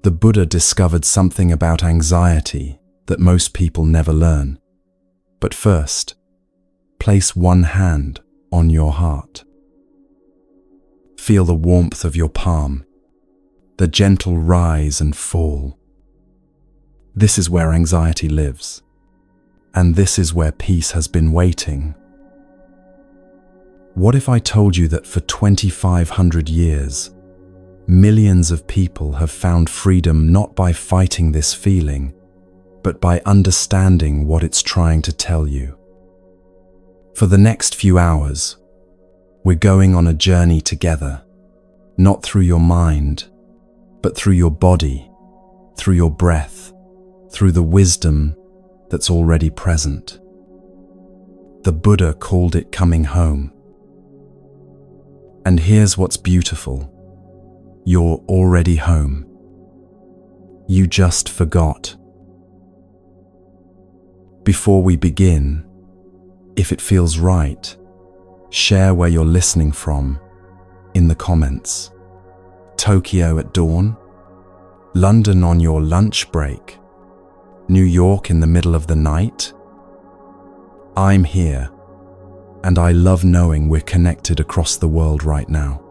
The Buddha discovered something about anxiety that most people never learn. But first, place one hand on your heart. Feel the warmth of your palm, the gentle rise and fall. This is where anxiety lives, and this is where peace has been waiting. What if I told you that for 2,500 years, millions of people have found freedom not by fighting this feeling, but by understanding what it's trying to tell you? For the next few hours, we're going on a journey together, not through your mind, but through your body, through your breath, through the wisdom that's already present. The Buddha called it coming home. And here's what's beautiful. You're already home. You just forgot. Before we begin, if it feels right, share where you're listening from in the comments. Tokyo at dawn, London on your lunch break, New York in the middle of the night. I'm here, and I love knowing we're connected across the world right now.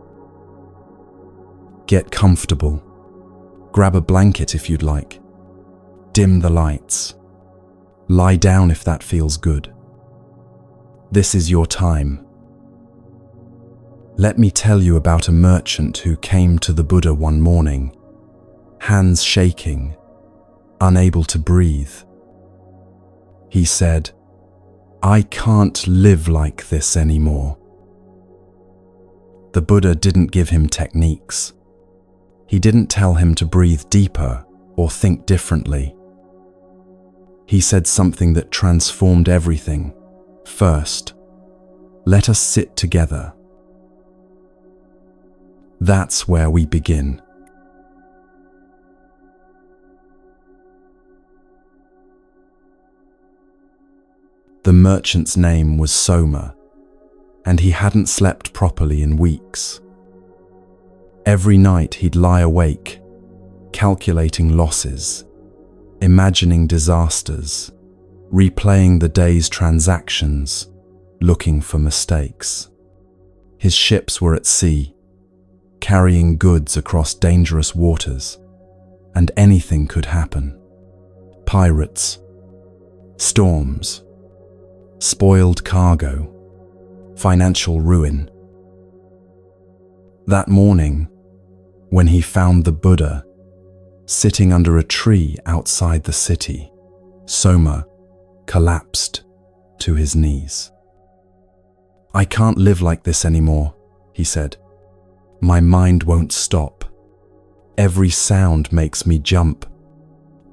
Get comfortable. Grab a blanket if you'd like. Dim the lights. Lie down if that feels good. This is your time. Let me tell you about a merchant who came to the Buddha one morning, hands shaking, unable to breathe. He said, "I can't live like this anymore." The Buddha didn't give him techniques. He didn't tell him to breathe deeper or think differently. He said something that transformed everything. First, let us sit together. That's where we begin. The merchant's name was Soma, and he hadn't slept properly in weeks. Every night he'd lie awake, calculating losses, imagining disasters, replaying the day's transactions, looking for mistakes. His ships were at sea, carrying goods across dangerous waters, and anything could happen. Pirates, storms, spoiled cargo, financial ruin. That morning, when he found the Buddha sitting under a tree outside the city, Soma collapsed to his knees. "I can't live like this anymore," he said. "My mind won't stop. Every sound makes me jump.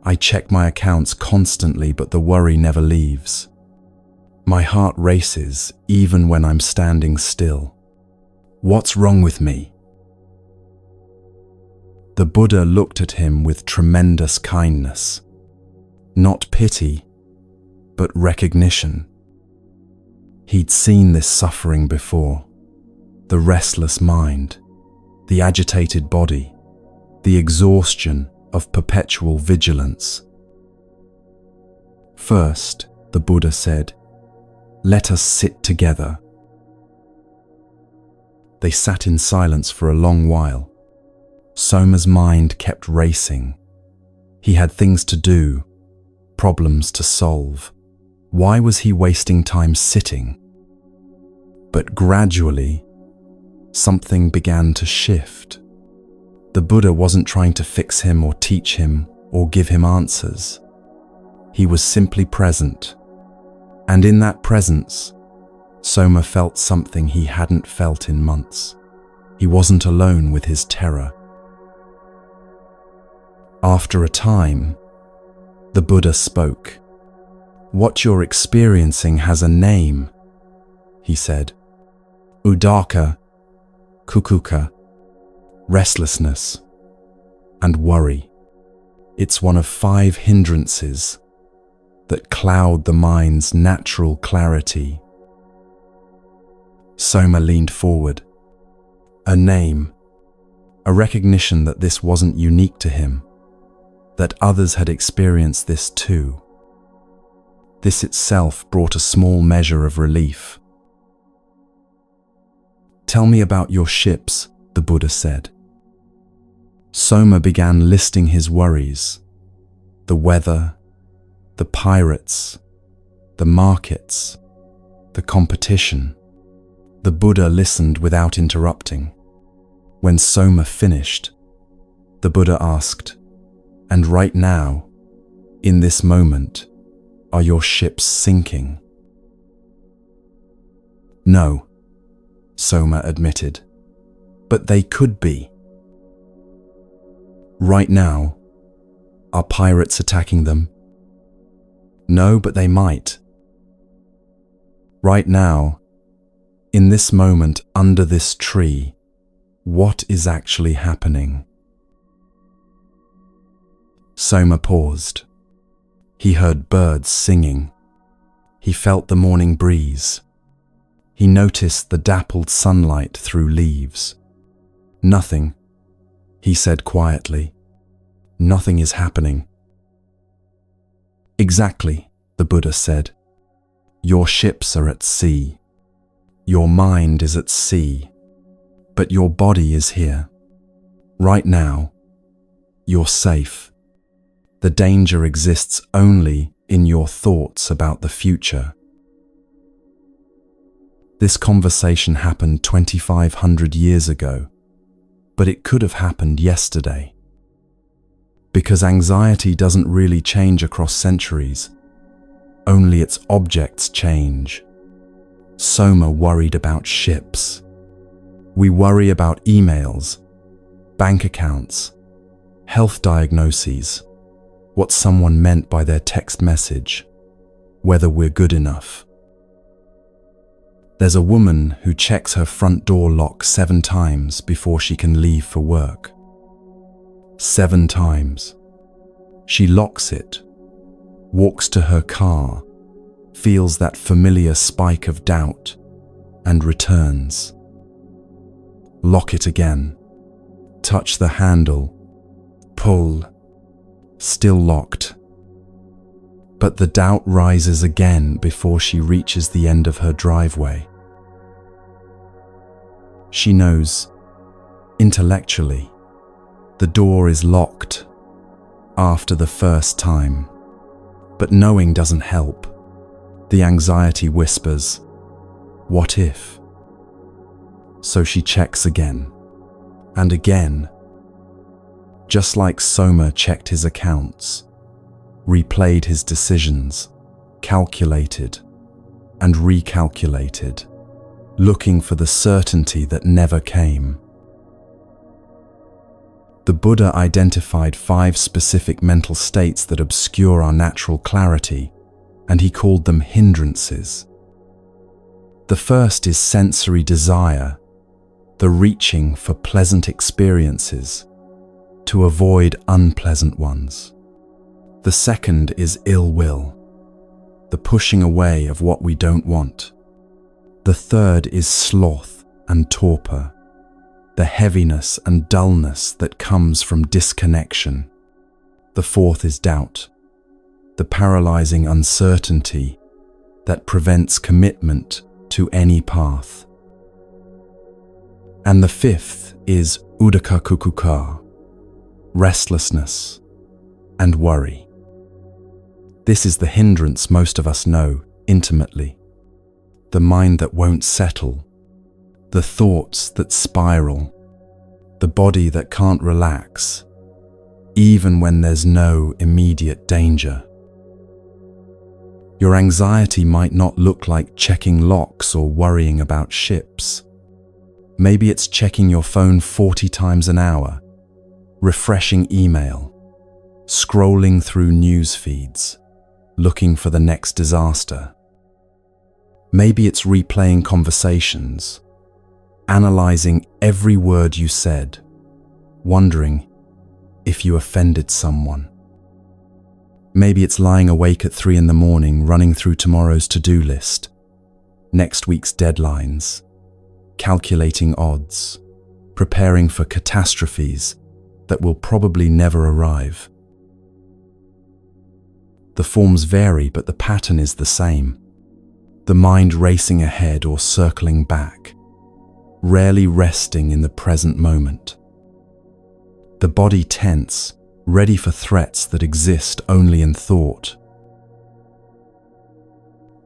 I check my accounts constantly, but the worry never leaves. My heart races even when I'm standing still. What's wrong with me?" The Buddha looked at him with tremendous kindness. Not pity, but recognition. He'd seen this suffering before. The restless mind, the agitated body, the exhaustion of perpetual vigilance. First, the Buddha said, "Let us sit together." They sat in silence for a long while. Soma's mind kept racing. He had things to do, problems to solve. Why was he wasting time sitting? But gradually, something began to shift. The Buddha wasn't trying to fix him or teach him or give him answers. He was simply present. And in that presence, Soma felt something he hadn't felt in months. He wasn't alone with his terror. After a time, the Buddha spoke. "What you're experiencing has a name," he said. "Udaka, kukuka, restlessness, and worry. It's one of 5 hindrances that cloud the mind's natural clarity." Soma leaned forward. A name, a recognition that this wasn't unique to him, that others had experienced this too. This itself brought a small measure of relief. "Tell me about your ships," the Buddha said. Soma began listing his worries: the weather, the pirates, the markets, the competition. The Buddha listened without interrupting. When Soma finished, the Buddha asked, "And right now, in this moment, are your ships sinking?" "No," Soma admitted, "but they could be." "Right now, are pirates attacking them?" "No, but they might." "Right now, in this moment under this tree, what is actually happening?" Soma paused. He heard birds singing. He felt the morning breeze. He noticed the dappled sunlight through leaves. "Nothing," he said quietly. "Nothing is happening." "Exactly," the Buddha said. "Your ships are at sea. Your mind is at sea. But your body is here. Right now, you're safe. The danger exists only in your thoughts about the future." This conversation happened 2,500 years ago, but it could have happened yesterday. Because anxiety doesn't really change across centuries, only its objects change. Soma worried about ships. We worry about emails, bank accounts, health diagnoses, what someone meant by their text message, whether we're good enough. There's a woman who checks her front door lock 7 times before she can leave for work. 7 times. She locks it, walks to her car, feels that familiar spike of doubt, and returns. Lock it again. Touch the handle. Pull. Still locked. But the doubt rises again before she reaches the end of her driveway. She knows, intellectually, the door is locked after the first time. But knowing doesn't help. The anxiety whispers, "What if?" So she checks again, and again. Just like Soma checked his accounts, replayed his decisions, calculated and recalculated, looking for the certainty that never came. The Buddha identified 5 specific mental states that obscure our natural clarity, and he called them hindrances. The first is sensory desire, the reaching for pleasant experiences to avoid unpleasant ones. The second is ill will, the pushing away of what we don't want. The third is sloth and torpor, the heaviness and dullness that comes from disconnection. The fourth is doubt, the paralyzing uncertainty that prevents commitment to any path. And the fifth is uddhacca kukkuca, restlessness and worry. This is the hindrance most of us know intimately, the mind that won't settle, the thoughts that spiral, the body that can't relax, even when there's no immediate danger. Your anxiety might not look like checking locks or worrying about ships. Maybe it's checking your phone 40 times an hour, refreshing email, scrolling through news feeds, looking for the next disaster. Maybe it's replaying conversations, analyzing every word you said, wondering if you offended someone. Maybe it's lying awake at 3 a.m, running through tomorrow's to-do list, next week's deadlines, calculating odds, preparing for catastrophes that will probably never arrive. The forms vary, but the pattern is the same. The mind racing ahead or circling back, rarely resting in the present moment. The body tense, ready for threats that exist only in thought.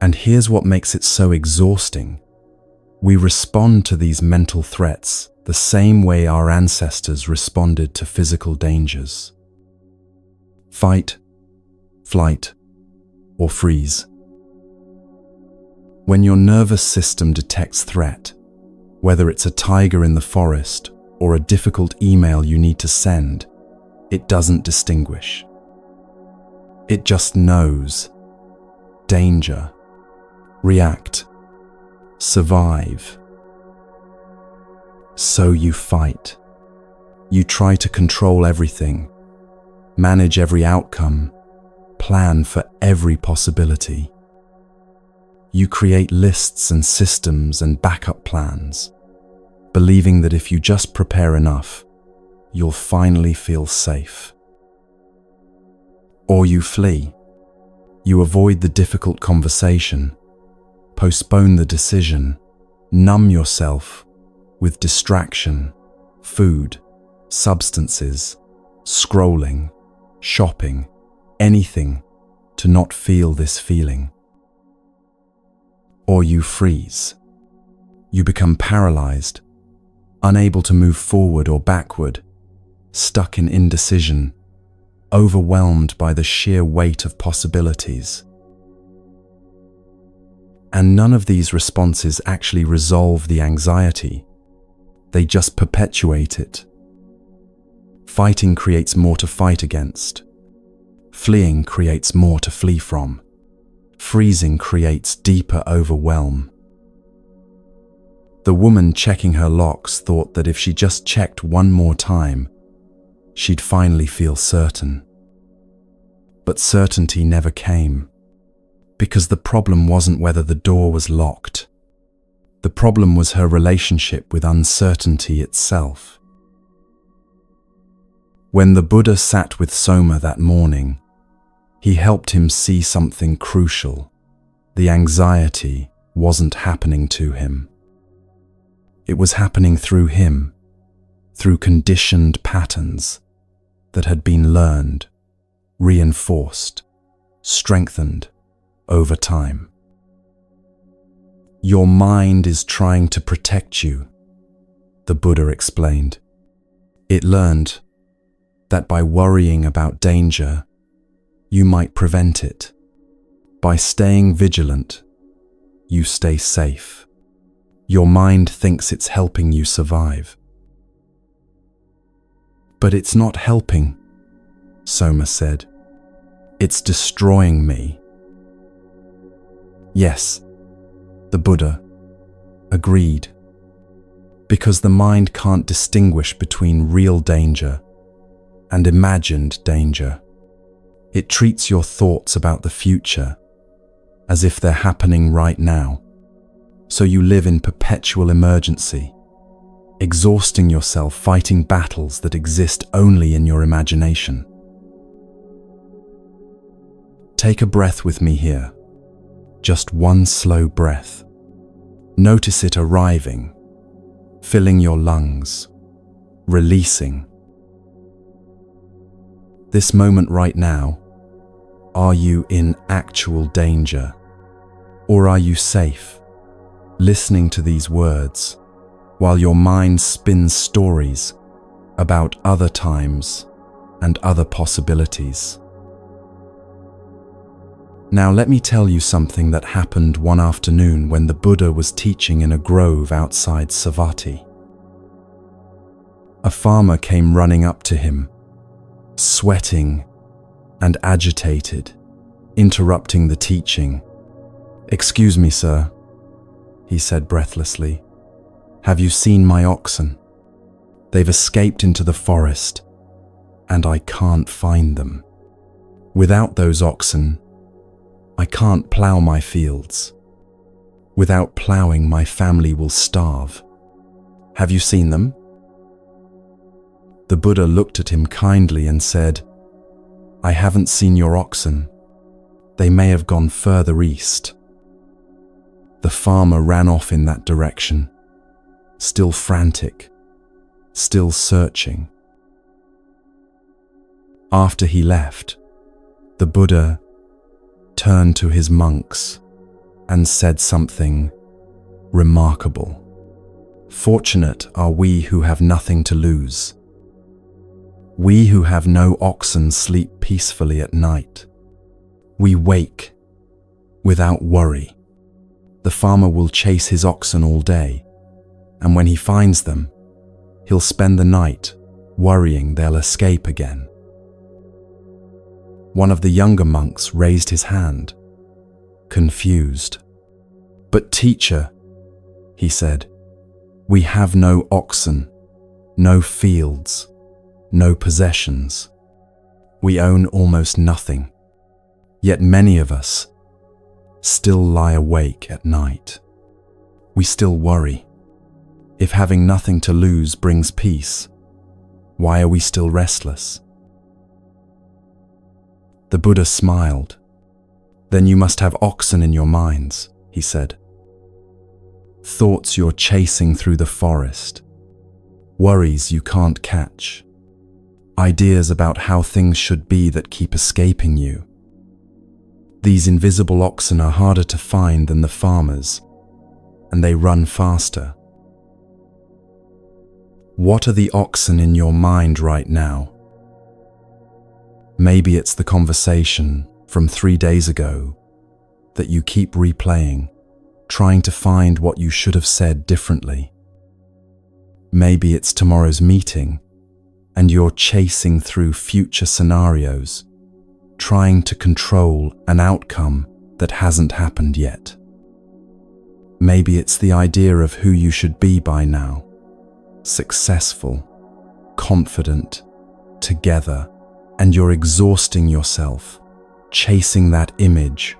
And here's what makes it so exhausting. We respond to these mental threats the same way our ancestors responded to physical dangers. Fight, flight, or freeze. When your nervous system detects threat, whether it's a tiger in the forest or a difficult email you need to send, it doesn't distinguish. It just knows. Danger. React. Survive. So you fight. You try to control everything, manage every outcome, plan for every possibility. You create lists and systems and backup plans, believing that if you just prepare enough, you'll finally feel safe. Or you flee. You avoid the difficult conversation, postpone the decision, numb yourself with distraction, food, substances, scrolling, shopping, anything to not feel this feeling. Or you freeze. You become paralyzed, unable to move forward or backward, stuck in indecision, overwhelmed by the sheer weight of possibilities. And none of these responses actually resolve the anxiety. They just perpetuate it. Fighting creates more to fight against. Fleeing creates more to flee from. Freezing creates deeper overwhelm. The woman checking her locks thought that if she just checked one more time, she'd finally feel certain. But certainty never came, because the problem wasn't whether the door was locked. The problem was her relationship with uncertainty itself. When the Buddha sat with Soma that morning, he helped him see something crucial. The anxiety wasn't happening to him. It was happening through him, through conditioned patterns that had been learned, reinforced, strengthened over time. Your mind is trying to protect you, the Buddha explained. It learned that by worrying about danger, you might prevent it. By staying vigilant, you stay safe. Your mind thinks it's helping you survive. But it's not helping, Soma said. It's destroying me. Yes, the Buddha agreed, because the mind can't distinguish between real danger and imagined danger. It treats your thoughts about the future as if they're happening right now. So you live in perpetual emergency, exhausting yourself fighting battles that exist only in your imagination. Take a breath with me here. Just one slow breath. Notice it arriving, filling your lungs, releasing. This moment right now, are you in actual danger? Or are you safe, listening to these words, while your mind spins stories about other times and other possibilities? Now let me tell you something that happened one afternoon when the Buddha was teaching in a grove outside Savatthi. A farmer came running up to him, sweating and agitated, interrupting the teaching. "Excuse me, sir," he said breathlessly. "Have you seen my oxen? They've escaped into the forest, and I can't find them. Without those oxen, I can't plow my fields. Without plowing, my family will starve. Have you seen them?" The Buddha looked at him kindly and said, "I haven't seen your oxen, They may have gone further east. The farmer ran off in that direction, still frantic, still searching. After he left, the Buddha turned to his monks and said something remarkable. Fortunate are we who have nothing to lose. We who have no oxen sleep peacefully at night. We wake without worry. The farmer will chase his oxen all day, and when he finds them, he'll spend the night worrying they'll escape again. One of the younger monks raised his hand, confused. "But teacher," he said, "we have no oxen, no fields, no possessions. We own almost nothing. Yet many of us still lie awake at night. We still worry. If having nothing to lose brings peace, why are we still restless?" The Buddha smiled. "Then you must have oxen in your minds," he said. "Thoughts you're chasing through the forest, worries you can't catch, ideas about how things should be that keep escaping you. These invisible oxen are harder to find than the farmers, and they run faster. What are the oxen in your mind right now? Maybe it's the conversation from 3 days ago that you keep replaying, trying to find what you should have said differently. Maybe it's tomorrow's meeting, and you're chasing through future scenarios, trying to control an outcome that hasn't happened yet. Maybe it's the idea of who you should be by now, successful, confident, together, and you're exhausting yourself, chasing that image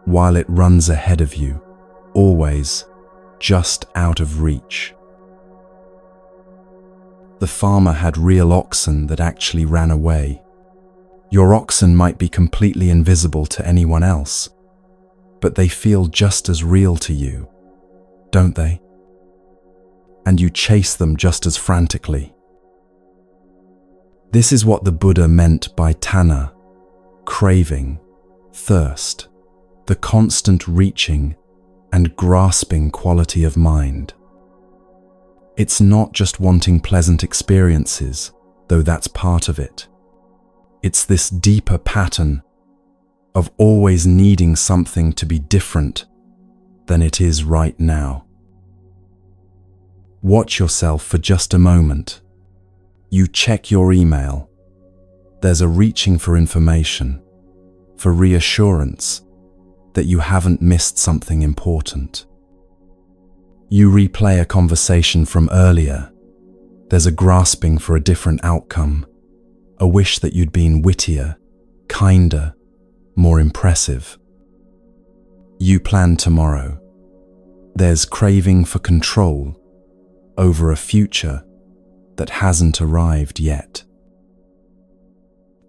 while it runs ahead of you, always just out of reach. The farmer had real oxen that actually ran away. Your oxen might be completely invisible to anyone else, but they feel just as real to you, don't they? And you chase them just as frantically. This is what the Buddha meant by tanha, craving, thirst, the constant reaching and grasping quality of mind. It's not just wanting pleasant experiences, though that's part of it. It's this deeper pattern of always needing something to be different than it is right now. Watch yourself for just a moment. You check your email. There's a reaching for information, for reassurance that you haven't missed something important. You replay a conversation from earlier. There's a grasping for a different outcome, a wish that you'd been wittier, kinder, more impressive. You plan tomorrow. There's craving for control over a future that hasn't arrived yet.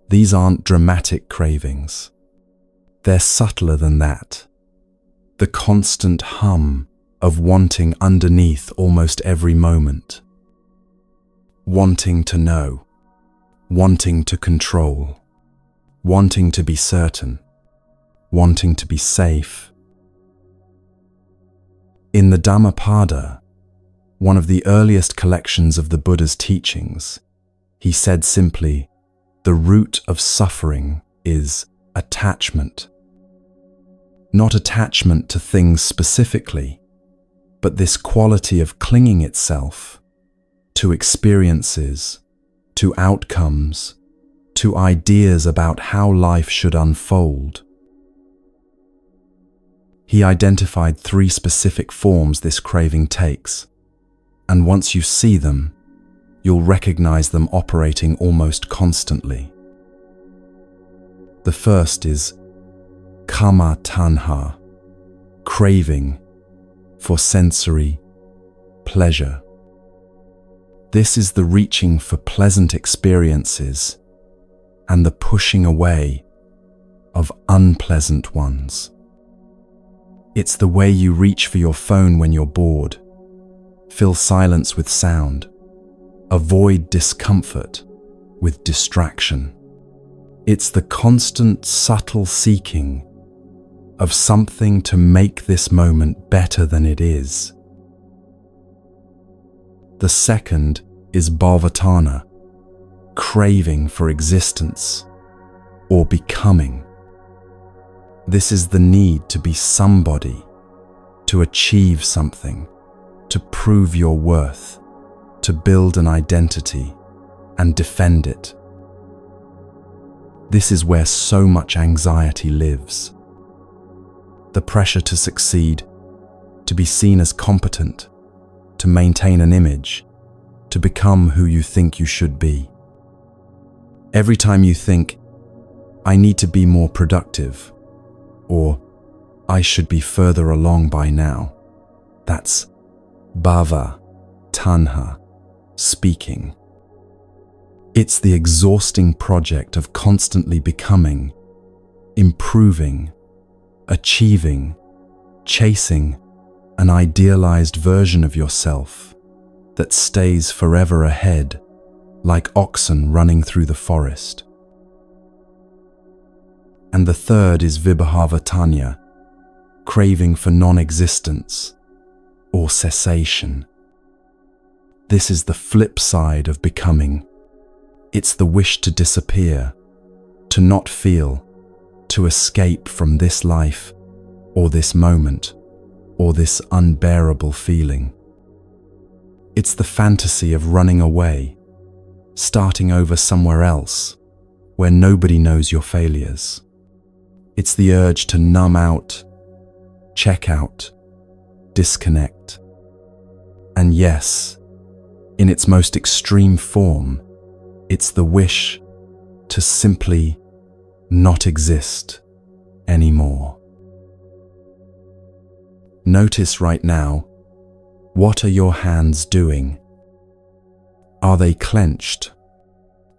These aren't dramatic cravings. They're subtler than that. The constant hum of wanting underneath almost every moment. Wanting to know, wanting to control, wanting to be certain, wanting to be safe. In the Dhammapada, one of the earliest collections of the Buddha's teachings, he said simply, the root of suffering is attachment. Not attachment to things specifically, but this quality of clinging itself to experiences, to outcomes, to ideas about how life should unfold. He identified 3 specific forms this craving takes, and once you see them, you'll recognize them operating almost constantly. The first is kama tanha, craving for sensory pleasure. This is the reaching for pleasant experiences and the pushing away of unpleasant ones. It's the way you reach for your phone when you're bored, fill silence with sound, avoid discomfort with distraction. It's the constant, subtle seeking of something to make this moment better than it is. The second is bhavatana, craving for existence or becoming. This is the need to be somebody, to achieve something, to prove your worth, to build an identity and defend it. This is where so much anxiety lives. The pressure to succeed, to be seen as competent, to maintain an image, to become who you think you should be. Every time you think, I need to be more productive, or I should be further along by now, that's bhava, tanha, speaking. It's the exhausting project of constantly becoming, improving, achieving, chasing an idealized version of yourself that stays forever ahead, like oxen running through the forest. And the third is vibhavatanya, craving for non-existence or cessation. This is the flip side of becoming. It's the wish to disappear, to not feel, to escape from this life, or this moment, or this unbearable feeling. It's the fantasy of running away, starting over somewhere else, where nobody knows your failures. It's the urge to numb out, check out, disconnect. And yes, in its most extreme form, it's the wish to simply not exist anymore. Notice right now, what are your hands doing? Are they clenched?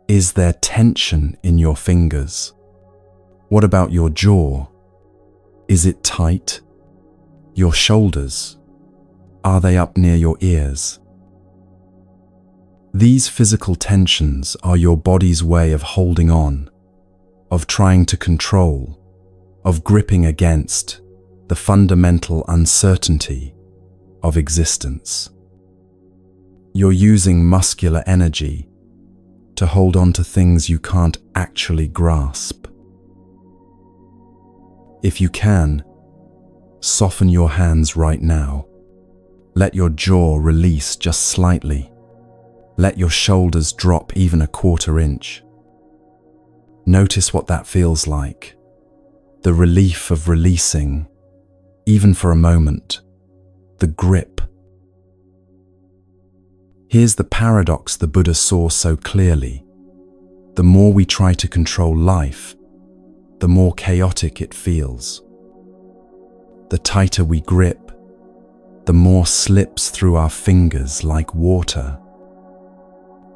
Is there tension in your fingers? What about your jaw? Is it tight? Your shoulders? Are they up near your ears? These physical tensions are your body's way of holding on, of trying to control, of gripping against the fundamental uncertainty of existence. You're using muscular energy to hold on to things you can't actually grasp. If you can, soften your hands right now. Let your jaw release just slightly. Let your shoulders drop even a 1/4 inch. Notice what that feels like. The relief of releasing, even for a moment. The grip. Here's the paradox the Buddha saw so clearly. The more we try to control life, the more chaotic it feels. The tighter we grip, the more slips through our fingers like water.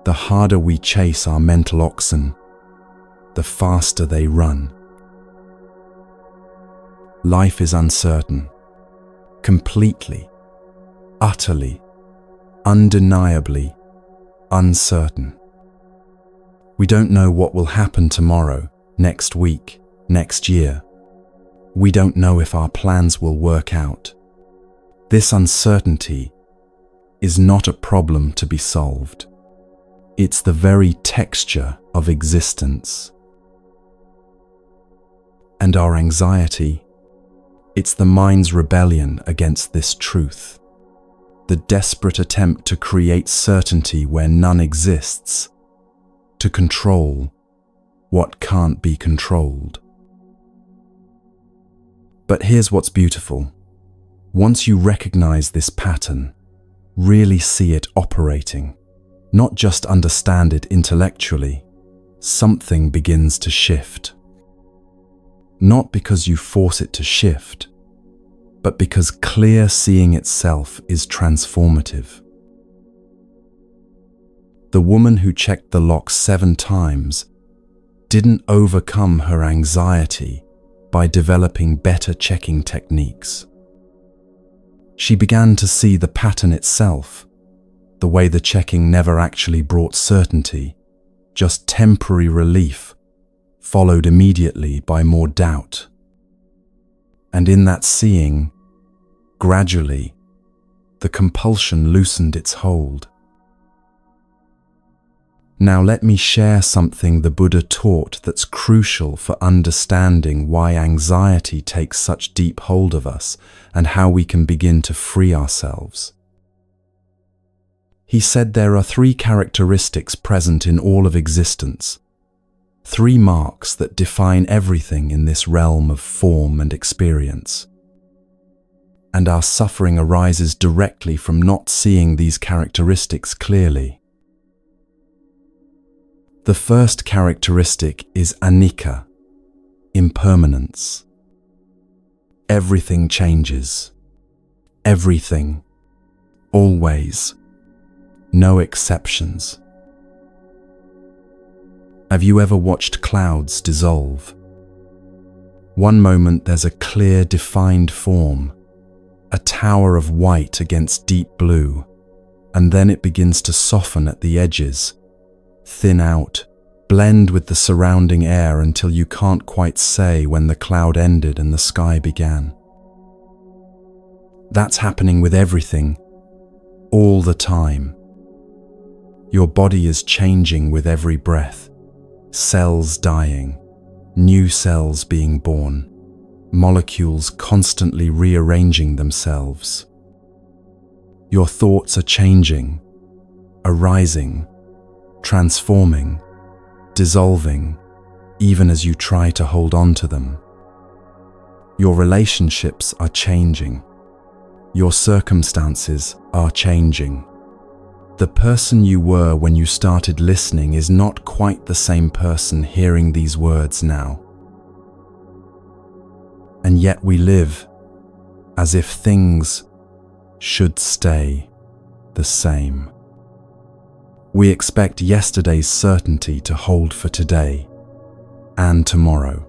The harder we chase our mental oxen, the faster they run. Life is uncertain, completely, utterly, undeniably uncertain. We don't know what will happen tomorrow, next week, next year. We don't know if our plans will work out. This uncertainty is not a problem to be solved. It's the very texture of existence. And our anxiety, it's the mind's rebellion against this truth. The desperate attempt to create certainty where none exists, to control what can't be controlled. But here's what's beautiful. Once you recognize this pattern, really see it operating, not just understand it intellectually, something begins to shift. Not because you force it to shift, but because clear seeing itself is transformative. The woman who checked the lock 7 times didn't overcome her anxiety by developing better checking techniques. She began to see the pattern itself, the way the checking never actually brought certainty, just temporary relief, followed immediately by more doubt. And in that seeing, gradually, the compulsion loosened its hold. Now let me share something the Buddha taught that's crucial for understanding why anxiety takes such deep hold of us and how we can begin to free ourselves. He said there are 3 characteristics present in all of existence, 3 marks that define everything in this realm of form and experience. And our suffering arises directly from not seeing these characteristics clearly. The first characteristic is anicca, impermanence. Everything changes. Everything. Always. No exceptions. Have you ever watched clouds dissolve? One moment there's a clear, defined form, a tower of white against deep blue, and then it begins to soften at the edges, thin out, blend with the surrounding air until you can't quite say when the cloud ended and the sky began. That's happening with everything, all the time. Your body is changing with every breath, cells dying, new cells being born, molecules constantly rearranging themselves. Your thoughts are changing, arising, transforming, dissolving, even as you try to hold on to them. Your relationships are changing. Your circumstances are changing. The person you were when you started listening is not quite the same person hearing these words now. And yet we live as if things should stay the same. We expect yesterday's certainty to hold for today and tomorrow.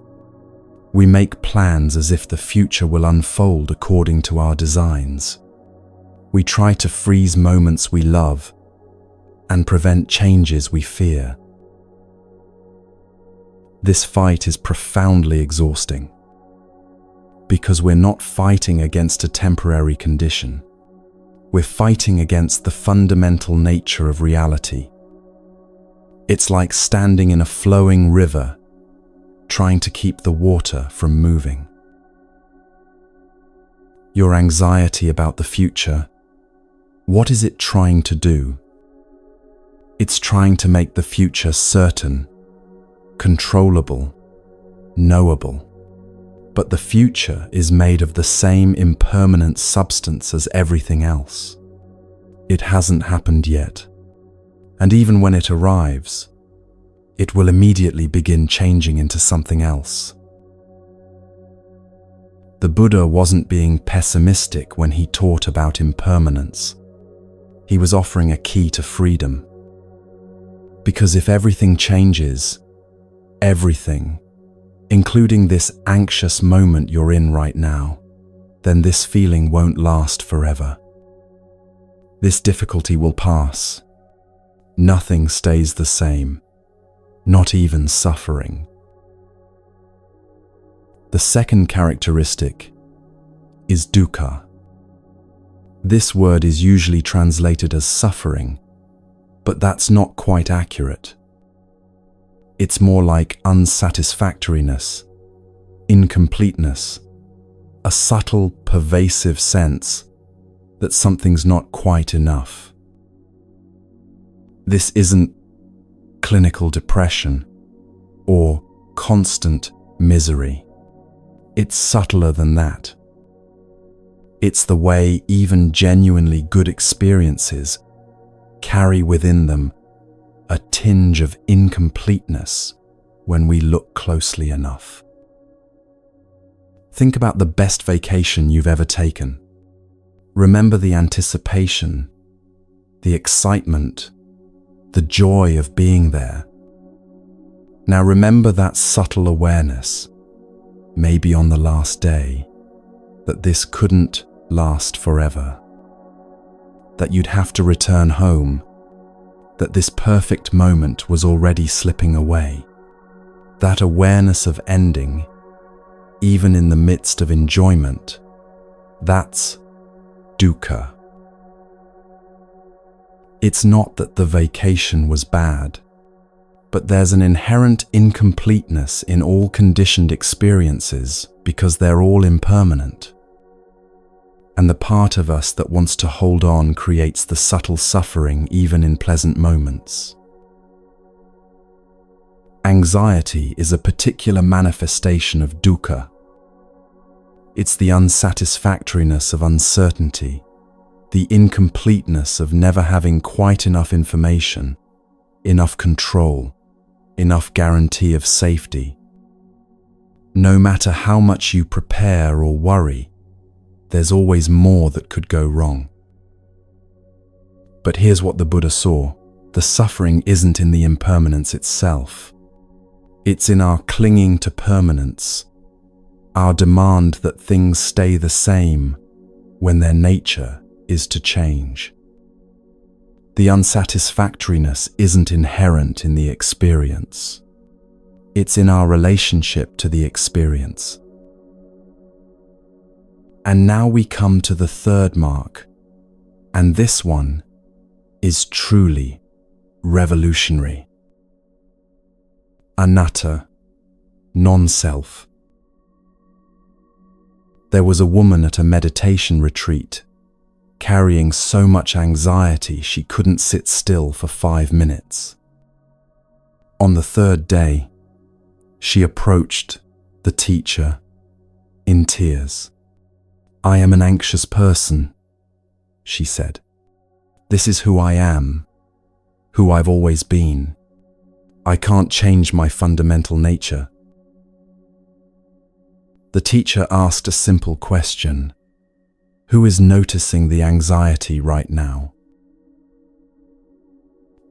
We make plans as if the future will unfold according to our designs. We try to freeze moments we love and prevent changes we fear. This fight is profoundly exhausting because we're not fighting against a temporary condition. We're fighting against the fundamental nature of reality. It's like standing in a flowing river, trying to keep the water from moving. Your anxiety about the future, what is it trying to do? It's trying to make the future certain, controllable, knowable. But the future is made of the same impermanent substance as everything else. It hasn't happened yet. And even when it arrives, it will immediately begin changing into something else. The Buddha wasn't being pessimistic when he taught about impermanence. He was offering a key to freedom. Because if everything changes, everything, including this anxious moment you're in right now, then this feeling won't last forever. This difficulty will pass. Nothing stays the same, not even suffering. The second characteristic is dukkha. This word is usually translated as suffering, but that's not quite accurate. It's more like unsatisfactoriness, incompleteness, a subtle, pervasive sense that something's not quite enough. This isn't clinical depression or constant misery. It's subtler than that. It's the way even genuinely good experiences carry within them a tinge of incompleteness when we look closely enough. Think about the best vacation you've ever taken. Remember the anticipation, the excitement, the joy of being there. Now remember that subtle awareness, maybe on the last day, that this couldn't last forever, that you'd have to return home, that this perfect moment was already slipping away. That awareness of ending, even in the midst of enjoyment, that's dukkha. It's not that the vacation was bad, but there's an inherent incompleteness in all conditioned experiences because they're all impermanent. And the part of us that wants to hold on creates the subtle suffering even in pleasant moments. Anxiety is a particular manifestation of dukkha. It's the unsatisfactoriness of uncertainty, the incompleteness of never having quite enough information, enough control, enough guarantee of safety. No matter how much you prepare or worry, there's always more that could go wrong. But here's what the Buddha saw. The suffering isn't in the impermanence itself. It's in our clinging to permanence, our demand that things stay the same when their nature is to change. The unsatisfactoriness isn't inherent in the experience. It's in our relationship to the experience. And now we come to the third mark, and this one is truly revolutionary. Anatta, non-self. There was a woman at a meditation retreat, carrying so much anxiety she couldn't sit still for 5 minutes. On the third day, she approached the teacher in tears. "I am an anxious person," she said. "This is who I am, who I've always been. I can't change my fundamental nature." The teacher asked a simple question. Who is noticing the anxiety right now?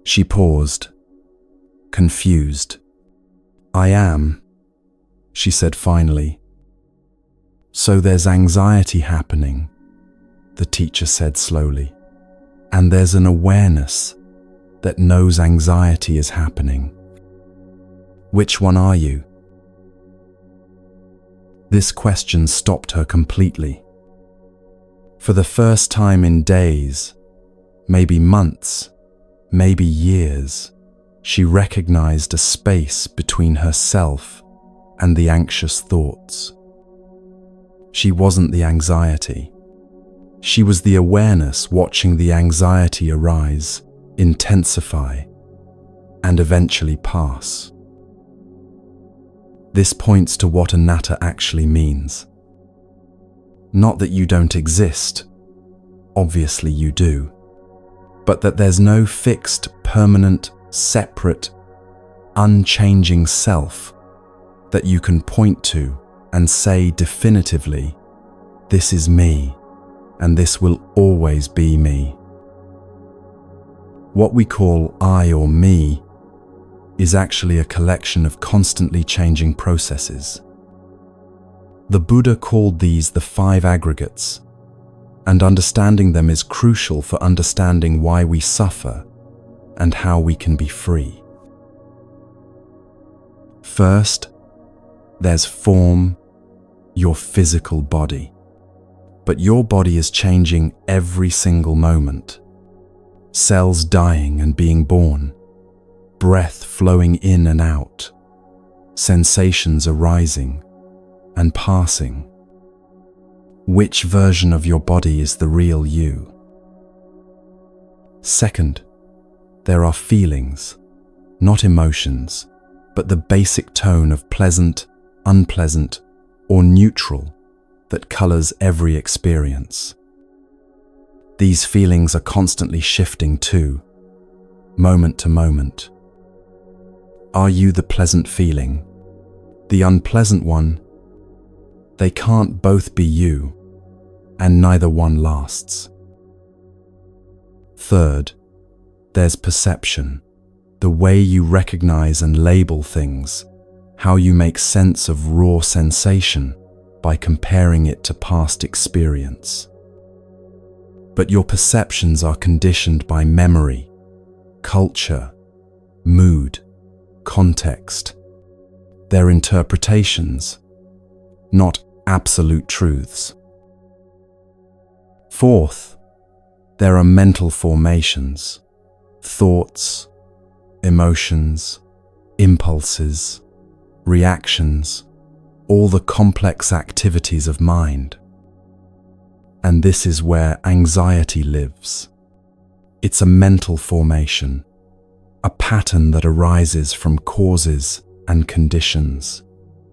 She paused, confused. "I am," she said finally. "So there's anxiety happening," the teacher said slowly, "and there's an awareness that knows anxiety is happening. Which one are you?" This question stopped her completely. For the first time in days, maybe months, maybe years, she recognized a space between herself and the anxious thoughts. She wasn't the anxiety. She was the awareness watching the anxiety arise, intensify, and eventually pass. This points to what anatta actually means. Not that you don't exist, obviously you do, but that there's no fixed, permanent, separate, unchanging self that you can point to and say definitively, "This is me, and this will always be me." What we call I or me is actually a collection of constantly changing processes. The Buddha called these the 5 aggregates, and understanding them is crucial for understanding why we suffer and how we can be free. First, there's form, your physical body. But your body is changing every single moment. Cells dying and being born, breath flowing in and out, sensations arising and passing. Which version of your body is the real you? Second, there are feelings, not emotions, but the basic tone of pleasant, unpleasant, or neutral that colors every experience. These feelings are constantly shifting too, moment to moment. Are you the pleasant feeling? The unpleasant one? They can't both be you, and neither one lasts. Third, there's perception, the way you recognize and label things, how you make sense of raw sensation by comparing it to past experience. But your perceptions are conditioned by memory, culture, mood, context. They're interpretations, not absolute truths. Fourth, there are mental formations, thoughts, emotions, impulses, reactions, all the complex activities of mind. And this is where anxiety lives. It's a mental formation, a pattern that arises from causes and conditions,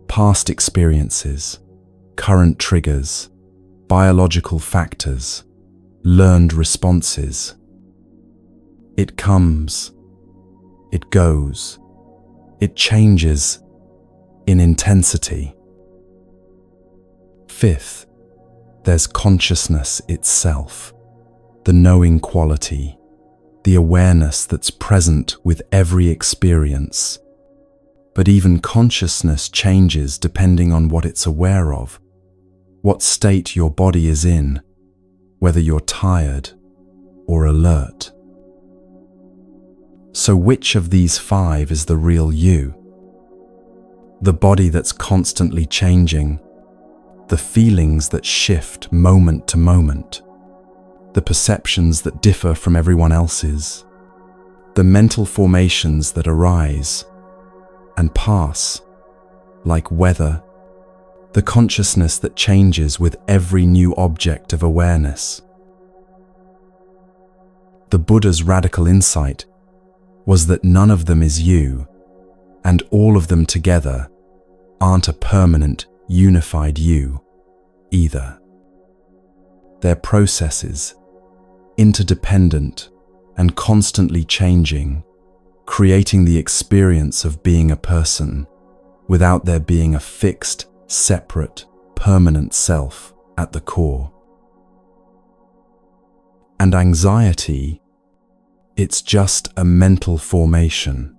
past experiences, current triggers, biological factors, learned responses. It comes, it goes, it changes in intensity. Fifth, there's consciousness itself, the knowing quality, the awareness that's present with every experience. But even consciousness changes depending on what it's aware of, what state your body is in, whether you're tired or alert. So which of these five is the real you? The body that's constantly changing, the feelings that shift moment to moment, the perceptions that differ from everyone else's, the mental formations that arise and pass like weather, the consciousness that changes with every new object of awareness. The Buddha's radical insight was that none of them is you, and all of them together aren't a permanent, unified you either. They're processes, interdependent and constantly changing, creating the experience of being a person without there being a fixed, separate, permanent self at the core. And anxiety, it's just a mental formation,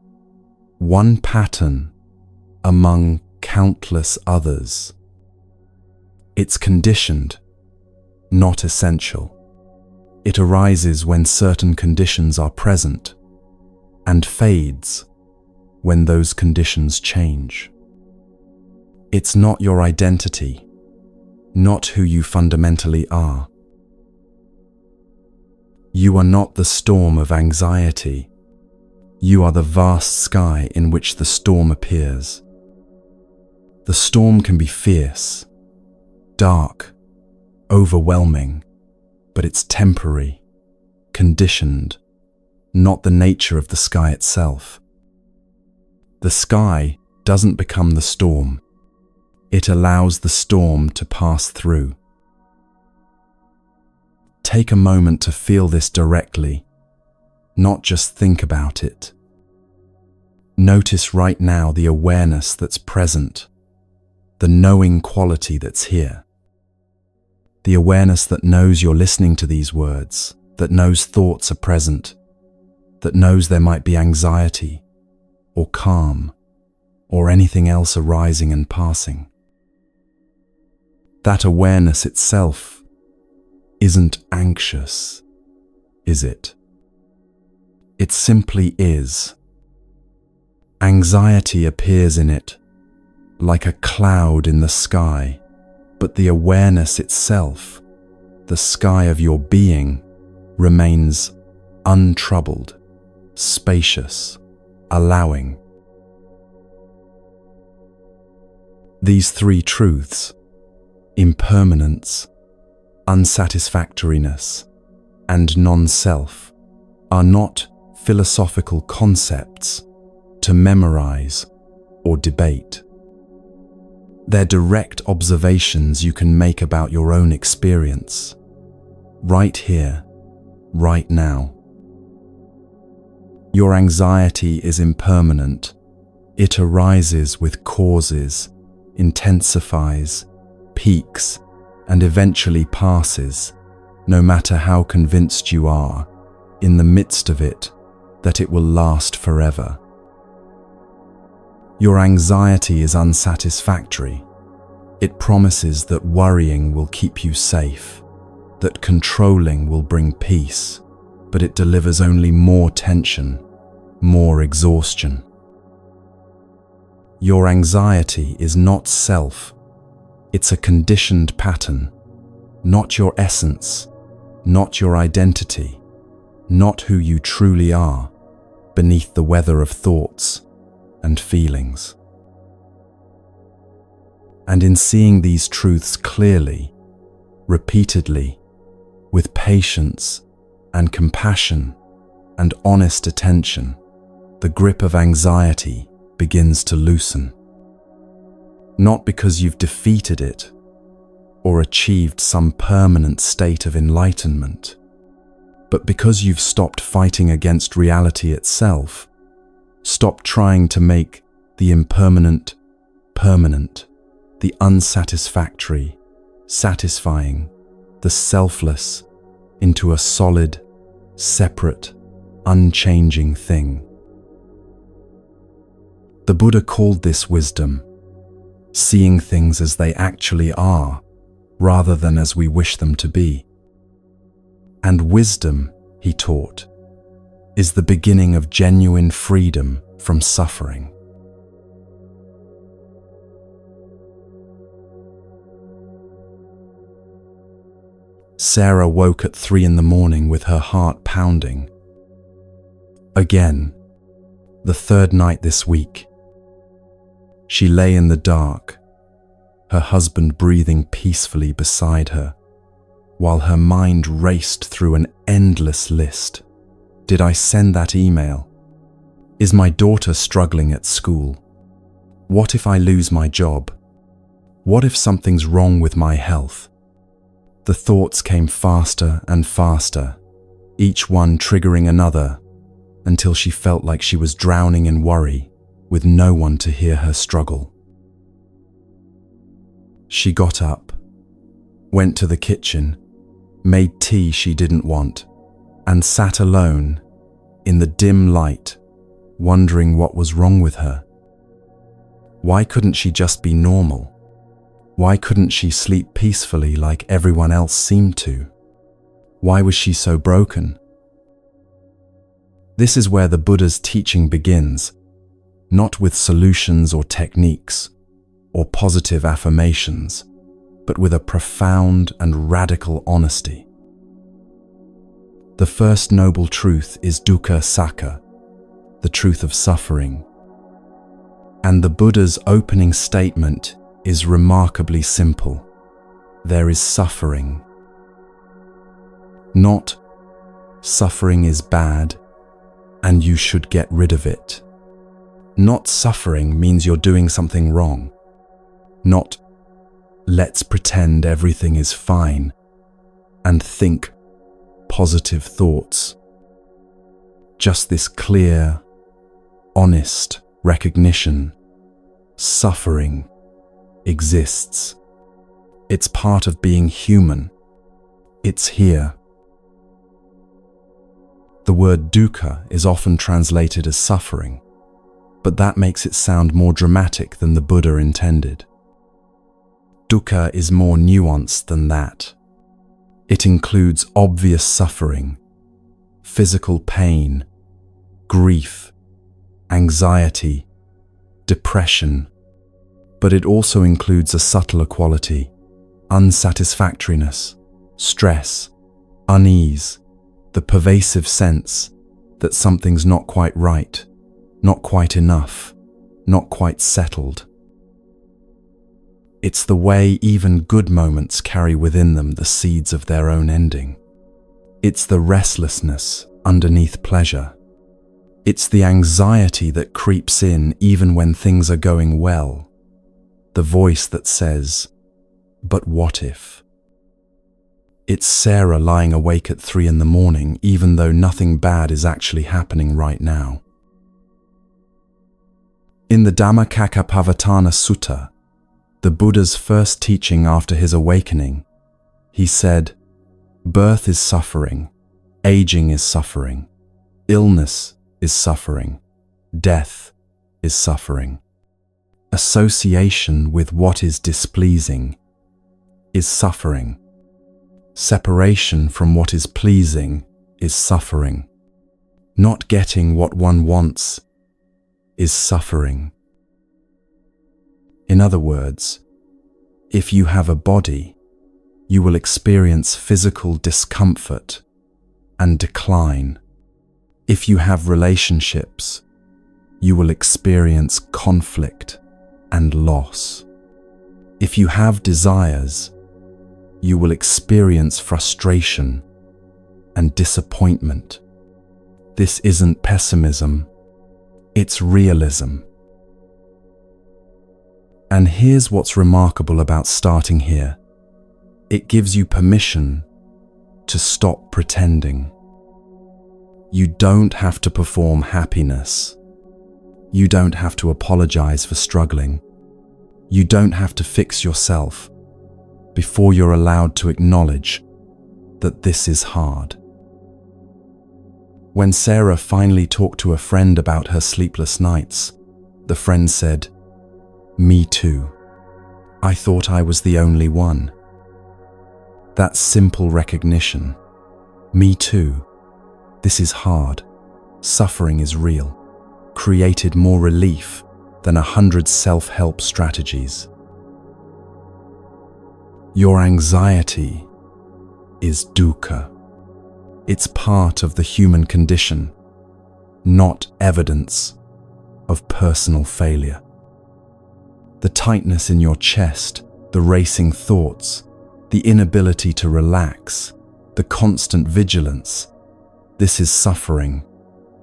one pattern among countless others. It's conditioned, not essential. It arises when certain conditions are present and fades when those conditions change. It's not your identity, not who you fundamentally are. You are not the storm of anxiety. You are the vast sky in which the storm appears. The storm can be fierce, dark, overwhelming, but it's temporary, conditioned, not the nature of the sky itself. The sky doesn't become the storm. It allows the storm to pass through. Take a moment to feel this directly, not just think about it. Notice right now the awareness that's present, the knowing quality that's here. The awareness that knows you're listening to these words, that knows thoughts are present, that knows there might be anxiety or calm or anything else arising and passing. That awareness itself isn't anxious, is it? It simply is. Anxiety appears in it like a cloud in the sky, but the awareness itself, the sky of your being, remains untroubled, spacious, allowing. These three truths, impermanence, unsatisfactoriness, and non-self, are not philosophical concepts to memorize or debate. They're direct observations you can make about your own experience, right here, right now. Your anxiety is impermanent. It arises with causes, intensifies, peaks, and eventually passes, no matter how convinced you are, in the midst of it, that it will last forever. Your anxiety is unsatisfactory. It promises that worrying will keep you safe, that controlling will bring peace, but it delivers only more tension, more exhaustion. Your anxiety is not self. It's a conditioned pattern, not your essence, not your identity, not who you truly are, beneath the weather of thoughts and feelings. And in seeing these truths clearly, repeatedly, with patience and compassion and honest attention, the grip of anxiety begins to loosen. Not because you've defeated it or achieved some permanent state of enlightenment, but because you've stopped fighting against reality itself, stopped trying to make the impermanent permanent, the unsatisfactory satisfying, the selfless into a solid, separate, unchanging thing. The Buddha called this wisdom, seeing things as they actually are, rather than as we wish them to be. And wisdom, he taught, is the beginning of genuine freedom from suffering. Sarah woke at 3 a.m. with her heart pounding. Again, the 3rd night this week. She lay in the dark, her husband breathing peacefully beside her, while her mind raced through an endless list. Did I send that email? Is my daughter struggling at school? What if I lose my job? What if something's wrong with my health? The thoughts came faster and faster, each one triggering another, until she felt like she was drowning in worry, with no one to hear her struggle. She got up, went to the kitchen, made tea she didn't want, and sat alone, in the dim light, wondering what was wrong with her. Why couldn't she just be normal? Why couldn't she sleep peacefully like everyone else seemed to? Why was she so broken? This is where the Buddha's teaching begins, not with solutions or techniques or positive affirmations, but with a profound and radical honesty. The first noble truth is dukkha sakka, the truth of suffering. And the Buddha's opening statement is remarkably simple. There is suffering. Not suffering is bad and you should get rid of it. Not suffering means you're doing something wrong. Not let's pretend everything is fine and think positive thoughts. Just this clear, honest recognition. Suffering exists. It's part of being human. It's here. The word dukkha is often translated as suffering, but that makes it sound more dramatic than the Buddha intended. Dukkha is more nuanced than that. It includes obvious suffering, physical pain, grief, anxiety, depression, but it also includes a subtler quality, unsatisfactoriness, stress, unease, the pervasive sense that something's not quite right, not quite enough, not quite settled. It's the way even good moments carry within them the seeds of their own ending. It's the restlessness underneath pleasure. It's the anxiety that creeps in even when things are going well. The voice that says, "But what if?" It's Sarah lying awake at 3 a.m, even though nothing bad is actually happening right now. In the Dhammacakkappavattana Sutta, the Buddha's first teaching after his awakening, he said, "Birth is suffering, aging is suffering, illness is suffering, death is suffering. Association with what is displeasing is suffering. Separation from what is pleasing is suffering. Not getting what one wants is suffering. In other words, if you have a body, you will experience physical discomfort and decline. If you have relationships, you will experience conflict and loss. If you have desires, you will experience frustration and disappointment. This isn't pessimism, it's realism. And here's what's remarkable about starting here. It gives you permission to stop pretending. You don't have to perform happiness. You don't have to apologize for struggling. You don't have to fix yourself before you're allowed to acknowledge that this is hard. When Sarah finally talked to a friend about her sleepless nights, the friend said, "Me too. I thought I was the only one." That simple recognition, "Me too. This is hard. Suffering is real," created more relief than 100 self-help strategies. Your anxiety is dukkha. It's part of the human condition, not evidence of personal failure. The tightness in your chest, the racing thoughts, the inability to relax, the constant vigilance, this is suffering,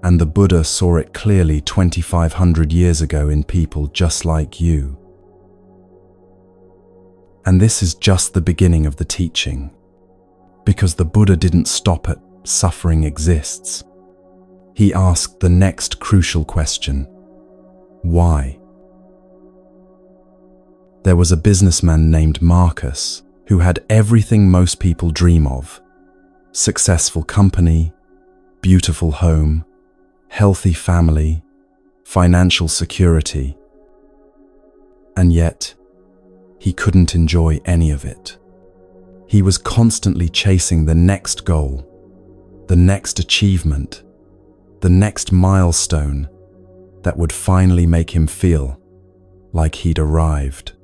and the Buddha saw it clearly 2,500 years ago in people just like you. And this is just the beginning of the teaching, because the Buddha didn't stop at suffering exists. He asked the next crucial question: why? There was a businessman named Marcus who had everything most people dream of: successful company, beautiful home, healthy family, financial security. And yet, he couldn't enjoy any of it. He was constantly chasing the next goal, the next achievement, the next milestone that would finally make him feel like he'd arrived.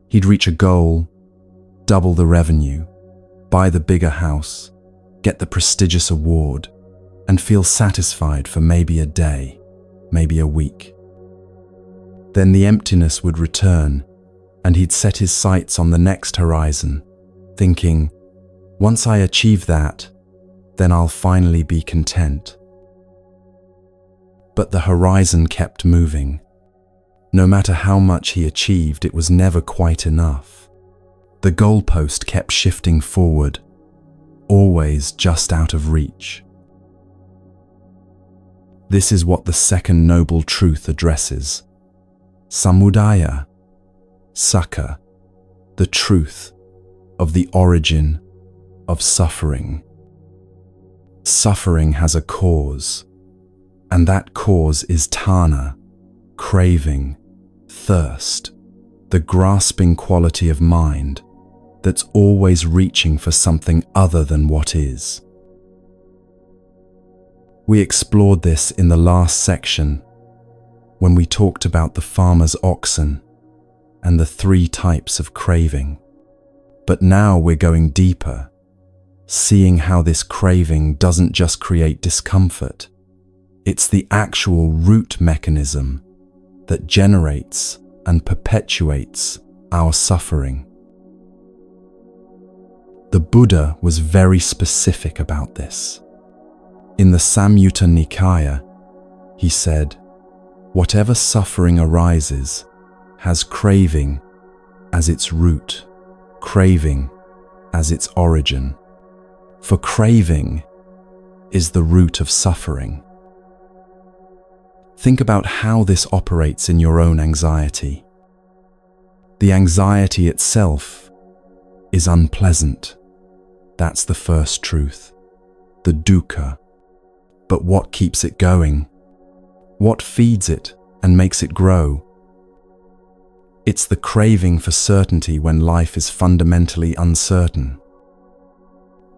He'd reach a goal, double the revenue, buy the bigger house, get the prestigious award, and feel satisfied for maybe a day, maybe a week. Then the emptiness would return, and he'd set his sights on the next horizon, thinking, once I achieve that, then I'll finally be content. But the horizon kept moving. No matter how much he achieved, it was never quite enough. The goalpost kept shifting forward, always just out of reach. This is what the second noble truth addresses: samudaya, sakka, the truth of the origin of suffering. Suffering has a cause, and that cause is tana, craving, thirst, the grasping quality of mind that's always reaching for something other than what is. We explored this in the last section when we talked about the farmer's oxen and the 3 types of craving. But now we're going deeper, seeing how this craving doesn't just create discomfort. It's the actual root mechanism that generates and perpetuates our suffering. The Buddha was very specific about this. In the Samyutta Nikaya, he said, whatever suffering arises has craving as its root, craving as its origin. For craving is the root of suffering. Think about how this operates in your own anxiety. The anxiety itself is unpleasant. That's the first truth, the dukkha. But what keeps it going? What feeds it and makes it grow. It's the craving for certainty when life is fundamentally uncertain.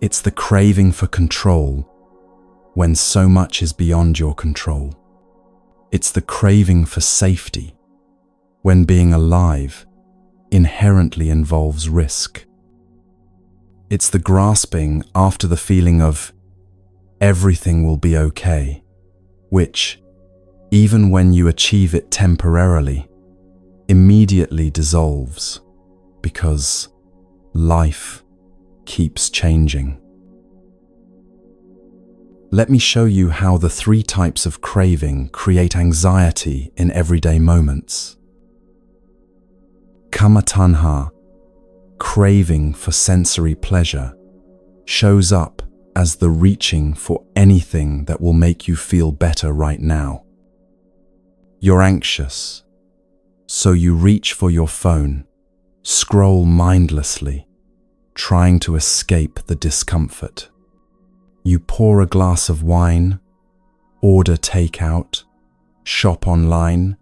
It's the craving for control when so much is beyond your control. It's the craving for safety when being alive inherently involves risk. It's the grasping after the feeling of everything will be okay, which, even when you achieve it temporarily, immediately dissolves because life keeps changing. Let me show you how the 3 types of craving create anxiety in everyday moments. Kama tanha, craving for sensory pleasure, shows up as the reaching for anything that will make you feel better right now. You're anxious, so you reach for your phone, scroll mindlessly, trying to escape the discomfort. You pour a glass of wine, order takeout, shop online,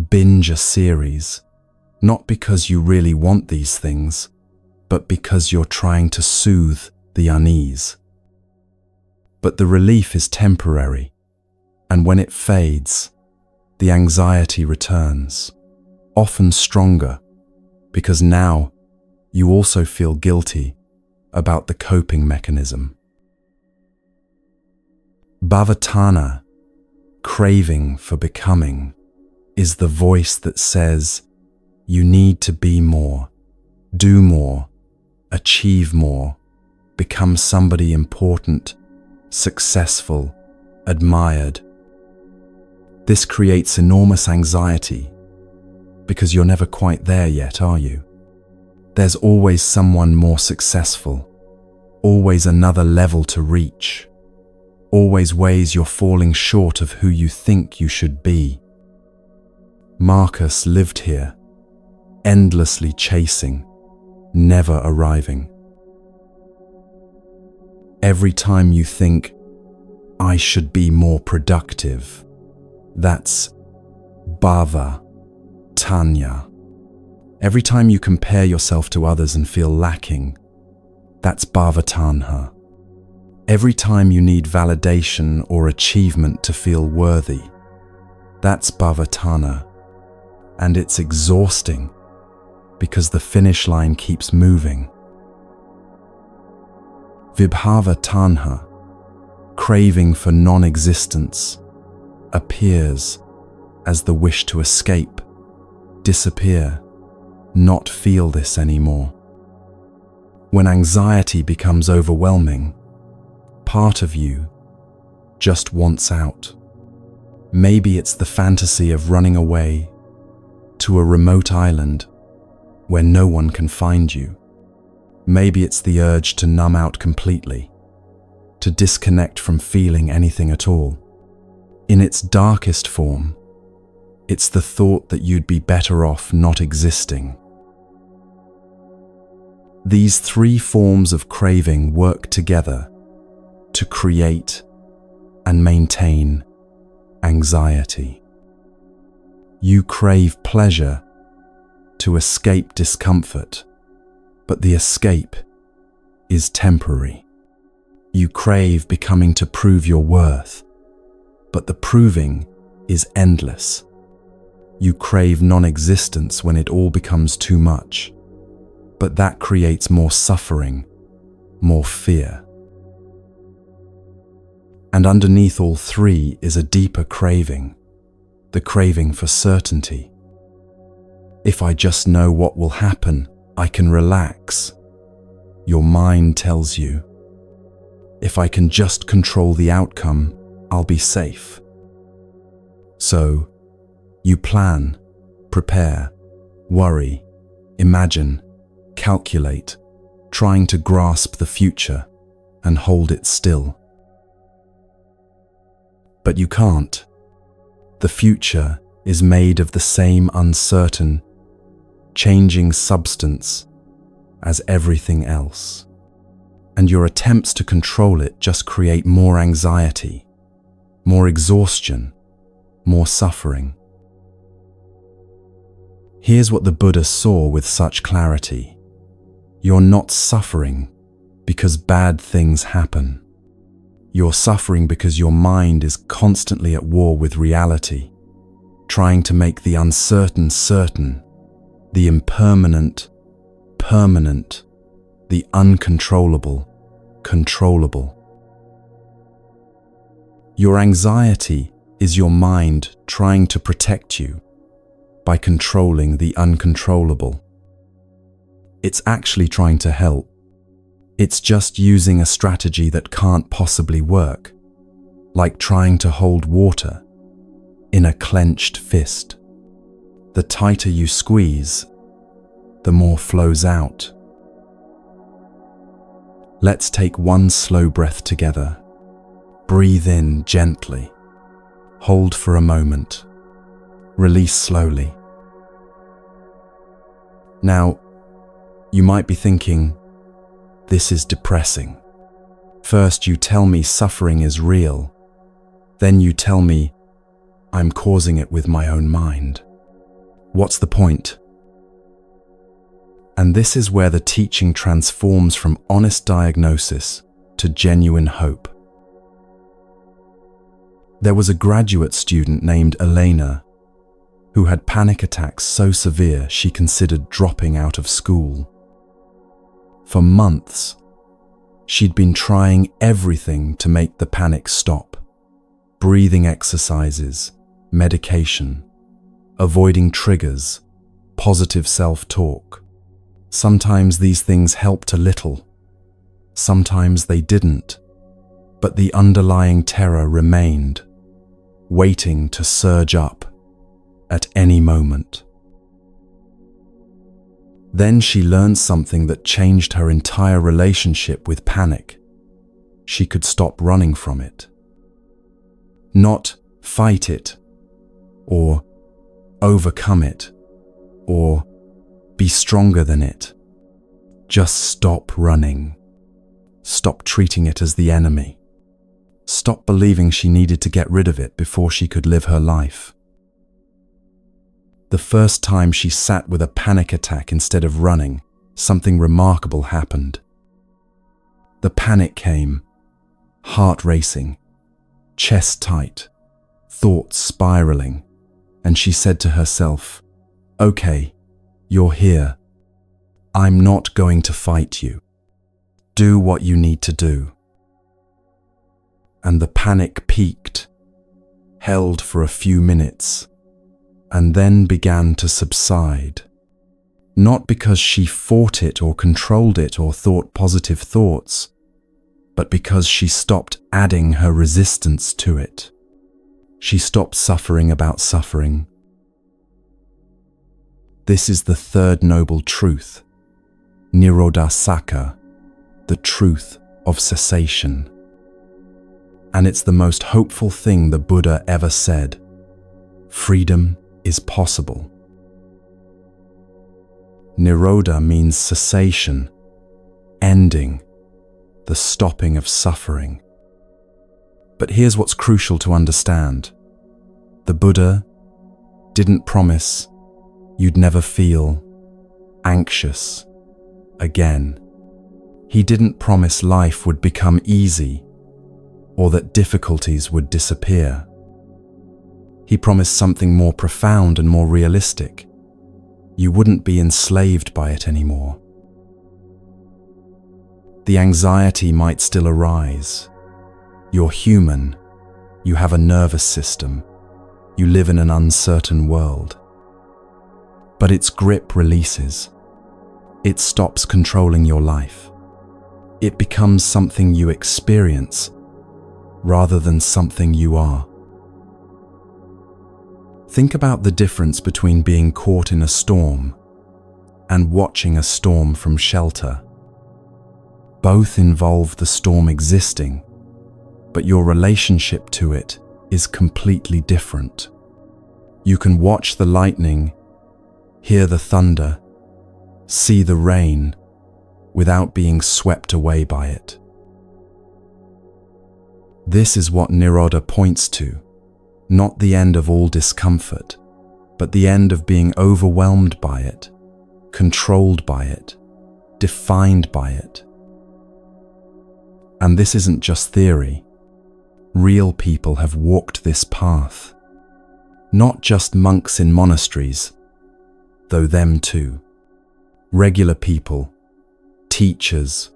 binge a series, not because you really want these things, but because you're trying to soothe the unease. But the relief is temporary, and when it fades, the anxiety returns, often stronger, because now you also feel guilty about the coping mechanism. Bhavatana, craving for becoming, is the voice that says you need to be more, do more, achieve more, become somebody important, successful, admired. This creates enormous anxiety because you're never quite there yet, are you? There's always someone more successful, always another level to reach, always ways you're falling short of who you think you should be. Marcus lived here, endlessly chasing, never arriving. Every time you think, I should be more productive, that's bhava tanya. Every time you compare yourself to others and feel lacking, that's bhavatanha. Every time you need validation or achievement to feel worthy, that's bhavatana. And it's exhausting because the finish line keeps moving. Vibhava tanha, craving for non-existence, appears as the wish to escape, disappear, not feel this anymore. When anxiety becomes overwhelming, part of you just wants out. Maybe it's the fantasy of running away to a remote island where no one can find you. Maybe it's the urge to numb out completely, to disconnect from feeling anything at all. In its darkest form, it's the thought that you'd be better off not existing. These 3 forms of craving work together to create and maintain anxiety. You crave pleasure to escape discomfort, but the escape is temporary. You crave becoming to prove your worth, but the proving is endless. You crave non-existence when it all becomes too much, but that creates more suffering, more fear. And underneath all 3 is a deeper craving, the craving for certainty. If I just know what will happen, I can relax. Your mind tells you. If I can just control the outcome, I'll be safe. So, you plan, prepare, worry, imagine, calculate, trying to grasp the future and hold it still. But you can't. The future is made of the same uncertain, changing substance as everything else. And your attempts to control it just create more anxiety, more exhaustion, more suffering. Here's what the Buddha saw with such clarity. You're not suffering because bad things happen. You're suffering because your mind is constantly at war with reality, trying to make the uncertain certain, the impermanent permanent, the uncontrollable controllable. Your anxiety is your mind trying to protect you by controlling the uncontrollable. It's actually trying to help. It's just using a strategy that can't possibly work, like trying to hold water in a clenched fist. The tighter you squeeze, the more flows out. Let's take one slow breath together. Breathe in gently. Hold for a moment. Release slowly. Now, you might be thinking, this is depressing. First you tell me suffering is real. Then you tell me I'm causing it with my own mind. What's the point? And this is where the teaching transforms from honest diagnosis to genuine hope. There was a graduate student named Elena who had panic attacks so severe she considered dropping out of school. For months, she'd been trying everything to make the panic stop. Breathing exercises, medication, avoiding triggers, positive self-talk. Sometimes these things helped a little. Sometimes they didn't. But the underlying terror remained, waiting to surge up at any moment. Then she learned something that changed her entire relationship with panic. She could stop running from it. Not fight it, or overcome it, or be stronger than it. Just stop running. Stop treating it as the enemy. Stop believing she needed to get rid of it before she could live her life. The first time she sat with a panic attack instead of running, something remarkable happened. The panic came, heart racing, chest tight, thoughts spiraling, and she said to herself, "Okay, you're here. I'm not going to fight you. Do what you need to do." And the panic peaked, held for a few minutes, and then began to subside. Not because she fought it or controlled it or thought positive thoughts, but because she stopped adding her resistance to it. She stopped suffering about suffering. This is the third noble truth, Nirodhasaka, the truth of cessation. And it's the most hopeful thing the Buddha ever said. Freedom is possible. Nirodha means cessation, ending, the stopping of suffering. But here's what's crucial to understand. The Buddha didn't promise you'd never feel anxious again. He didn't promise life would become easy or that difficulties would disappear. He promised something more profound and more realistic. You wouldn't be enslaved by it anymore. The anxiety might still arise. You're human. You have a nervous system. You live in an uncertain world. But its grip releases. It stops controlling your life. It becomes something you experience rather than something you are. Think about the difference between being caught in a storm and watching a storm from shelter. Both involve the storm existing, but your relationship to it is completely different. You can watch the lightning, hear the thunder, see the rain without being swept away by it. This is what Nirodha points to, not the end of all discomfort, but the end of being overwhelmed by it, controlled by it, defined by it. And this isn't just theory. Real people have walked this path. Not just monks in monasteries, though them too. Regular people, teachers,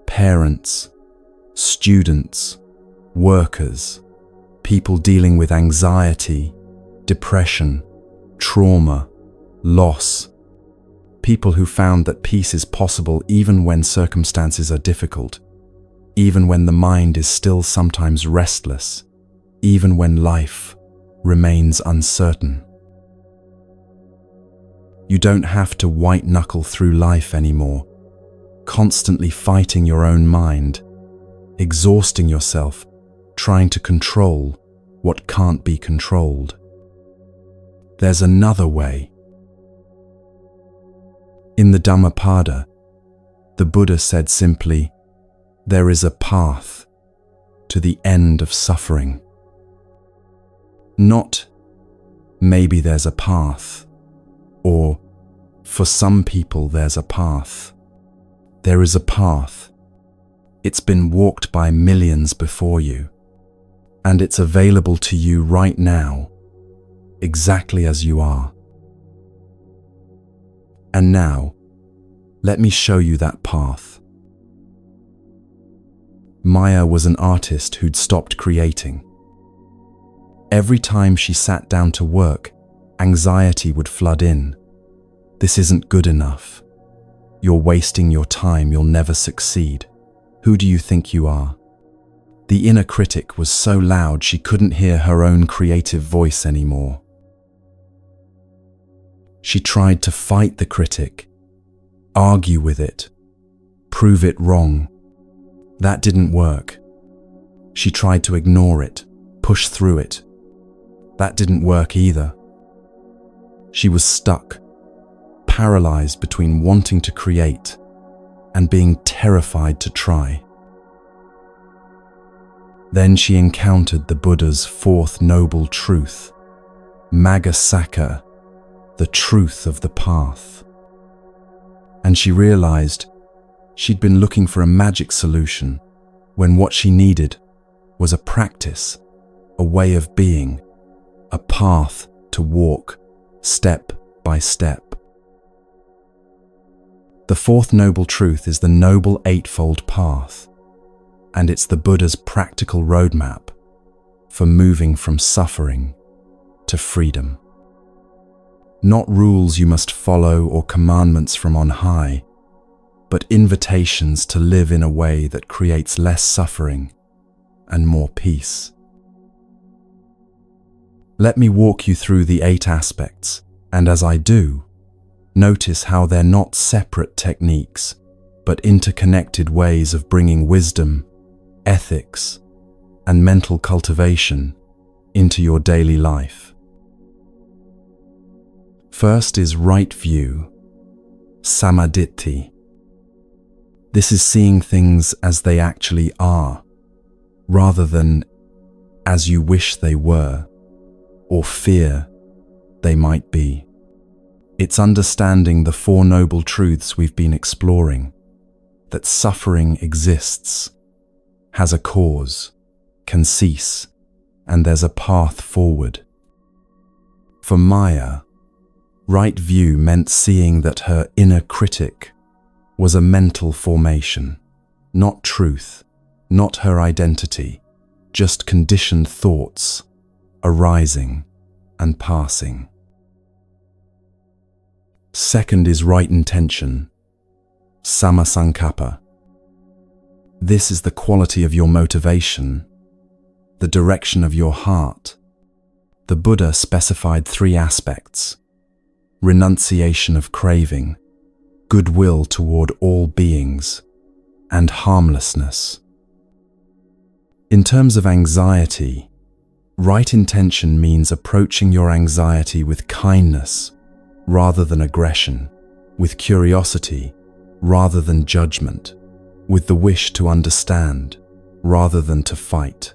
parents, students, workers, people dealing with anxiety, depression, trauma, loss, people who found that peace is possible even when circumstances are difficult, even when the mind is still sometimes restless, even when life remains uncertain. You don't have to white-knuckle through life anymore, constantly fighting your own mind, exhausting yourself, trying to control what can't be controlled. There's another way. In the Dhammapada, the Buddha said simply, there is a path to the end of suffering. Not, maybe there's a path, or for some people there's a path. There is a path. It's been walked by millions before you, and it's available to you right now, exactly as you are. And now, let me show you that path. Maya was an artist who'd stopped creating. Every time she sat down to work, anxiety would flood in. This isn't good enough. You're wasting your time, you'll never succeed. Who do you think you are? The inner critic was so loud she couldn't hear her own creative voice anymore. She tried to fight the critic, argue with it, prove it wrong. That didn't work. She tried to ignore it, push through it. That didn't work either. She was stuck, paralyzed between wanting to create and being terrified to try. Then she encountered the Buddha's fourth noble truth, Magga, the truth of the path. And she realized she'd been looking for a magic solution when what she needed was a practice, a way of being, a path to walk step by step. The fourth noble truth is the Noble Eightfold Path, and it's the Buddha's practical roadmap for moving from suffering to freedom. Not rules you must follow or commandments from on high, but invitations to live in a way that creates less suffering and more peace. Let me walk you through the 8 aspects, and as I do, notice how they're not separate techniques, but interconnected ways of bringing wisdom, ethics, and mental cultivation into your daily life. First is right view, samaditthi. This is seeing things as they actually are, rather than as you wish they were, or fear they might be. It's understanding the 4 noble truths we've been exploring, that suffering exists, has a cause, can cease, and there's a path forward. For Maya, right view meant seeing that her inner critic was a mental formation, not truth, not her identity, just conditioned thoughts, arising and passing. Second is right intention, sammasankappa. This is the quality of your motivation, the direction of your heart. The Buddha specified 3 aspects: renunciation of craving, goodwill toward all beings, and harmlessness. In terms of anxiety, right intention means approaching your anxiety with kindness rather than aggression, with curiosity rather than judgment, with the wish to understand rather than to fight.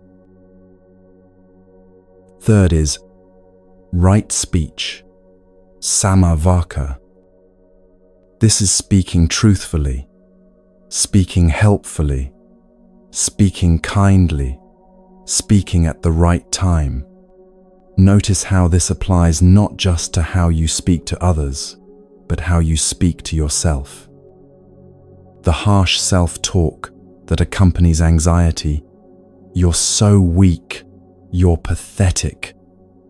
Third is right speech, samavaka. This is speaking truthfully, speaking helpfully, speaking kindly, speaking at the right time. Notice how this applies not just to how you speak to others, but how you speak to yourself. The harsh self-talk that accompanies anxiety, "You're so weak, you're pathetic,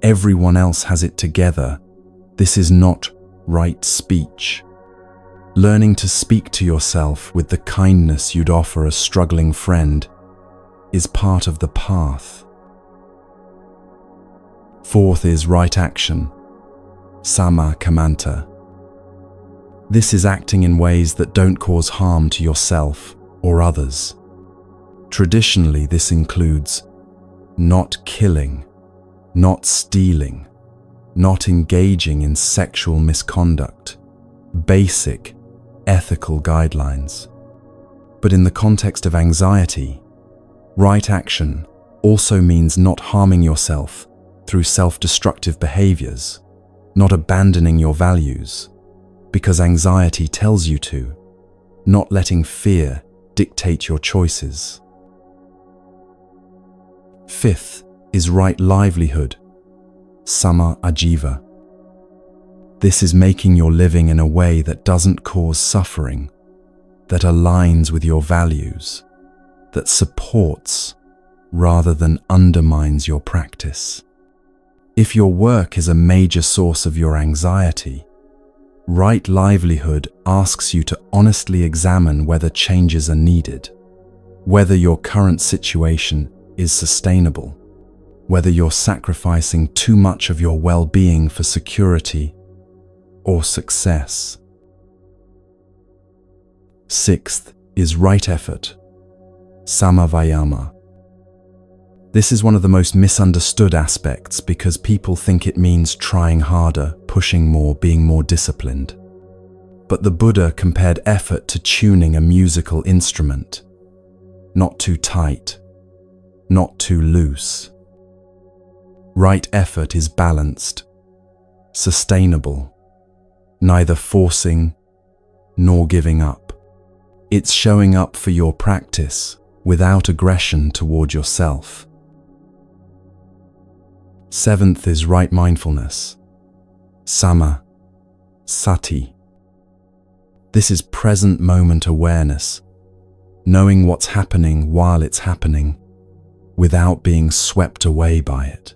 everyone else has it together," this is not right speech. Learning to speak to yourself with the kindness you'd offer a struggling friend is part of the path. Fourth is right action, sama kamanta. This is acting in ways that don't cause harm to yourself or others. Traditionally, this includes not killing, not stealing, not engaging in sexual misconduct, basic ethical guidelines. But in the context of anxiety, right action also means not harming yourself through self-destructive behaviors, not abandoning your values because anxiety tells you to, not letting fear dictate your choices. Fifth is right livelihood, sama ajiva. This is making your living in a way that doesn't cause suffering, that aligns with your values, that supports rather than undermines your practice. If your work is a major source of your anxiety, right livelihood asks you to honestly examine whether changes are needed, whether your current situation is sustainable, whether you're sacrificing too much of your well-being for security or success. Sixth is right effort, samavayama. This is one of the most misunderstood aspects because people think it means trying harder, pushing more, being more disciplined. But the Buddha compared effort to tuning a musical instrument. Not too tight, not too loose. Right effort is balanced, sustainable, neither forcing nor giving up. It's showing up for your practice without aggression toward yourself. Seventh is right mindfulness, sama sati. This is present moment awareness, knowing what's happening while it's happening, without being swept away by it.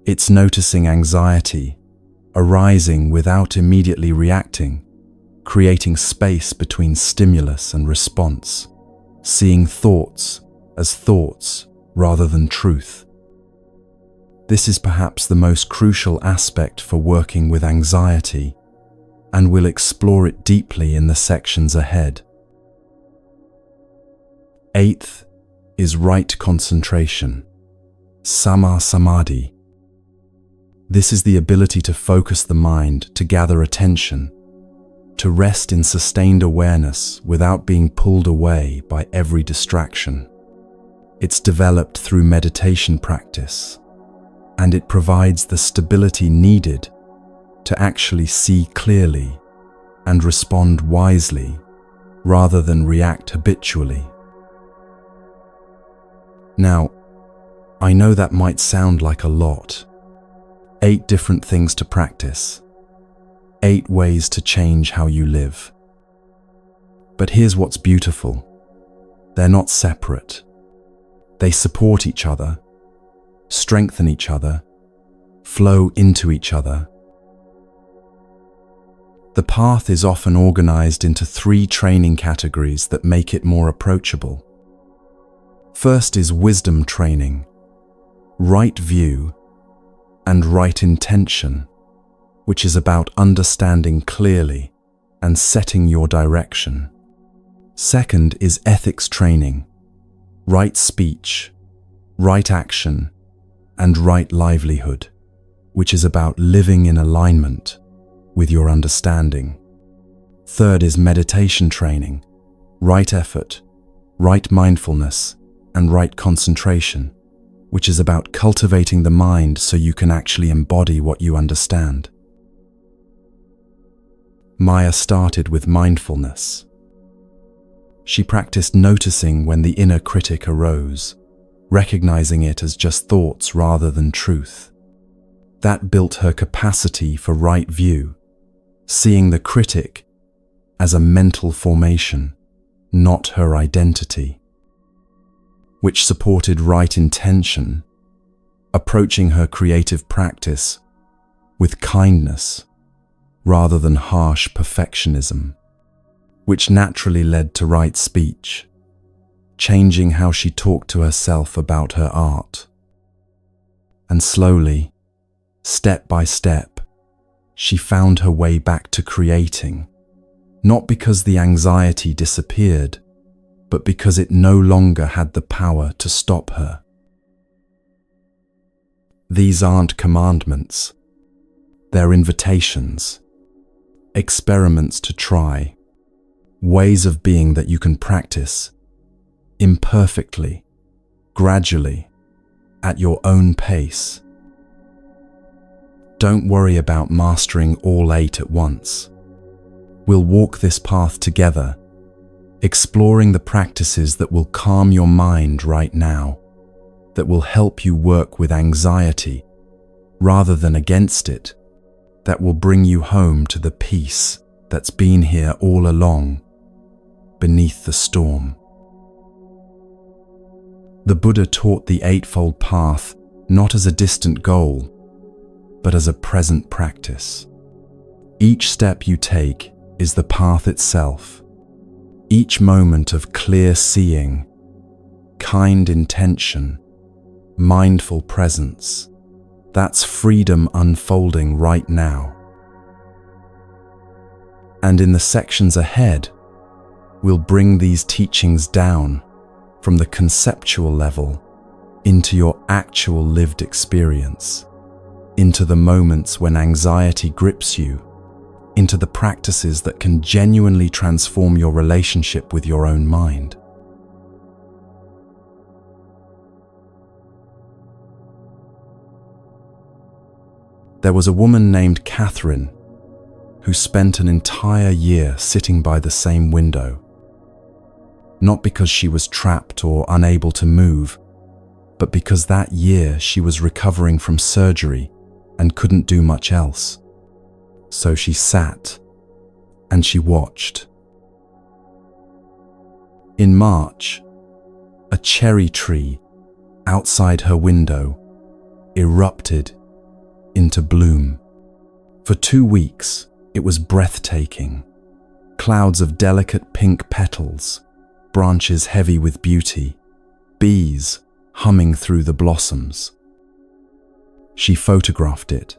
It's noticing anxiety arising without immediately reacting, creating space between stimulus and response, seeing thoughts as thoughts rather than truth. This is perhaps the most crucial aspect for working with anxiety, and we'll explore it deeply in the sections ahead. Eighth is right concentration, sama samadhi. This is the ability to focus the mind, to gather attention, to rest in sustained awareness without being pulled away by every distraction. It's developed through meditation practice, and it provides the stability needed to actually see clearly and respond wisely rather than react habitually. Now, I know that might sound like a lot. 8 different things to practice, 8 ways to change how you live. But here's what's beautiful. They're not separate. They support each other, strengthen each other, flow into each other. The path is often organized into 3 training categories that make it more approachable. First is wisdom training, right view, and right intention, which is about understanding clearly and setting your direction. Second is ethics training, right speech, right action, and right livelihood, which is about living in alignment with your understanding. Third is meditation training, right effort, right mindfulness, and right concentration, which is about cultivating the mind so you can actually embody what you understand. Maya started with mindfulness. She practiced noticing when the inner critic arose, recognizing it as just thoughts rather than truth. That built her capacity for right view, seeing the critic as a mental formation, not her identity, which supported right intention, approaching her creative practice with kindness rather than harsh perfectionism, which naturally led to right speech, changing how she talked to herself about her art. And slowly, step by step, she found her way back to creating, not because the anxiety disappeared, but because it no longer had the power to stop her. These aren't commandments, they're invitations, experiments to try, ways of being that you can practice imperfectly, gradually, at your own pace. Don't worry about mastering all 8 at once. We'll walk this path together, exploring the practices that will calm your mind right now, that will help you work with anxiety rather than against it, that will bring you home to the peace that's been here all along, beneath the storm. The Buddha taught the Eightfold Path not as a distant goal, but as a present practice. Each step you take is the path itself. Each moment of clear seeing, kind intention, mindful presence, that's freedom unfolding right now. And in the sections ahead, we'll bring these teachings down from the conceptual level into your actual lived experience, into the moments when anxiety grips you, into the practices that can genuinely transform your relationship with your own mind. There was a woman named Catherine who spent an entire year sitting by the same window, not because she was trapped or unable to move, but because that year she was recovering from surgery and couldn't do much else. So she sat and she watched. In March, a cherry tree outside her window erupted into bloom. For 2 weeks, it was breathtaking. Clouds of delicate pink petals, branches heavy with beauty, bees humming through the blossoms. She photographed it,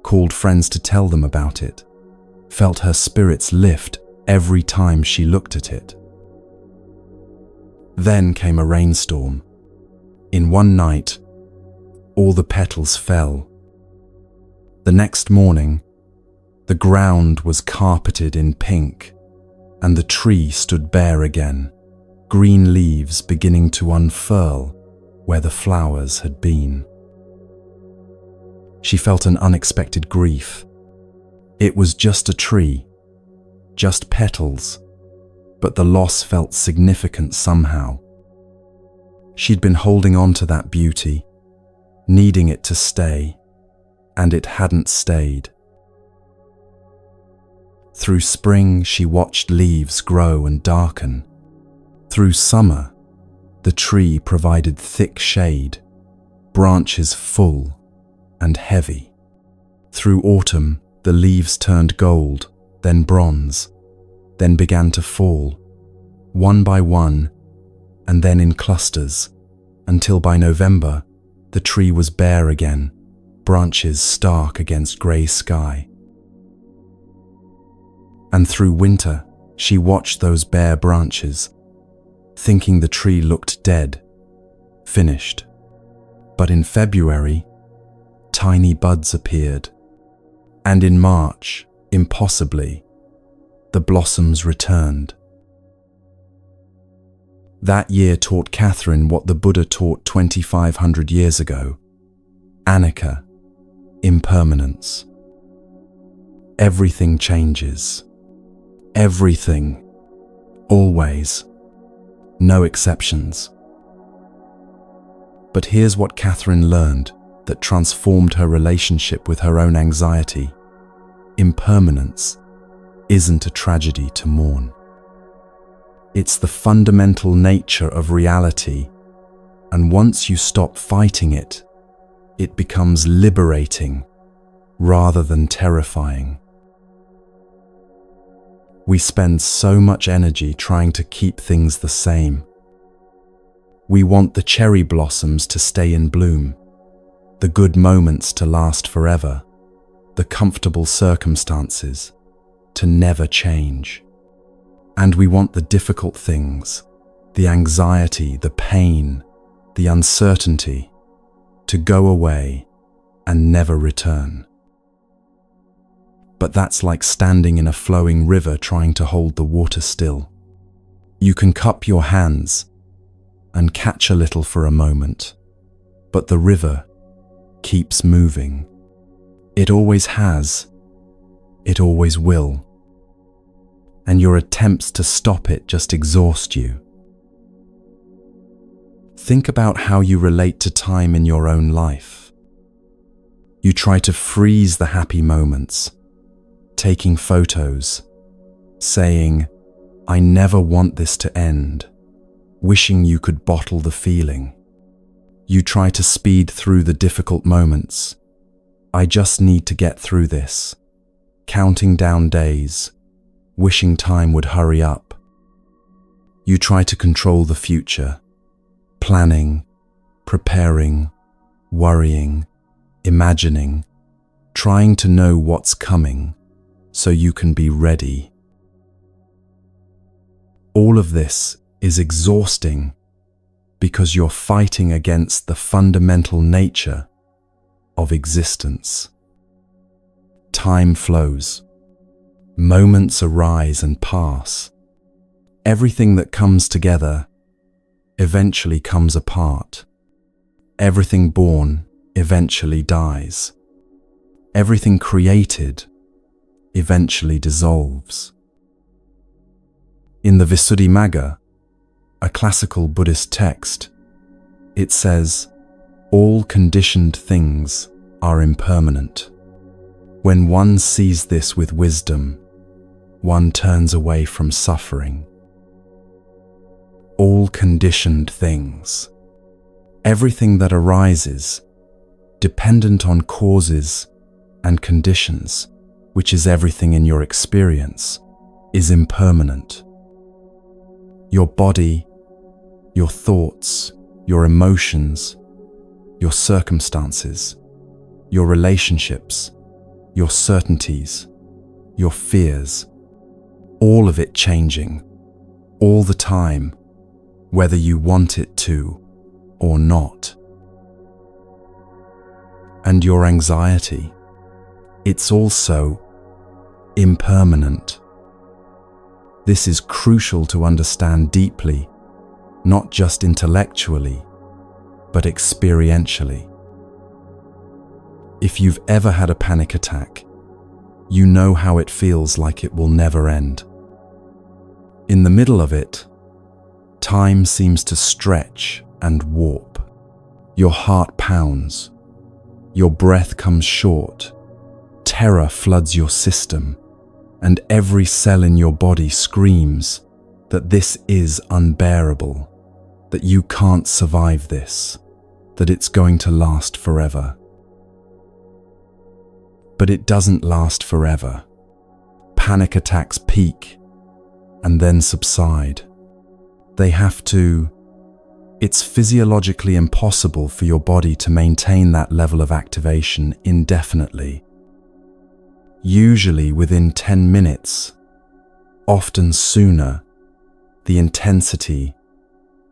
called friends to tell them about it, felt her spirits lift every time she looked at it. Then came a rainstorm. In one night, all the petals fell. The next morning, the ground was carpeted in pink, and the tree stood bare again, green leaves beginning to unfurl where the flowers had been. She felt an unexpected grief. It was just a tree, just petals, but the loss felt significant somehow. She'd been holding on to that beauty, needing it to stay, and it hadn't stayed. Through spring, she watched leaves grow and darken. Through summer, the tree provided thick shade, branches full and heavy. Through autumn, the leaves turned gold, then bronze, then began to fall, one by one, and then in clusters, until by November, the tree was bare again, branches stark against grey sky. And through winter, she watched those bare branches, thinking the tree looked dead, finished. But in February, tiny buds appeared, and in March, impossibly, the blossoms returned. That year taught Catherine what the Buddha taught 2,500 years ago: anicca, impermanence. everything changes. Everything. Always. No exceptions. But here's what Catherine learned that transformed her relationship with her own anxiety. Impermanence isn't a tragedy to mourn. It's the fundamental nature of reality, and once you stop fighting it, it becomes liberating rather than terrifying. We spend so much energy trying to keep things the same. We want the cherry blossoms to stay in bloom, the good moments to last forever, the comfortable circumstances to never change. And we want the difficult things, the anxiety, the pain, the uncertainty, to go away and never return. But that's like standing in a flowing river trying to hold the water still. You can cup your hands and catch a little for a moment, but the river keeps moving. It always has. It always will. And your attempts to stop it just exhaust you. Think about how you relate to time in your own life. You try to freeze the happy moments, taking photos, saying, "I never want this to end," wishing you could bottle the feeling. You try to speed through the difficult moments. "I just need to get through this," counting down days, wishing time would hurry up. You try to control the future, planning, preparing, worrying, imagining, trying to know what's coming so you can be ready. All of this is exhausting because you're fighting against the fundamental nature of existence. Time flows. Moments arise and pass. Everything that comes together eventually comes apart. Everything born eventually dies. Everything created eventually dissolves. In the Visuddhimagga, a classical Buddhist text, it says, "All conditioned things are impermanent." When one sees this with wisdom, one turns away from suffering. All conditioned things. Everything that arises, dependent on causes and conditions, which is everything in your experience, is impermanent. Your body, your thoughts, your emotions, your circumstances, your relationships, your certainties, your fears, all of it changing, all the time, whether you want it to or not. And your anxiety, it's also impermanent. This is crucial to understand deeply, not just intellectually, but experientially. If you've ever had a panic attack, you know how it feels like it will never end. In the middle of it, time seems to stretch and warp. Your heart pounds. Your breath comes short. Terror floods your system, and every cell in your body screams that this is unbearable, that you can't survive this, that it's going to last forever. But it doesn't last forever. Panic attacks peak and then subside. They have to. It's physiologically impossible for your body to maintain that level of activation indefinitely. Usually within 10 minutes, often sooner, the intensity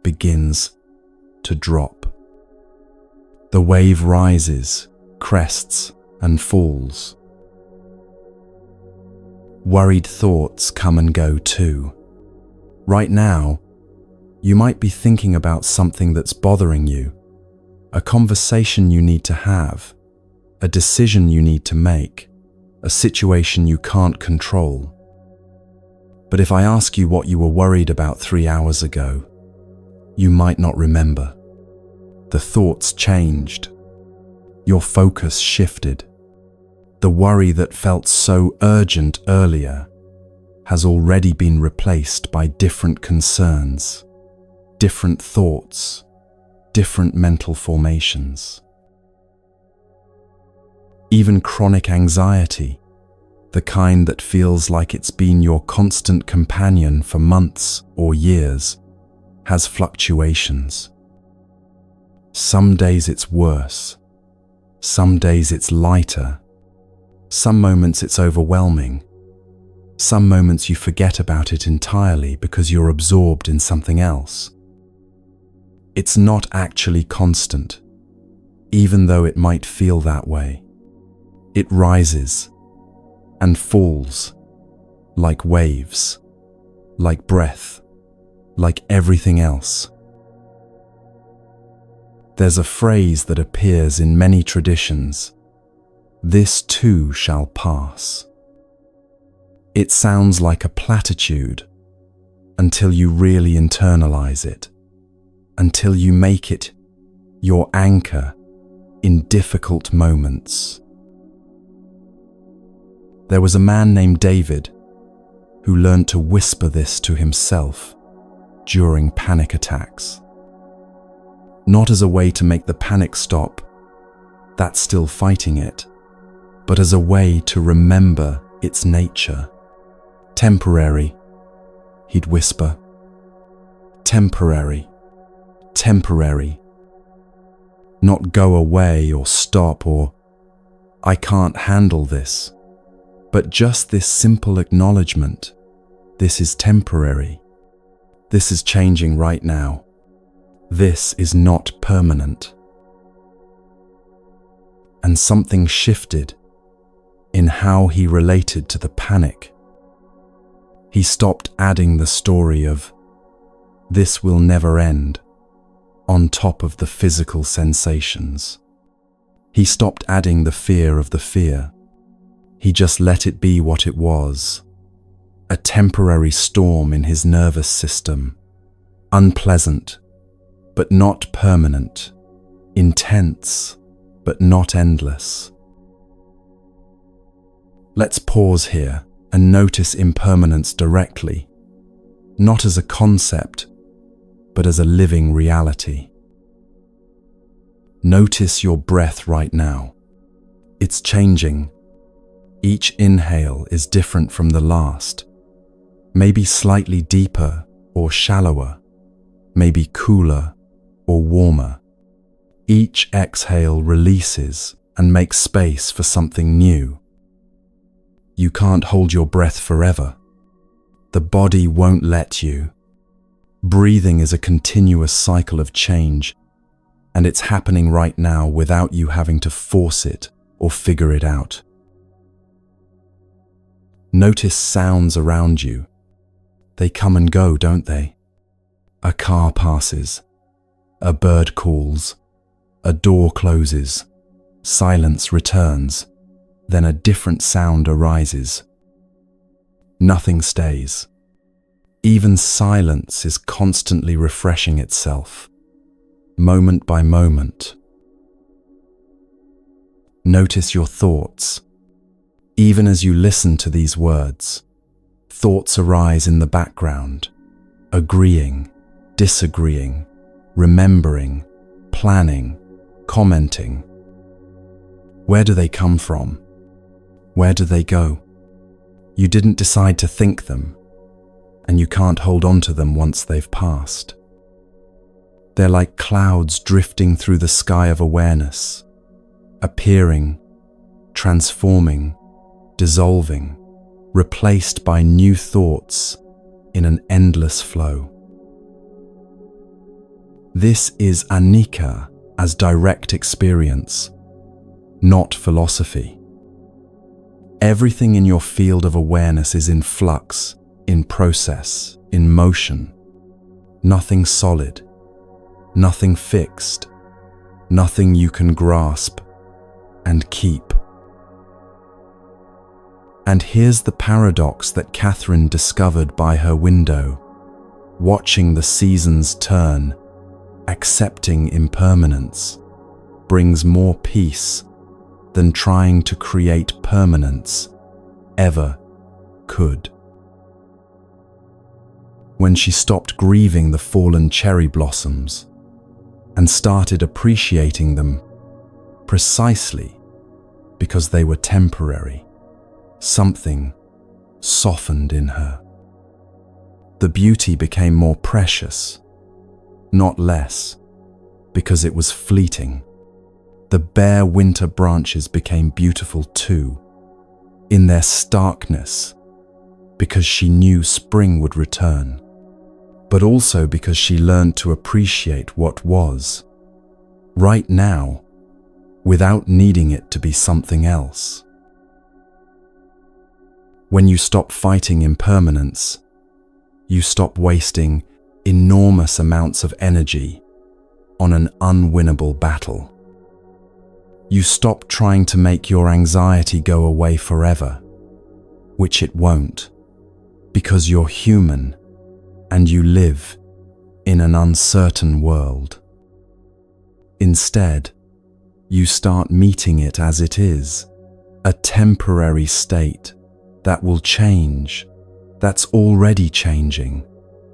begins to drop. The wave rises, crests, and falls. Worried thoughts come and go too. Right now, you might be thinking about something that's bothering you, a conversation you need to have, a decision you need to make, a situation you can't control. But if I ask you what you were worried about 3 hours ago, you might not remember. The thoughts changed. Your focus shifted. The worry that felt so urgent earlier has already been replaced by different concerns, different thoughts, different mental formations. Even chronic anxiety, the kind that feels like it's been your constant companion for months or years, has fluctuations. Some days it's worse. Some days it's lighter. Some moments it's overwhelming. Some moments you forget about it entirely because you're absorbed in something else. It's not actually constant, even though it might feel that way. It rises and falls like waves, like breath, like everything else. There's a phrase that appears in many traditions: "This too shall pass." It sounds like a platitude until you really internalize it, until you make it your anchor in difficult moments. There was a man named David who learned to whisper this to himself during panic attacks. Not as a way to make the panic stop, that's still fighting it, but as a way to remember its nature. Temporary, he'd whisper. Temporary, temporary. Not go away or stop or "I can't handle this," but just this simple acknowledgement: this is temporary. This is changing right now. This is not permanent. And something shifted in how he related to the panic. He stopped adding the story of "this will never end" on top of the physical sensations. He stopped adding the fear of the fear. He just let it be what it was: a temporary storm in his nervous system, unpleasant, but not permanent, intense, but not endless. Let's pause here and notice impermanence directly, not as a concept, but as a living reality. Notice your breath right now. It's changing. Each inhale is different from the last, maybe slightly deeper or shallower, maybe cooler or warmer. Each exhale releases and makes space for something new. You can't hold your breath forever. The body won't let you. Breathing is a continuous cycle of change, and it's happening right now without you having to force it or figure it out. Notice sounds around you. They come and go, don't they? A car passes. A bird calls. A door closes. Silence returns. Then a different sound arises. Nothing stays. Even silence is constantly refreshing itself, moment by moment. Notice your thoughts. Even as you listen to these words, thoughts arise in the background, agreeing, disagreeing, remembering, planning, commenting. Where do they come from? Where do they go? You didn't decide to think them, and you can't hold on to them once they've passed. They're like clouds drifting through the sky of awareness, appearing, transforming, dissolving, replaced by new thoughts in an endless flow. This is anicca as direct experience, not philosophy. Everything in your field of awareness is in flux, in process, in motion. Nothing solid, nothing fixed, nothing you can grasp and keep. And here's the paradox that Catherine discovered by her window. Watching the seasons turn, accepting impermanence, brings more peace than trying to create permanence ever could. When she stopped grieving the fallen cherry blossoms and started appreciating them precisely because they were temporary, something softened in her. The beauty became more precious, not less, because it was fleeting. The bare winter branches became beautiful too, in their starkness, because she knew spring would return, but also because she learned to appreciate what was, right now, without needing it to be something else. When you stop fighting impermanence, you stop wasting enormous amounts of energy on an unwinnable battle. You stop trying to make your anxiety go away forever, which it won't, because you're human and you live in an uncertain world. Instead, you start meeting it as it is, a temporary state that will change, that's already changing,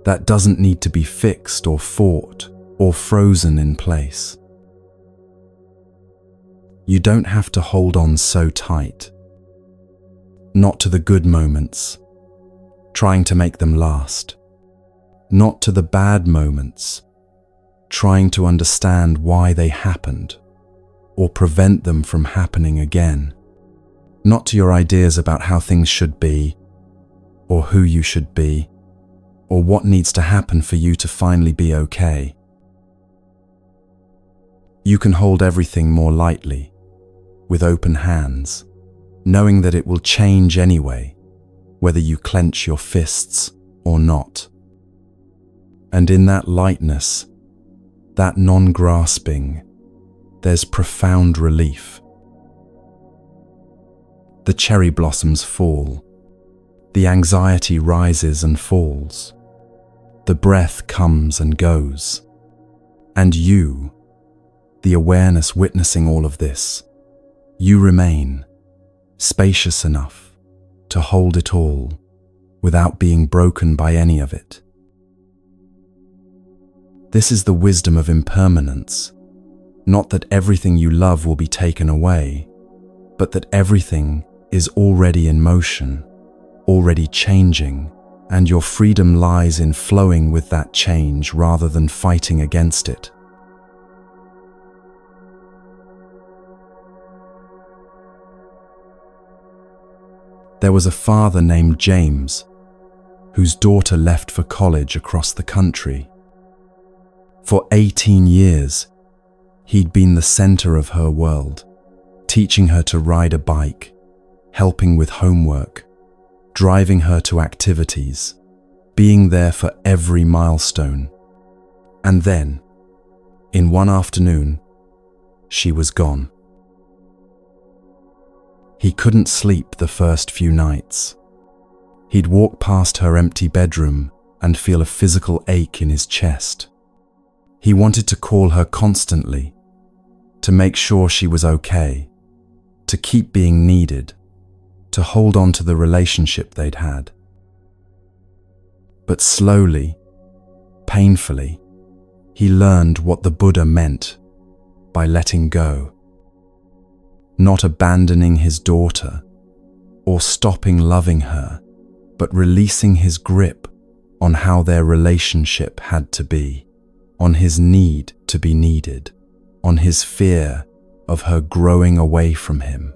that doesn't need to be fixed or fought or frozen in place. You don't have to hold on so tight. Not to the good moments, trying to make them last. Not to the bad moments, trying to understand why they happened or prevent them from happening again. Not to your ideas about how things should be, or who you should be, or what needs to happen for you to finally be okay. You can hold everything more lightly, with open hands, knowing that it will change anyway, whether you clench your fists or not. And in that lightness, that non-grasping, there's profound relief. The cherry blossoms fall. The anxiety rises and falls. The breath comes and goes. And you, the awareness witnessing all of this, you remain spacious enough to hold it all without being broken by any of it. This is the wisdom of impermanence, not that everything you love will be taken away, but that everything is already in motion, already changing, and your freedom lies in flowing with that change rather than fighting against it. There was a father named James, whose daughter left for college across the country. For 18 years, he'd been the center of her world, teaching her to ride a bike, helping with homework, driving her to activities, being there for every milestone. And then, in one afternoon, she was gone. He couldn't sleep the first few nights. He'd walk past her empty bedroom and feel a physical ache in his chest. He wanted to call her constantly, to make sure she was okay, to keep being needed, to hold on to the relationship they'd had. But slowly, painfully, he learned what the Buddha meant by letting go. Not abandoning his daughter or stopping loving her, but releasing his grip on how their relationship had to be, on his need to be needed, on his fear of her growing away from him.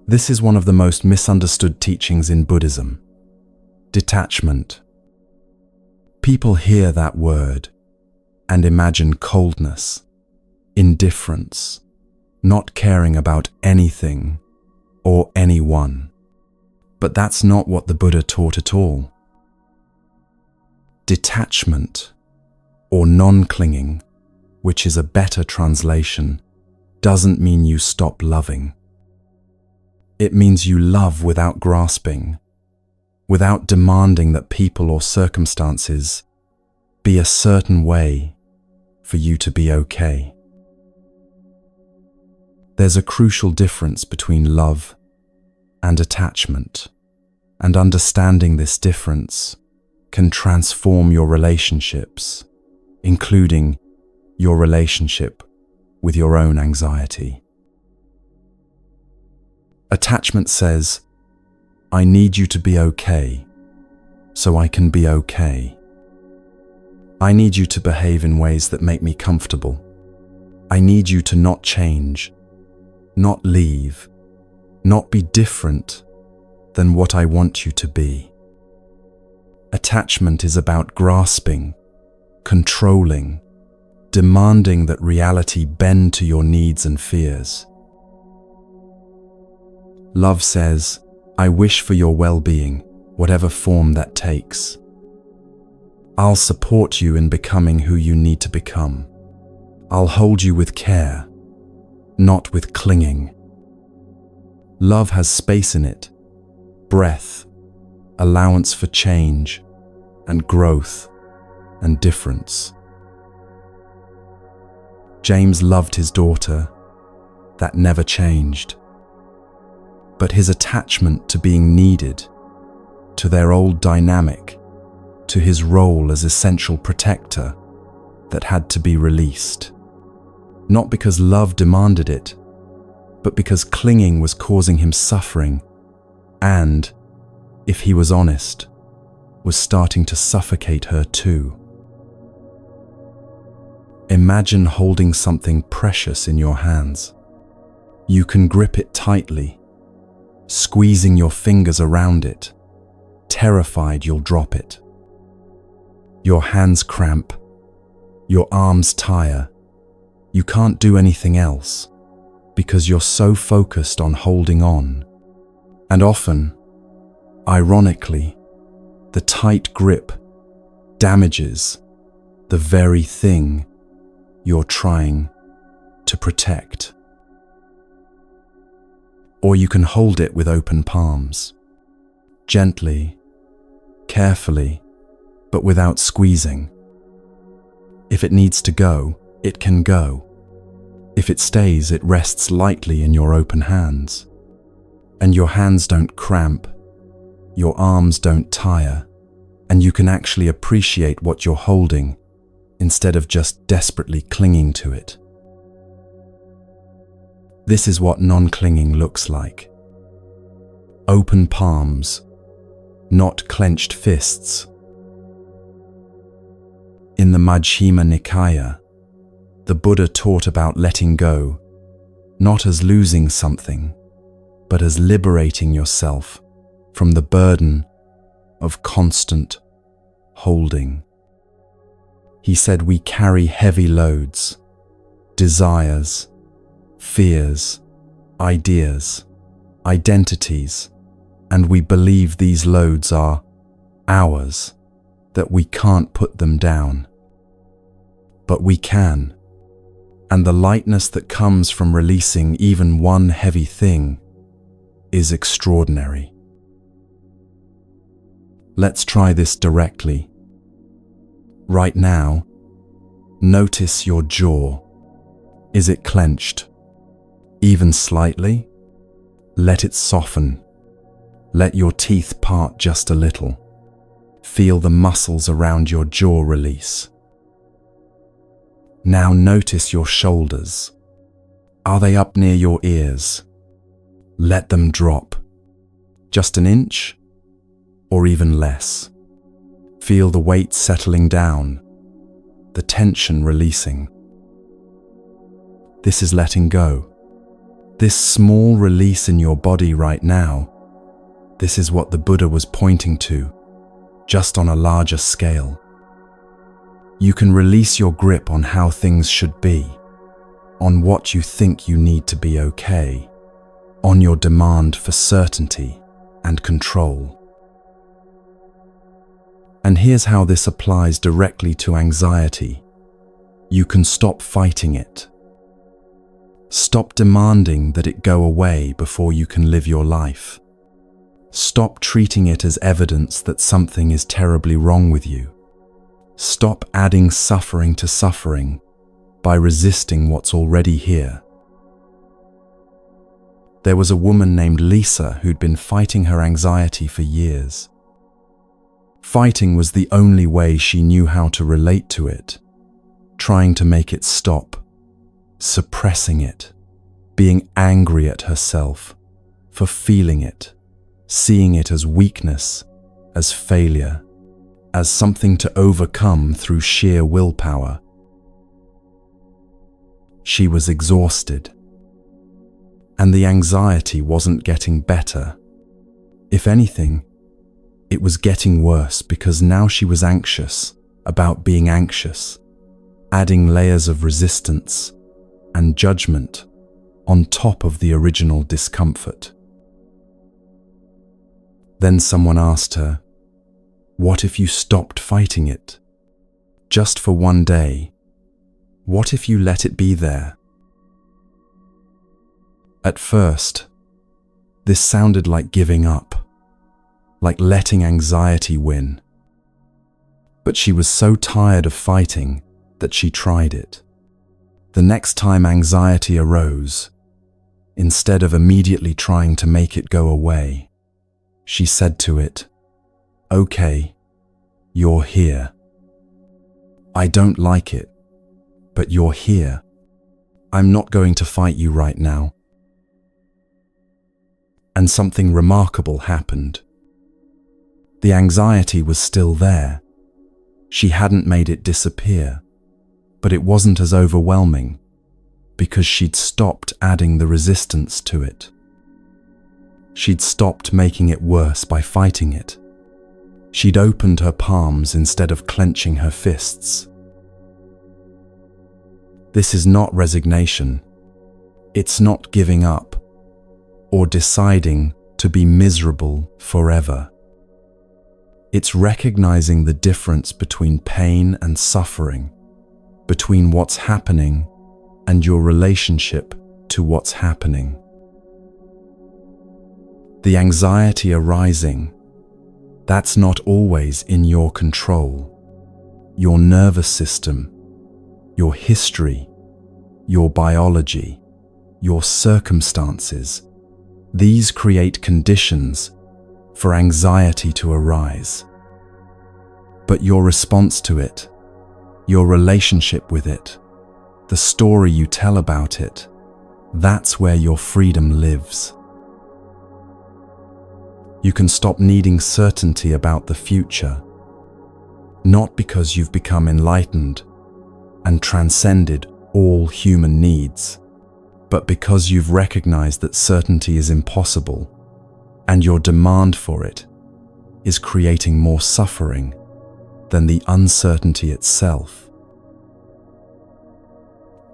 This is one of the most misunderstood teachings in Buddhism: detachment. People hear that word and imagine coldness, indifference, not caring about anything or anyone. But that's not what the Buddha taught at all. Detachment, or non-clinging, which is a better translation, doesn't mean you stop loving. It means you love without grasping, without demanding that people or circumstances be a certain way for you to be okay. There's a crucial difference between love and attachment, and understanding this difference can transform your relationships, including your relationship with your own anxiety. Attachment says, I need you to be okay, so I can be okay. I need you to behave in ways that make me comfortable. I need you to not change, not leave, not be different than what I want you to be. Attachment is about grasping, controlling, demanding that reality bend to your needs and fears. Love says, I wish for your well-being, whatever form that takes. I'll support you in becoming who you need to become. I'll hold you with care, not with clinging. Love has space in it, breath, allowance for change, and growth, and difference. James loved his daughter. That never changed. But his attachment to being needed, to their old dynamic, to his role as essential protector, that had to be released. Not because love demanded it, but because clinging was causing him suffering and, if he was honest, was starting to suffocate her too. Imagine holding something precious in your hands. You can grip it tightly, squeezing your fingers around it, terrified you'll drop it. Your hands cramp, your arms tire. You can't do anything else because you're so focused on holding on. And often, ironically, the tight grip damages the very thing you're trying to protect. Or you can hold it with open palms, gently, carefully, but without squeezing. If it needs to go, it can go. If it stays, it rests lightly in your open hands. And your hands don't cramp, your arms don't tire, and you can actually appreciate what you're holding instead of just desperately clinging to it. This is what non-clinging looks like. Open palms, not clenched fists. In the Majjhima Nikaya, the Buddha taught about letting go, not as losing something, but as liberating yourself from the burden of constant holding. He said we carry heavy loads, desires, fears, ideas, identities, and we believe these loads are ours, that we can't put them down. But we can, and the lightness that comes from releasing even one heavy thing is extraordinary. Let's try this directly. Right now, notice your jaw. Is it clenched? Even slightly? Let it soften. Let your teeth part just a little. Feel the muscles around your jaw release. Now notice your shoulders. Are they up near your ears? Let them drop. Just an inch? Or even less. Feel the weight settling down, the tension releasing. This is letting go. This small release in your body right now, this is what the Buddha was pointing to, just on a larger scale. You can release your grip on how things should be, on what you think you need to be okay, on your demand for certainty and control. And here's how this applies directly to anxiety. You can stop fighting it. Stop demanding that it go away before you can live your life. Stop treating it as evidence that something is terribly wrong with you. Stop adding suffering to suffering by resisting what's already here. There was a woman named Lisa who'd been fighting her anxiety for years. Fighting was the only way she knew how to relate to it, trying to make it stop, suppressing it, being angry at herself for feeling it, seeing it as weakness, as failure, as something to overcome through sheer willpower. She was exhausted, and the anxiety wasn't getting better. If anything, it was getting worse because now she was anxious about being anxious, adding layers of resistance and judgment on top of the original discomfort. Then someone asked her, "What if you stopped fighting it? Just for one day? What if you let it be there?" At first, this sounded like giving up, like letting anxiety win. But she was so tired of fighting that she tried it. The next time anxiety arose, instead of immediately trying to make it go away, she said to it, "Okay, you're here. I don't like it, but you're here. I'm not going to fight you right now." And something remarkable happened. The anxiety was still there. She hadn't made it disappear, but it wasn't as overwhelming because she'd stopped adding the resistance to it. She'd stopped making it worse by fighting it. She'd opened her palms instead of clenching her fists. This is not resignation. It's not giving up or deciding to be miserable forever. It's recognizing the difference between pain and suffering, between what's happening and your relationship to what's happening. The anxiety arising, that's not always in your control. Your nervous system, your history, your biology, your circumstances, these create conditions for anxiety to arise. But your response to it, your relationship with it, the story you tell about it, that's where your freedom lives. You can stop needing certainty about the future, not because you've become enlightened and transcended all human needs, but because you've recognized that certainty is impossible, and your demand for it is creating more suffering than the uncertainty itself.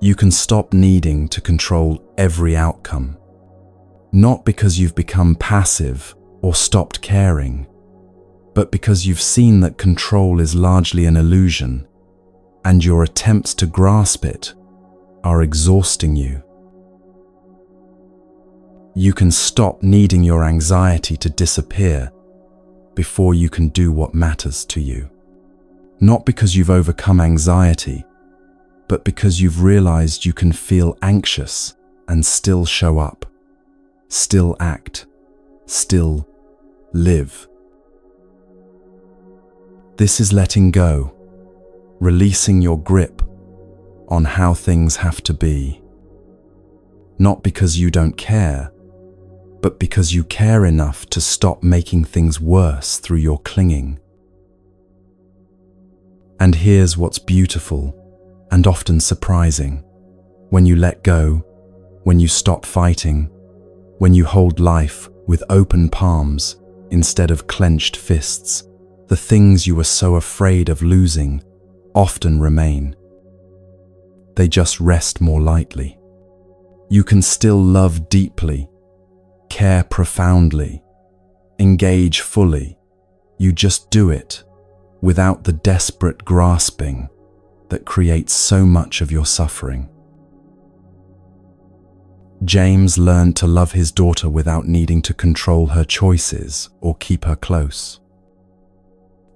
You can stop needing to control every outcome, not because you've become passive or stopped caring, but because you've seen that control is largely an illusion, and your attempts to grasp it are exhausting you. You can stop needing your anxiety to disappear before you can do what matters to you. Not because you've overcome anxiety, but because you've realized you can feel anxious and still show up, still act, still live. This is letting go, releasing your grip on how things have to be. Not because you don't care, but because you care enough to stop making things worse through your clinging. And here's what's beautiful and often surprising. When you let go, when you stop fighting, when you hold life with open palms instead of clenched fists, the things you were so afraid of losing often remain. They just rest more lightly. You can still love deeply, care profoundly, engage fully. You just do it without the desperate grasping that creates so much of your suffering. James learned to love his daughter without needing to control her choices or keep her close.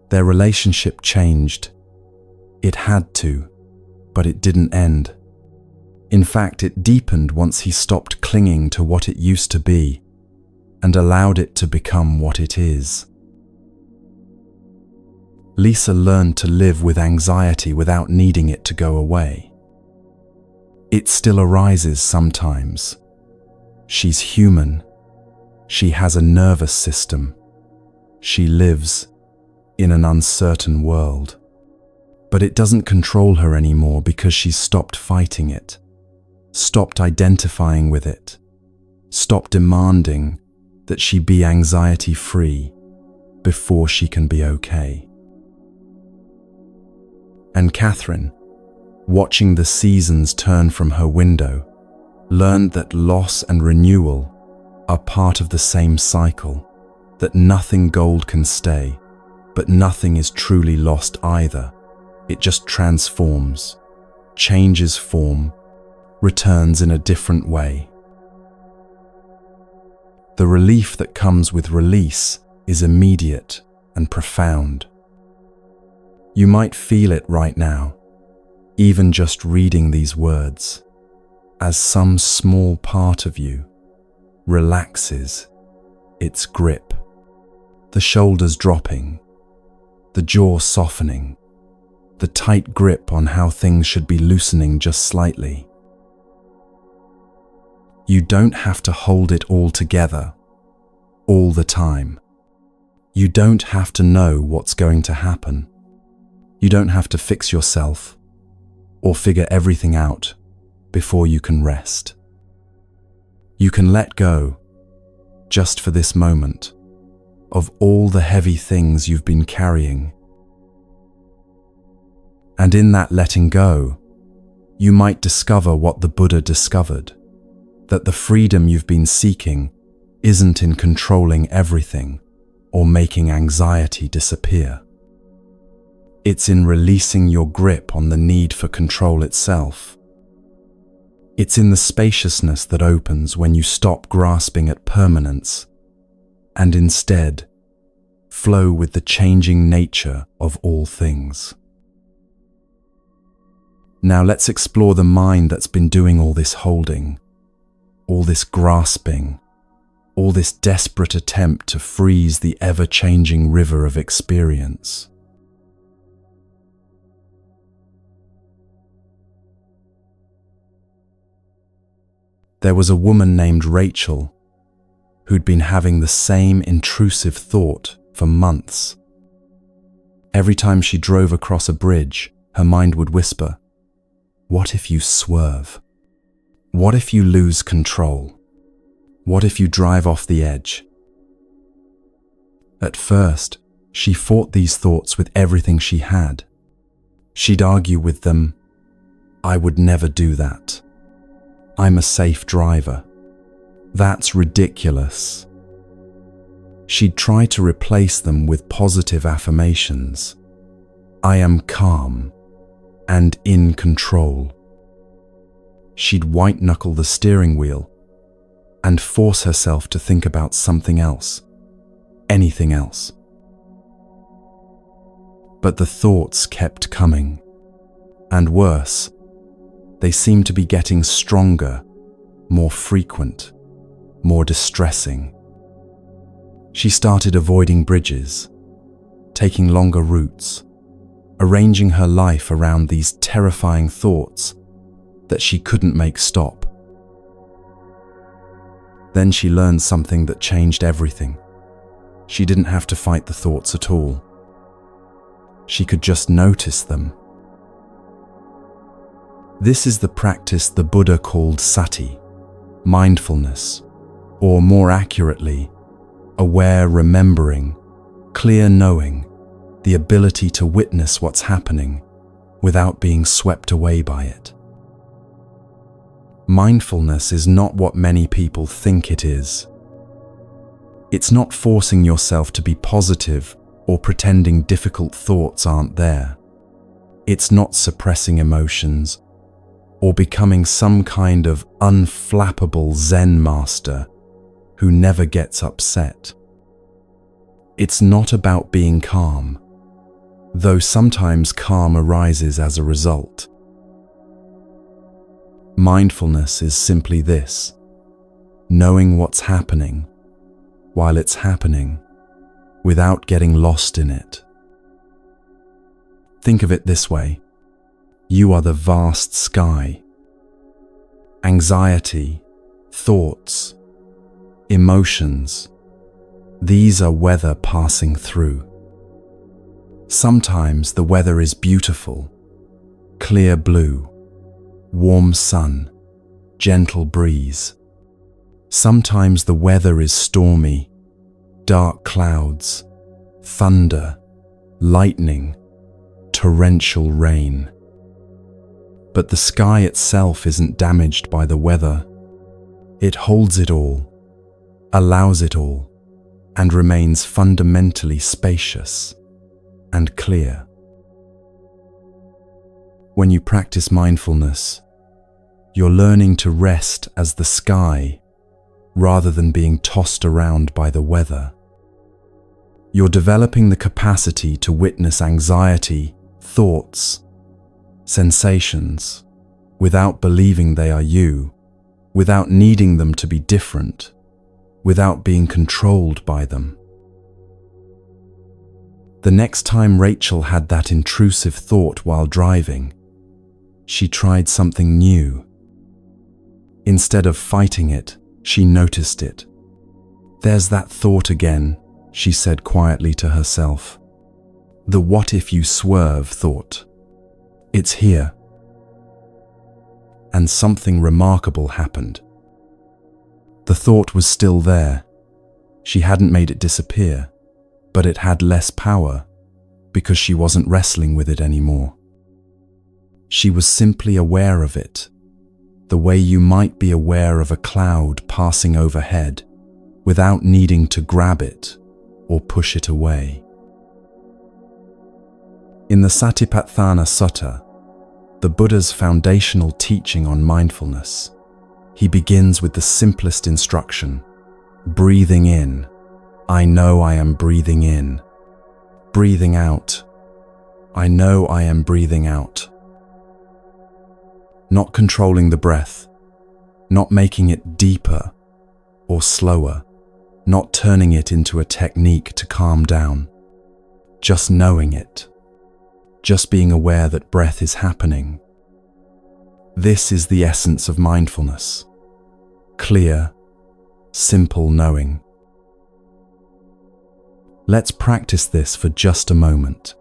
Their relationship changed. It had to, but it didn't end. In fact, it deepened once he stopped clinging to what it used to be and allowed it to become what it is. Lisa learned to live with anxiety without needing it to go away. It still arises sometimes. She's human. She has a nervous system. She lives in an uncertain world. But it doesn't control her anymore because she's stopped fighting it, stopped identifying with it, stopped demanding that she be anxiety-free before she can be okay. And Catherine, watching the seasons turn from her window, learned that loss and renewal are part of the same cycle, that nothing gold can stay, but nothing is truly lost either. It just transforms, changes form, returns in a different way. The relief that comes with release is immediate and profound. You might feel it right now, even just reading these words, as some small part of you relaxes its grip, the shoulders dropping, the jaw softening, the tight grip on how things should be loosening just slightly. You don't have to hold it all together, all the time. You don't have to know what's going to happen. You don't have to fix yourself or figure everything out before you can rest. You can let go, just for this moment, of all the heavy things you've been carrying. And in that letting go, you might discover what the Buddha discovered, that the freedom you've been seeking isn't in controlling everything or making anxiety disappear. It's in releasing your grip on the need for control itself. It's in the spaciousness that opens when you stop grasping at permanence and instead flow with the changing nature of all things. Now let's explore the mind that's been doing all this holding, all this grasping, all this desperate attempt to freeze the ever-changing river of experience. There was a woman named Rachel who'd been having the same intrusive thought for months. Every time she drove across a bridge, her mind would whisper, "What if you swerve? What if you lose control? What if you drive off the edge?" At first, she fought these thoughts with everything she had. She'd argue with them, "I would never do that. I'm a safe driver. That's ridiculous." She'd try to replace them with positive affirmations. "I am calm and in control." She'd white-knuckle the steering wheel and force herself to think about something else, anything else. But the thoughts kept coming, and worse, they seemed to be getting stronger, more frequent, more distressing. She started avoiding bridges, taking longer routes, arranging her life around these terrifying thoughts that she couldn't make stop. Then she learned something that changed everything. She didn't have to fight the thoughts at all. She could just notice them. This is the practice the Buddha called sati, mindfulness, or more accurately, aware remembering, clear knowing, the ability to witness what's happening without being swept away by it. Mindfulness is not what many people think it is. It's not forcing yourself to be positive or pretending difficult thoughts aren't there. It's not suppressing emotions or becoming some kind of unflappable Zen master who never gets upset. It's not about being calm, though sometimes calm arises as a result. Mindfulness is simply this: knowing what's happening while it's happening without getting lost in it. Think of it this way: you are the vast sky. Anxiety, thoughts, emotions, these are weather passing through. Sometimes the weather is beautiful, clear blue, warm sun, gentle breeze. Sometimes the weather is stormy, dark clouds, thunder, lightning, torrential rain. But the sky itself isn't damaged by the weather. It holds it all, allows it all, and remains fundamentally spacious and clear. When you practice mindfulness, you're learning to rest as the sky rather than being tossed around by the weather. You're developing the capacity to witness anxiety, thoughts, sensations, without believing they are you, without needing them to be different, without being controlled by them. The next time Rachel had that intrusive thought while driving, she tried something new. Instead of fighting it, she noticed it. "There's that thought again," she said quietly to herself. "The what if you swerve thought. It's here." And something remarkable happened. The thought was still there. She hadn't made it disappear, but it had less power because she wasn't wrestling with it anymore. She was simply aware of it, the way you might be aware of a cloud passing overhead without needing to grab it or push it away. In the Satipatthana Sutta, the Buddha's foundational teaching on mindfulness, he begins with the simplest instruction: breathing in, I know I am breathing in. Breathing out, I know I am breathing out. Not controlling the breath, not making it deeper or slower, not turning it into a technique to calm down, just knowing it, just being aware that breath is happening. This is the essence of mindfulness: clear, simple knowing. Let's practice this for just a moment.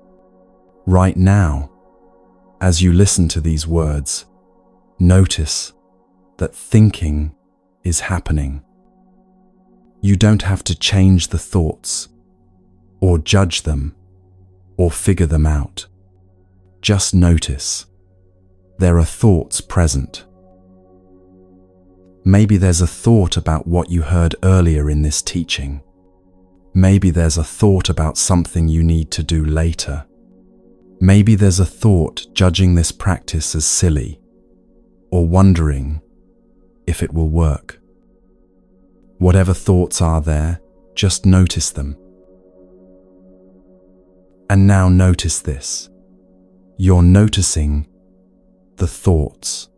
Right now, as you listen to these words, notice that thinking is happening. You don't have to change the thoughts, or judge them, or figure them out. Just notice. There are thoughts present. Maybe there's a thought about what you heard earlier in this teaching. Maybe there's a thought about something you need to do later. Maybe there's a thought judging this practice as silly, or wondering if it will work. Whatever thoughts are there, just notice them. And now notice this. You're noticing the thoughts.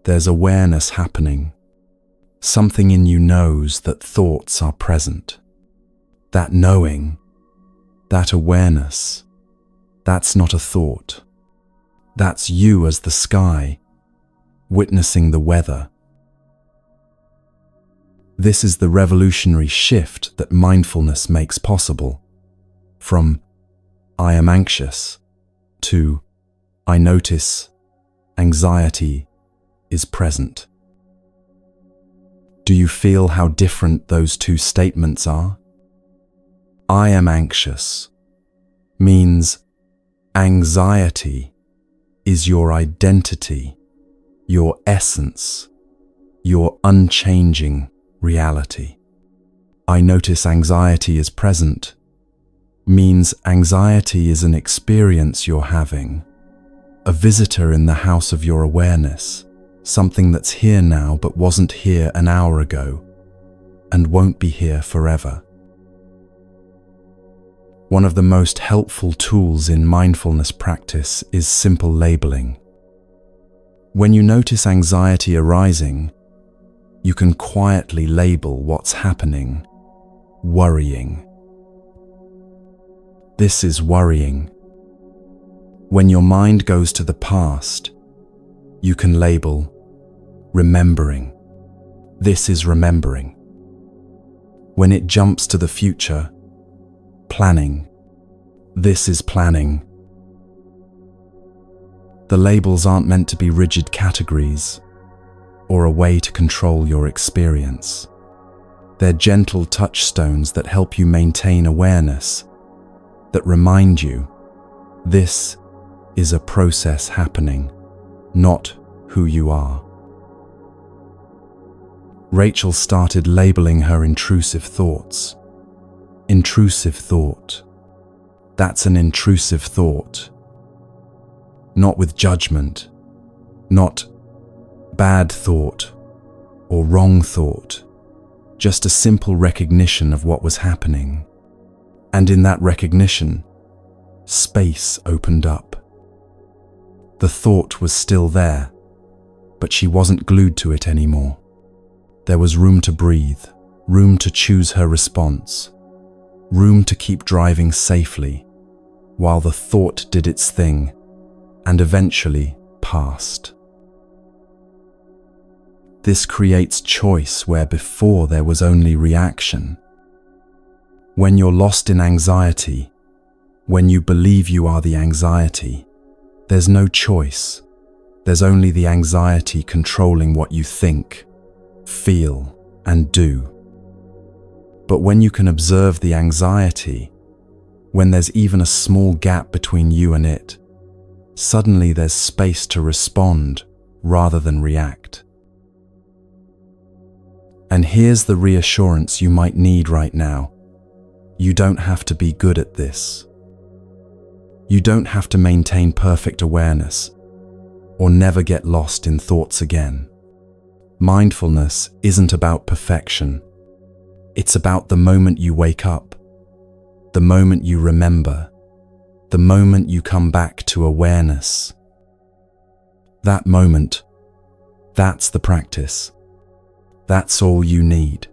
There's awareness happening. Something in you knows that thoughts are present. That knowing, that awareness, that's not a thought. That's you as the sky, witnessing the weather. This is the revolutionary shift that mindfulness makes possible. From I am anxious to I notice anxiety is present. Do you feel how different those two statements are? I am anxious means anxiety is your identity, your essence, your unchanging reality. I notice anxiety is present means anxiety is an experience you're having, a visitor in the house of your awareness, something that's here now but wasn't here an hour ago and won't be here forever. One of the most helpful tools in mindfulness practice is simple labeling. When you notice anxiety arising, you can quietly label what's happening. Worrying. This is worrying. When your mind goes to the past, you can label remembering. This is remembering. When it jumps to the future, planning. This is planning. The labels aren't meant to be rigid categories or a way to control your experience. They're gentle touchstones that help you maintain awareness, that remind you this is a process happening, not who you are. Rachel started labeling her intrusive thoughts. Intrusive thought. That's an intrusive thought. Not with judgment, not bad thought or wrong thought, just a simple recognition of what was happening. And in that recognition, space opened up. The thought was still there, but she wasn't glued to it anymore. There was room to breathe, room to choose her response, room to keep driving safely while the thought did its thing and eventually passed. This creates choice where before there was only reaction. When you're lost in anxiety, when you believe you are the anxiety, there's no choice. There's only the anxiety controlling what you think, feel, and do. But when you can observe the anxiety, when there's even a small gap between you and it, suddenly there's space to respond rather than react. And here's the reassurance you might need right now. You don't have to be good at this. You don't have to maintain perfect awareness or never get lost in thoughts again. Mindfulness isn't about perfection. It's about the moment you wake up, the moment you remember, the moment you come back to awareness. That moment, that's the practice. That's all you need.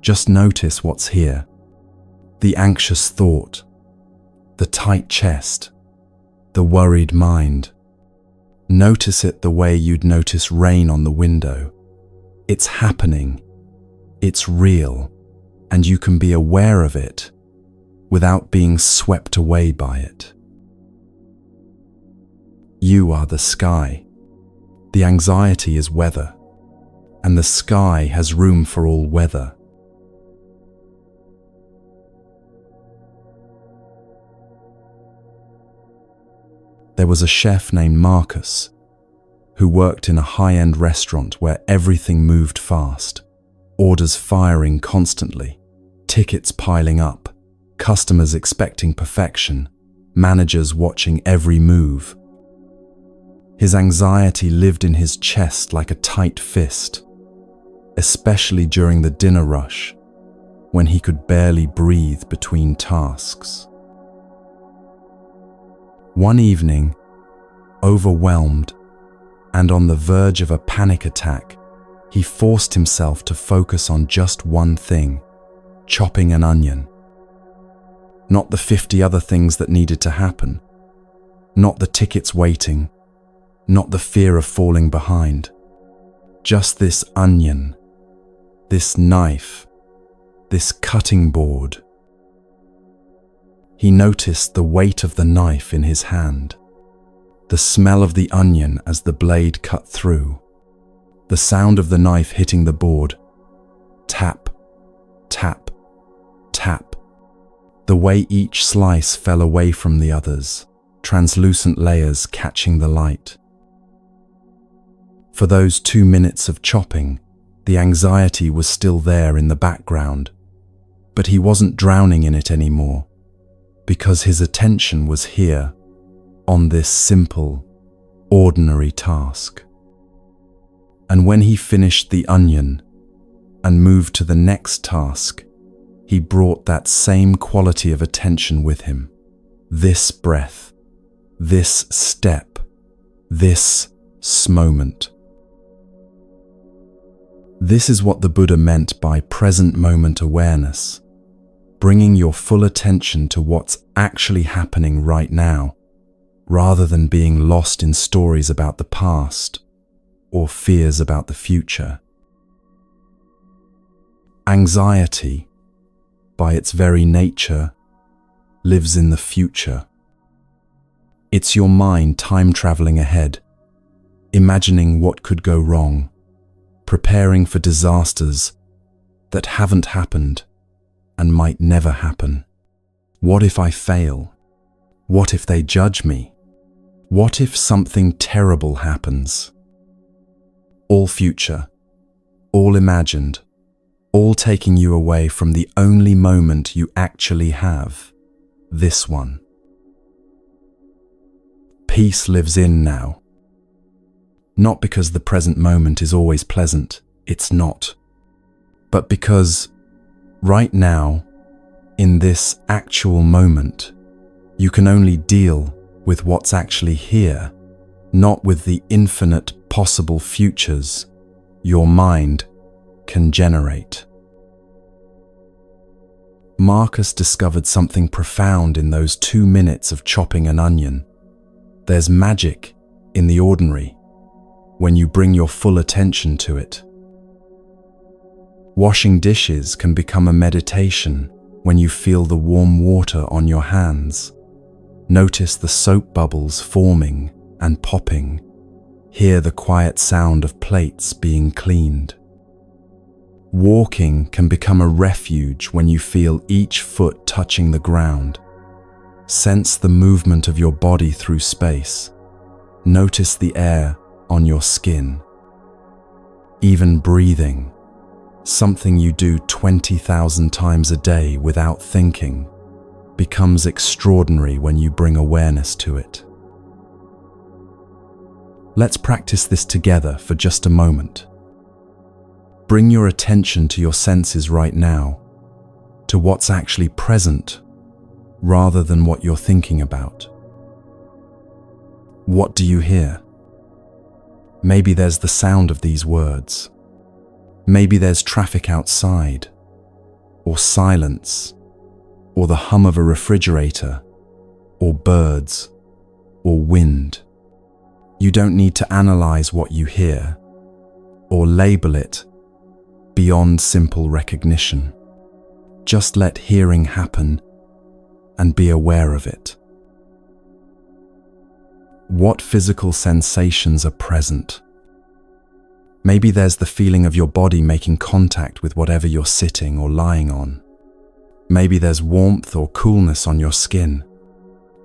Just notice what's here. The anxious thought, the tight chest, the worried mind. Notice it the way you'd notice rain on the window. It's happening, it's real, and you can be aware of it without being swept away by it. You are the sky. The anxiety is weather, and the sky has room for all weather. There was a chef named Marcus who worked in a high-end restaurant where everything moved fast, orders firing constantly, tickets piling up, customers expecting perfection, managers watching every move. His anxiety lived in his chest like a tight fist, especially during the dinner rush, when he could barely breathe between tasks. One evening, overwhelmed and on the verge of a panic attack, he forced himself to focus on just one thing: chopping an onion. Not the 50 other things that needed to happen, not the tickets waiting, not the fear of falling behind. Just this onion, this knife, this cutting board. He noticed the weight of the knife in his hand, the smell of the onion as the blade cut through, the sound of the knife hitting the board. Tap, tap, tap. The way each slice fell away from the others, translucent layers catching the light. For those 2 minutes of chopping, the anxiety was still there in the background, but he wasn't drowning in it anymore, because his attention was here, on this simple, ordinary task. And when he finished the onion and moved to the next task, he brought that same quality of attention with him. This breath, this step, this moment. This is what the Buddha meant by present moment awareness, bringing your full attention to what's actually happening right now, rather than being lost in stories about the past or fears about the future. Anxiety, by its very nature, lives in the future. It's your mind time-traveling ahead, imagining what could go wrong, preparing for disasters that haven't happened and might never happen. What if I fail? What if they judge me? What if something terrible happens? All future, all imagined, all taking you away from the only moment you actually have, this one. Peace lives in now. Not because the present moment is always pleasant, it's not. But because right now, in this actual moment, you can only deal with what's actually here, not with the infinite possible futures your mind can generate. Marcus discovered something profound in those 2 minutes of chopping an onion. There's magic in the ordinary when you bring your full attention to it. Washing dishes can become a meditation when you feel the warm water on your hands. Notice the soap bubbles forming and popping. Hear the quiet sound of plates being cleaned. Walking can become a refuge when you feel each foot touching the ground. Sense the movement of your body through space. Notice the air on your skin. Even breathing, something you do 20,000 times a day without thinking, becomes extraordinary when you bring awareness to it. Let's practice this together for just a moment. Bring your attention to your senses right now, to what's actually present, rather than what you're thinking about. What do you hear? Maybe there's the sound of these words. Maybe there's traffic outside, or silence, or the hum of a refrigerator, or birds, or wind. You don't need to analyze what you hear, or label it beyond simple recognition. Just let hearing happen and be aware of it. What physical sensations are present? Maybe there's the feeling of your body making contact with whatever you're sitting or lying on. Maybe there's warmth or coolness on your skin.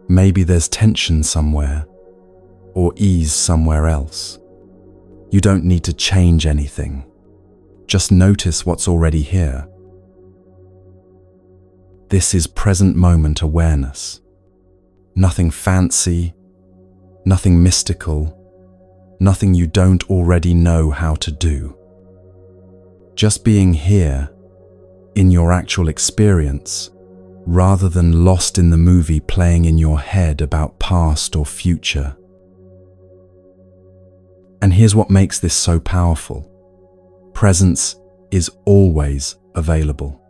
Maybe there's tension somewhere, or ease somewhere else. You don't need to change anything. Just notice what's already here. This is present moment awareness. Nothing fancy, nothing mystical, nothing you don't already know how to do. Just being here, in your actual experience, rather than lost in the movie playing in your head about past or future. And here's what makes this so powerful. Presence is always available.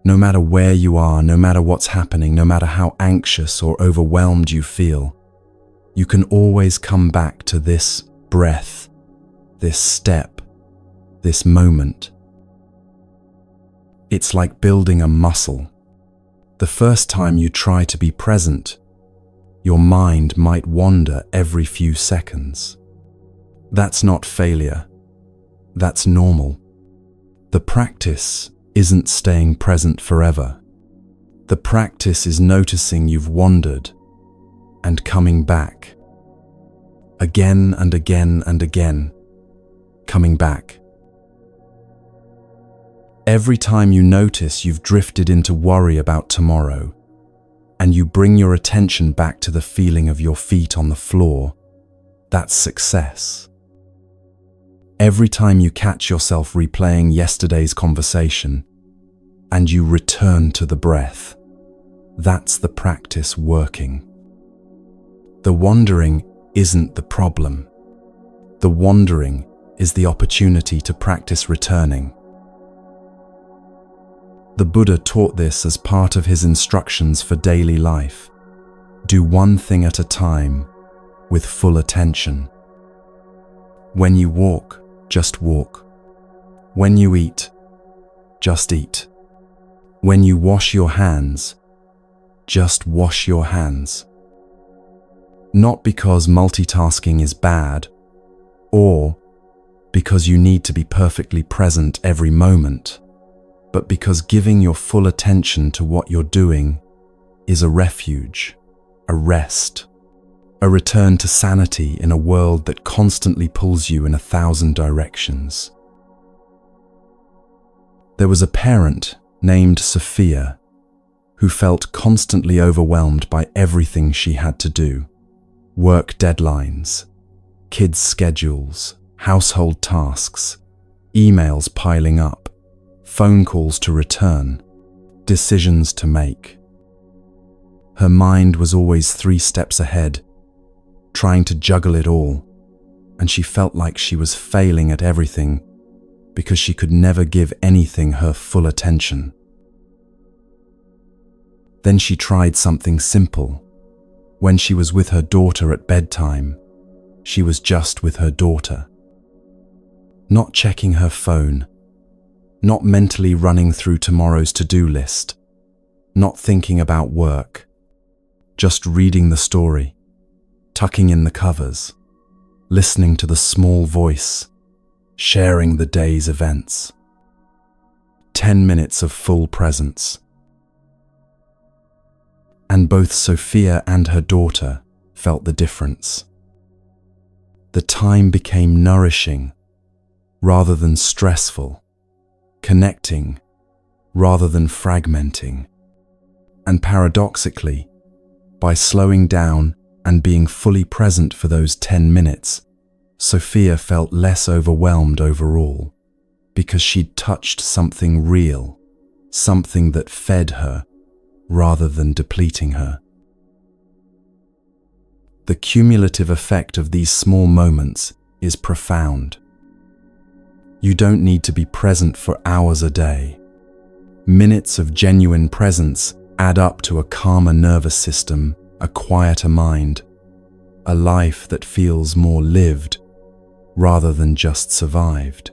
No matter where you are, no matter what's happening, no matter how anxious or overwhelmed you feel, you can always come back to this breath, this step, this moment. It's like building a muscle. The first time you try to be present, your mind might wander every few seconds. That's not failure. That's normal. The practice isn't staying present forever. The practice is noticing you've wandered and coming back. Again and again and again, coming back. Every time you notice you've drifted into worry about tomorrow, and you bring your attention back to the feeling of your feet on the floor, that's success. Every time you catch yourself replaying yesterday's conversation and you return to the breath, that's the practice working. The wandering isn't the problem. The wandering is the opportunity to practice returning. The Buddha taught this as part of his instructions for daily life. Do one thing at a time with full attention. When you walk, just walk. When you eat, just eat. When you wash your hands, just wash your hands. Not because multitasking is bad, or because you need to be perfectly present every moment, but because giving your full attention to what you're doing is a refuge, a rest, a return to sanity in a world that constantly pulls you in 1,000 directions. There was a parent named Sophia who felt constantly overwhelmed by everything she had to do. Work deadlines, kids' schedules, household tasks, emails piling up, phone calls to return, decisions to make. Her mind was always 3 steps ahead, trying to juggle it all, and she felt like she was failing at everything because she could never give anything her full attention. Then she tried something simple. When she was with her daughter at bedtime, she was just with her daughter. Not checking her phone, not mentally running through tomorrow's to-do list, not thinking about work, just reading the story, tucking in the covers, listening to the small voice, sharing the day's events. 10 minutes of full presence. And both Sophia and her daughter felt the difference. The time became nourishing rather than stressful, connecting rather than fragmenting. And paradoxically, by slowing down and being fully present for those 10 minutes, Sophia felt less overwhelmed overall, because she'd touched something real, something that fed her rather than depleting her. The cumulative effect of these small moments is profound. You don't need to be present for hours a day. Minutes of genuine presence add up to a calmer nervous system, a quieter mind, a life that feels more lived rather than just survived.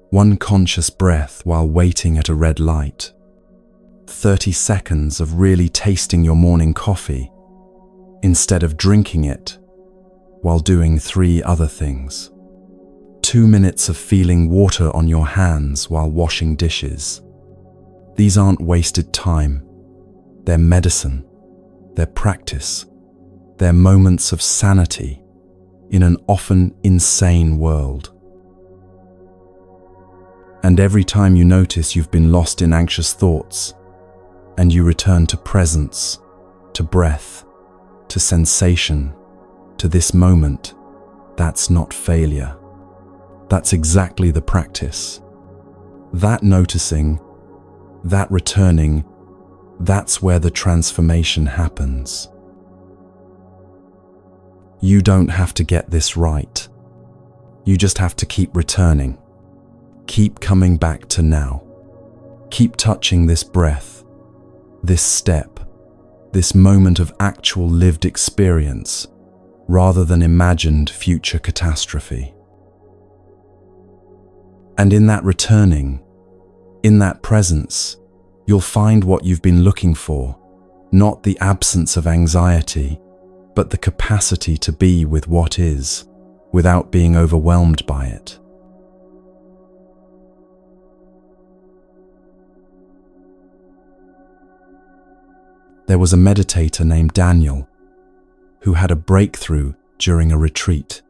One conscious breath while waiting at a red light. 30 seconds of really tasting your morning coffee instead of drinking it while doing 3 other things. 2 minutes of feeling water on your hands while washing dishes. These aren't wasted time. They're medicine. They're practice. They're moments of sanity in an often insane world. And every time you notice you've been lost in anxious thoughts, and you return to presence, to breath, to sensation, to this moment, that's not failure. That's exactly the practice. That noticing, that returning, that's where the transformation happens. You don't have to get this right. You just have to keep returning. Keep coming back to now. Keep touching this breath, this step, this moment of actual lived experience, rather than imagined future catastrophe. And in that returning, in that presence, you'll find what you've been looking for, not the absence of anxiety, but the capacity to be with what is, without being overwhelmed by it. There was a meditator named Daniel who had a breakthrough during a retreat.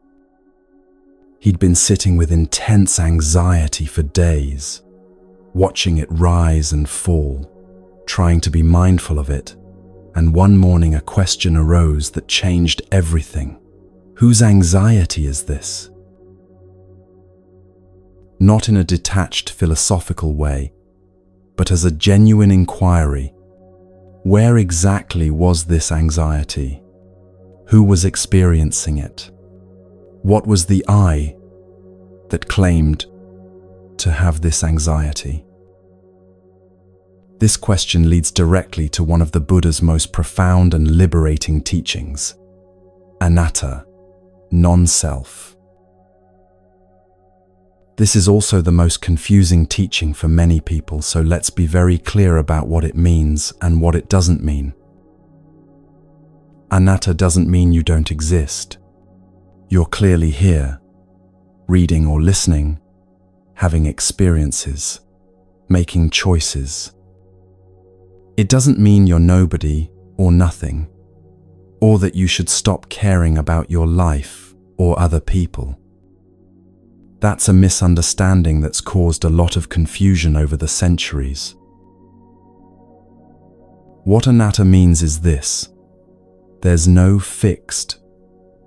He'd been sitting with intense anxiety for days, watching it rise and fall, trying to be mindful of it, and one morning a question arose that changed everything. Whose anxiety is this? Not in a detached philosophical way, but as a genuine inquiry. Where exactly was this anxiety? Who was experiencing it? What was the I that claimed to have this anxiety? This question leads directly to one of the Buddha's most profound and liberating teachings, anatta, non-self. This is also the most confusing teaching for many people, so let's be very clear about what it means and what it doesn't mean. Anatta doesn't mean you don't exist. You're clearly here, reading or listening, having experiences, making choices. It doesn't mean you're nobody or nothing, or that you should stop caring about your life or other people. That's a misunderstanding that's caused a lot of confusion over the centuries. What anatta means is this: there's no fixed,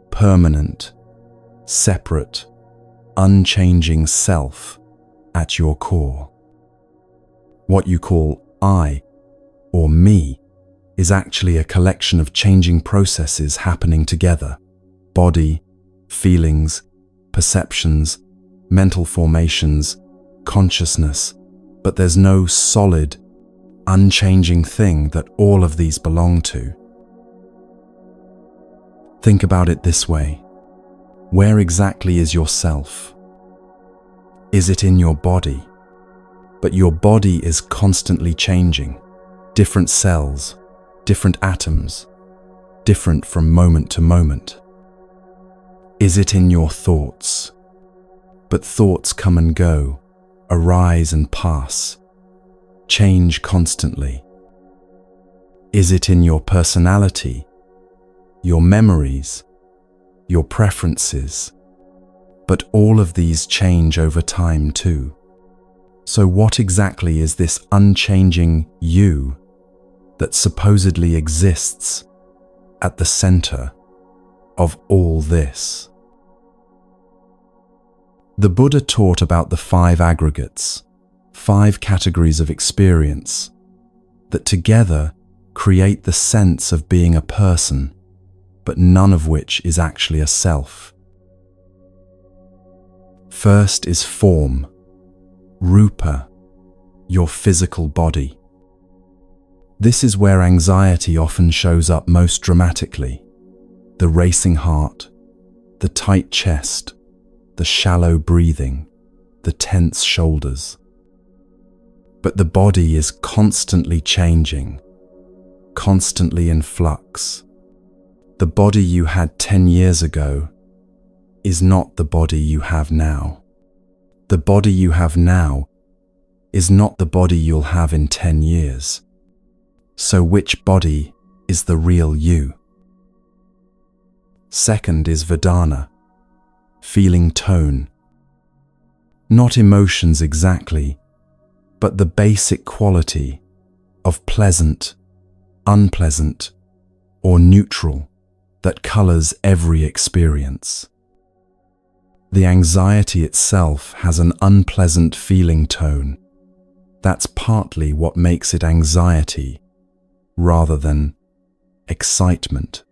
permanent, separate, unchanging self at your core. What you call I or me is actually a collection of changing processes happening together: body, feelings, perceptions, mental formations, consciousness, but there's no solid, unchanging thing that all of these belong to. Think about it this way: where exactly is yourself? Is it in your body? But your body is constantly changing. Different cells, different atoms, different from moment to moment. Is it in your thoughts? But thoughts come and go, arise and pass, change constantly. Is it in your personality, your memories, your preferences? But all of these change over time too. So what exactly is this unchanging you that supposedly exists at the center of all this? The Buddha taught about the 5 aggregates, 5 categories of experience, that together create the sense of being a person, but none of which is actually a self. First is form, rupa, your physical body. This is where anxiety often shows up most dramatically: the racing heart, the tight chest, the shallow breathing, the tense shoulders. But the body is constantly changing, constantly in flux. The body you had 10 years ago is not the body you have now. The body you have now is not the body you'll have in 10 years. So which body is the real you? Second is Vedana, feeling tone. Not emotions exactly, but the basic quality of pleasant, unpleasant, or neutral that colors every experience. The anxiety itself has an unpleasant feeling tone. That's partly what makes it anxiety rather than excitement.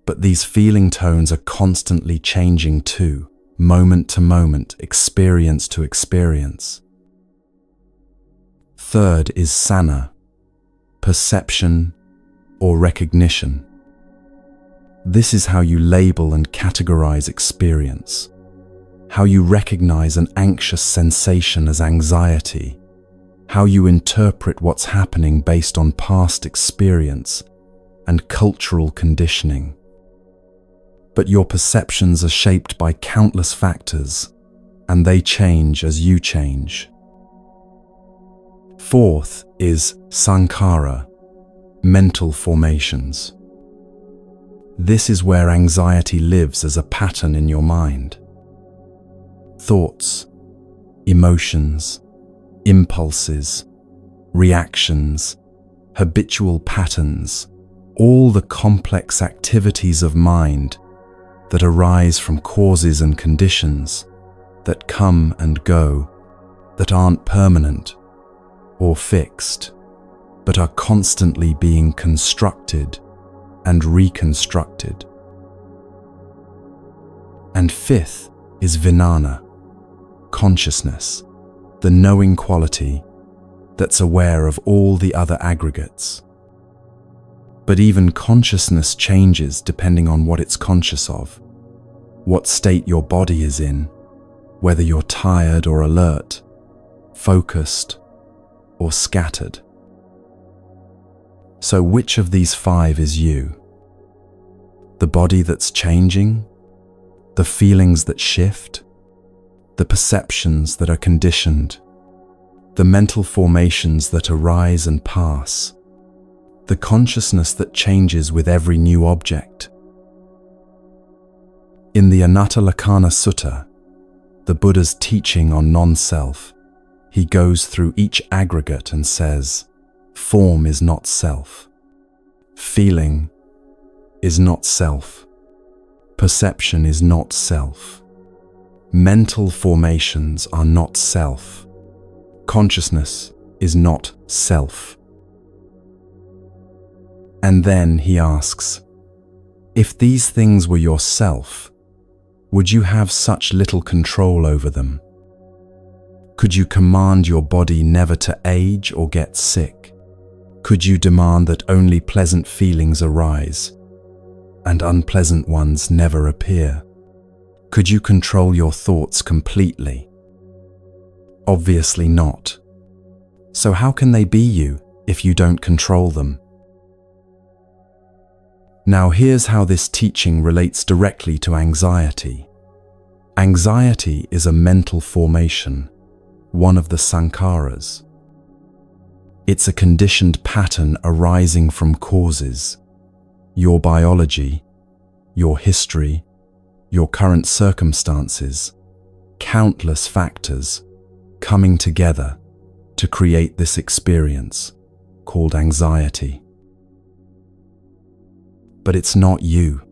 But these feeling tones are constantly changing too, moment to moment, experience to experience. Third is sana, perception or recognition. This is how you label and categorize experience, how you recognize an anxious sensation as anxiety, how you interpret what's happening based on past experience and cultural conditioning. But your perceptions are shaped by countless factors, and they change as you change. Fourth is sankhara, mental formations. This is where anxiety lives as a pattern in your mind. Thoughts, emotions, impulses, reactions, habitual patterns, all the complex activities of mind that arise from causes and conditions that come and go, that aren't permanent or fixed, but are constantly being constructed and reconstructed. And fifth is vijnana, consciousness, the knowing quality that's aware of all the other aggregates. But even consciousness changes depending on what it's conscious of, what state your body is in, whether you're tired or alert, focused or scattered. So which of these five is you? The body that's changing, the feelings that shift, the perceptions that are conditioned, the mental formations that arise and pass, the consciousness that changes with every new object. In the Anattalakkhana Sutta, the Buddha's teaching on non-self, he goes through each aggregate and says, form is not self, feeling is not self, perception is not self, mental formations are not self, consciousness is not self. And then he asks, if these things were yourself, would you have such little control over them? Could you command your body never to age or get sick? Could you demand that only pleasant feelings arise and unpleasant ones never appear? Could you control your thoughts completely? Obviously not. So how can they be you if you don't control them? Now here's how this teaching relates directly to anxiety. Anxiety is a mental formation, one of the sankharas. It's a conditioned pattern arising from causes, your biology, your history, your current circumstances, countless factors coming together to create this experience called anxiety. But it's not you.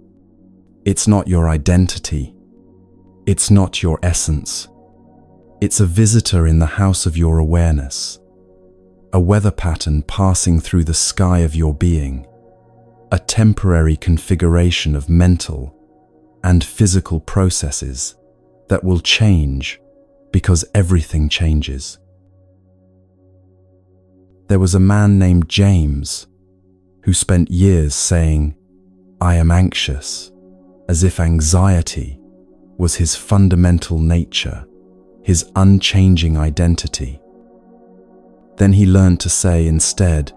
It's not your identity. It's not your essence. It's a visitor in the house of your awareness, a weather pattern passing through the sky of your being, a temporary configuration of mental and physical processes that will change because everything changes. There was a man named James who spent years saying, I am anxious, as if anxiety was his fundamental nature, his unchanging identity. Then he learned to say instead,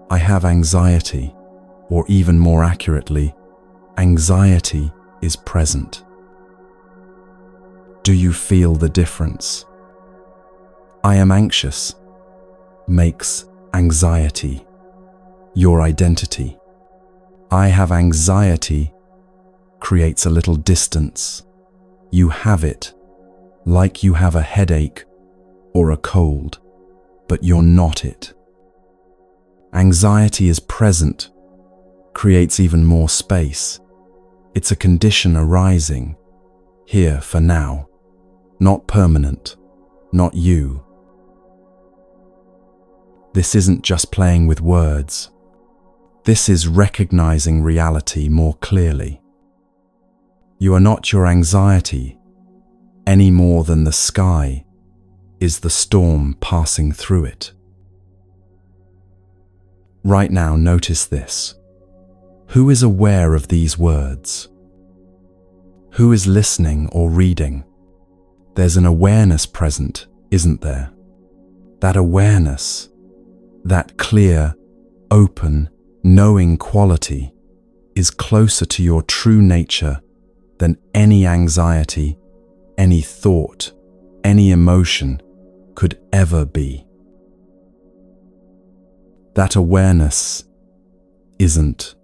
I have anxiety, or even more accurately, anxiety is present. Do you feel the difference? I am anxious makes anxiety your identity. I have anxiety creates a little distance. You have it, like you have a headache or a cold, but you're not it. Anxiety is present, creates even more space. It's a condition arising, here for now, not permanent, not you. This isn't just playing with words. This is recognizing reality more clearly. You are not your anxiety any more than the sky is the storm passing through it. Right now, notice this. Who is aware of these words? Who is listening or reading? There's an awareness present, isn't there? That awareness, that clear, open, knowing quality is closer to your true nature than any anxiety, any thought, any emotion could ever be. That awareness isn't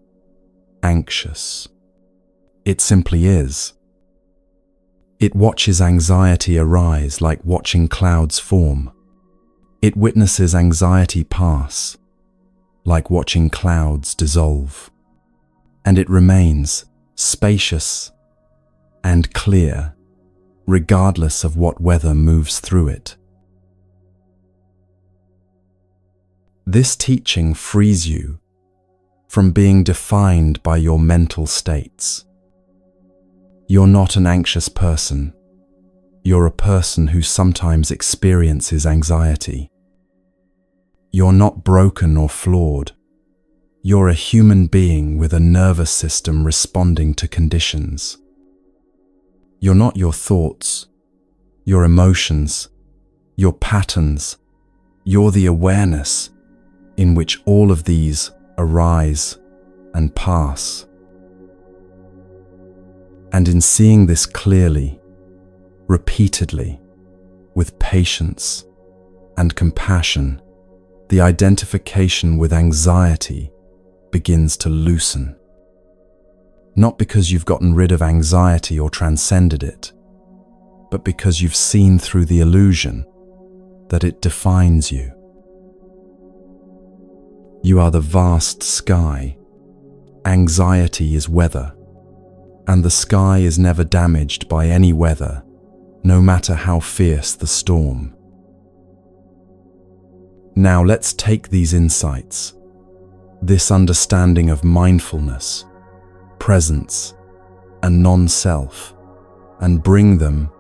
anxious. It simply is. It watches anxiety arise like watching clouds form. It witnesses anxiety pass, like watching clouds dissolve, and it remains spacious and clear, regardless of what weather moves through it. This teaching frees you from being defined by your mental states. You're not an anxious person. You're a person who sometimes experiences anxiety. You're not broken or flawed. You're a human being with a nervous system responding to conditions. You're not your thoughts, your emotions, your patterns. You're the awareness in which all of these arise and pass. And in seeing this clearly, repeatedly, with patience and compassion, the identification with anxiety begins to loosen. Not because you've gotten rid of anxiety or transcended it, but because you've seen through the illusion that it defines you. You are the vast sky. Anxiety is weather, and the sky is never damaged by any weather, no matter how fierce the storm. Now let's take these insights, this understanding of mindfulness, presence, and non-self, and bring them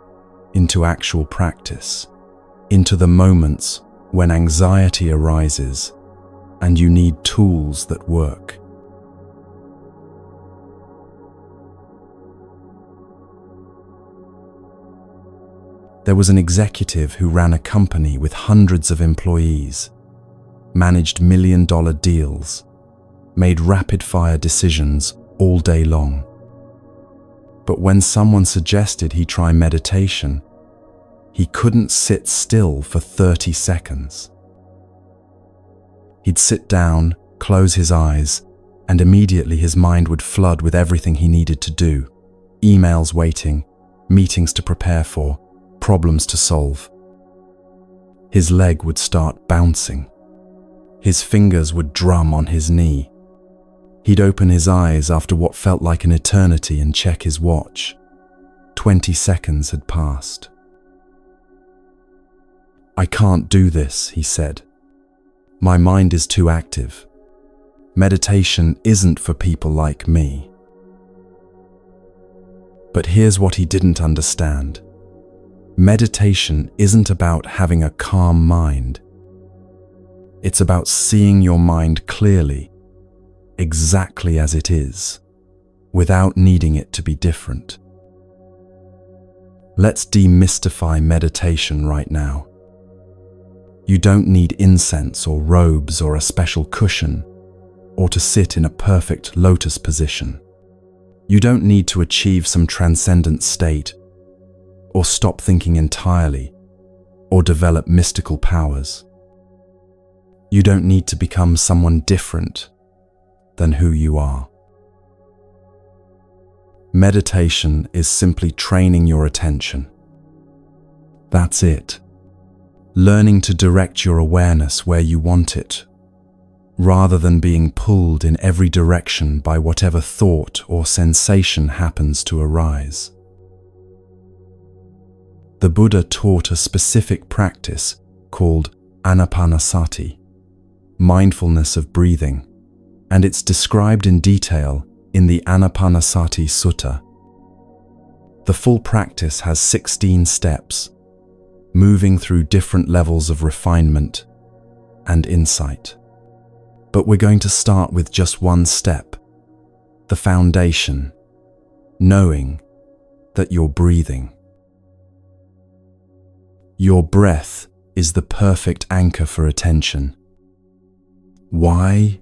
into actual practice, into the moments when anxiety arises and you need tools that work. There was an executive who ran a company with hundreds of employees, managed million-dollar deals, made rapid-fire decisions all day long. But when someone suggested he try meditation, he couldn't sit still for 30 seconds. He'd sit down, close his eyes, and immediately his mind would flood with everything he needed to do: emails waiting, meetings to prepare for, problems to solve. His leg would start bouncing. His fingers would drum on his knee. He'd open his eyes after what felt like an eternity and check his watch. 20 seconds had passed. "I can't do this," he said. "My mind is too active. Meditation isn't for people like me." But here's what he didn't understand. Meditation isn't about having a calm mind. It's about seeing your mind clearly, exactly as it is, without needing it to be different. Let's demystify meditation right now. You don't need incense or robes or a special cushion, or to sit in a perfect lotus position. You don't need to achieve some transcendent state, or stop thinking entirely, or develop mystical powers. You don't need to become someone different than who you are. Meditation is simply training your attention. That's it. Learning to direct your awareness where you want it, rather than being pulled in every direction by whatever thought or sensation happens to arise. The Buddha taught a specific practice called anapanasati, mindfulness of breathing, and it's described in detail in the Anapanasati Sutta. The full practice has 16 steps, moving through different levels of refinement and insight. But we're going to start with just one step, the foundation, knowing that you're breathing. Your breath is the perfect anchor for attention. Why?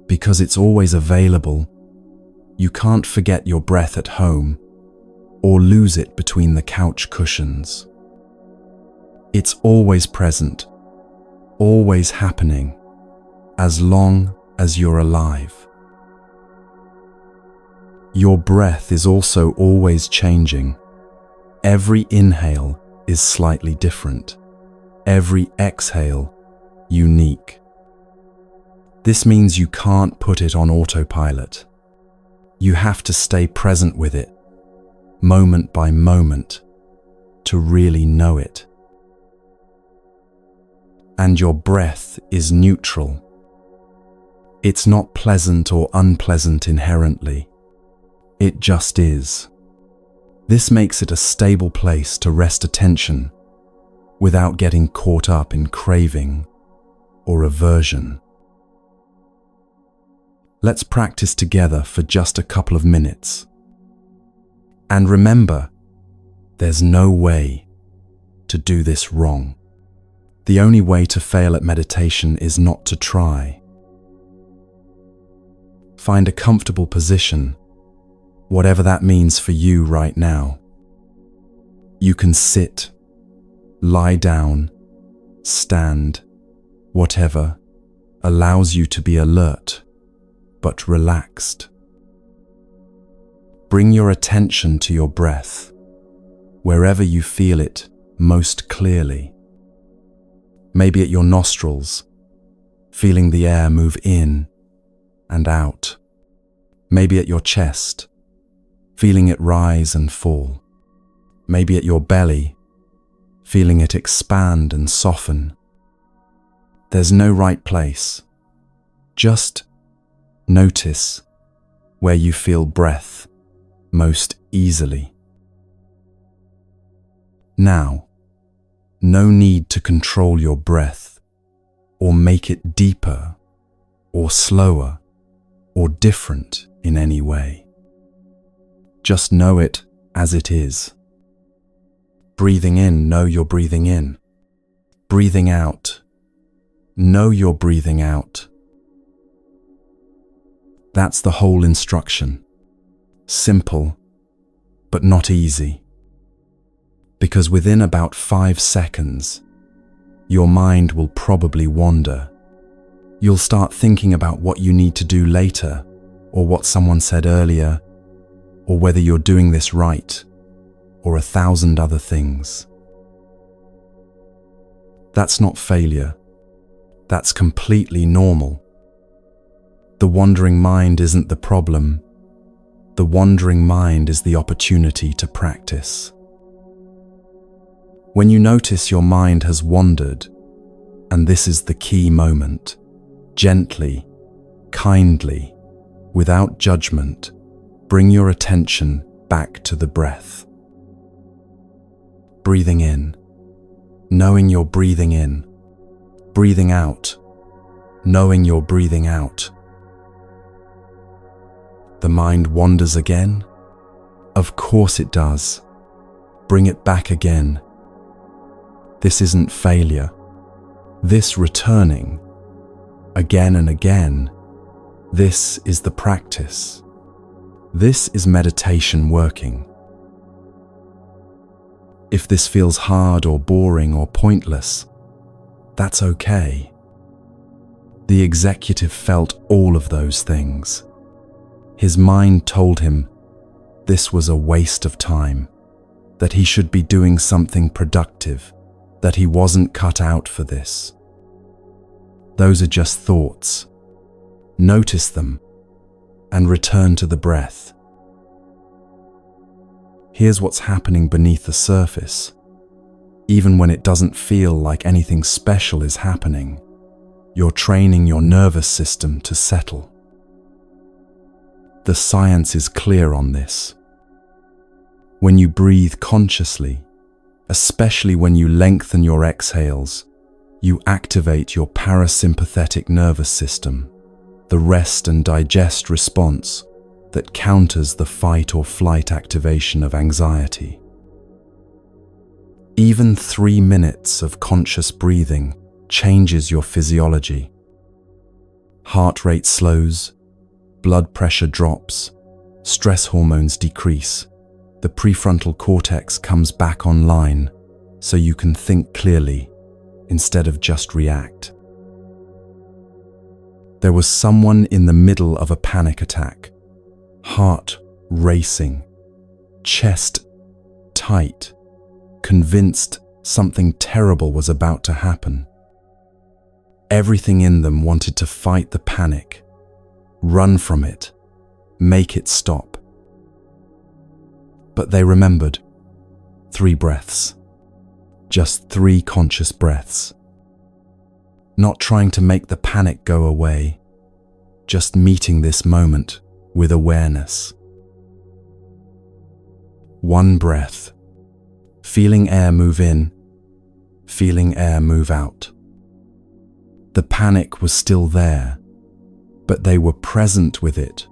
Because it's always available. You can't forget your breath at home or lose it between the couch cushions. It's always present, always happening, as long as you're alive. Your breath is also always changing. Every inhale is slightly different. every exhale unique. This means you can't put it on autopilot. You have to stay present with it, moment by moment, to really know it. And your breath is neutral. It's not pleasant or unpleasant inherently. It just is. This makes it a stable place to rest attention without getting caught up in craving or aversion. Let's practice together for just a couple of minutes. And remember, there's no way to do this wrong. The only way to fail at meditation is not to try. Find a comfortable position, whatever that means for you right now. You can sit, lie down, stand, whatever allows you to be alert but relaxed. Bring your attention to your breath, wherever you feel it most clearly. Maybe at your nostrils, feeling the air move in and out. Maybe at your chest, feeling it rise and fall. Maybe at your belly, feeling it expand and soften. There's no right place. Just notice where you feel breath most easily. Now, no need to control your breath or make it deeper or slower or different in any way. Just know it as it is. Breathing in, know you're breathing in. Breathing out, know you're breathing out. That's the whole instruction. Simple, but not easy. Because within about 5 seconds, your mind will probably wander. You'll start thinking about what you need to do later, or what someone said earlier, or whether you're doing this right, or 1,000 other things. That's not failure. That's completely normal. The wandering mind isn't the problem. The wandering mind is the opportunity to practice. When you notice your mind has wandered, and this is the key moment, gently, kindly, without judgment, bring your attention back to the breath. Breathing in, knowing you're breathing in. Breathing out, knowing you're breathing out. The mind wanders again? Of course it does. Bring it back again. This isn't failure. This returning, again and again, this is the practice. This is meditation working. If this feels hard or boring or pointless, that's okay. The executive felt all of those things. His mind told him this was a waste of time, that he should be doing something productive, that he wasn't cut out for this. Those are just thoughts. Notice them and return to the breath. Here's what's happening beneath the surface. Even when it doesn't feel like anything special is happening, you're training your nervous system to settle. The science is clear on this. When you breathe consciously, especially when you lengthen your exhales, you activate your parasympathetic nervous system, the rest and digest response that counters the fight or flight activation of anxiety. Even 3 minutes of conscious breathing changes your physiology. Heart rate slows, blood pressure drops, stress hormones decrease, the prefrontal cortex comes back online so you can think clearly instead of just react. There was someone in the middle of a panic attack, heart racing, chest tight, convinced Something terrible was about to happen. Everything in them wanted to fight the panic, run from it, make it stop. But they remembered 3 breaths, just 3 conscious breaths. Not trying to make the panic go away, just meeting this moment with awareness. 1 breath, feeling air move in, feeling air move out. The panic was still there, but they were present with it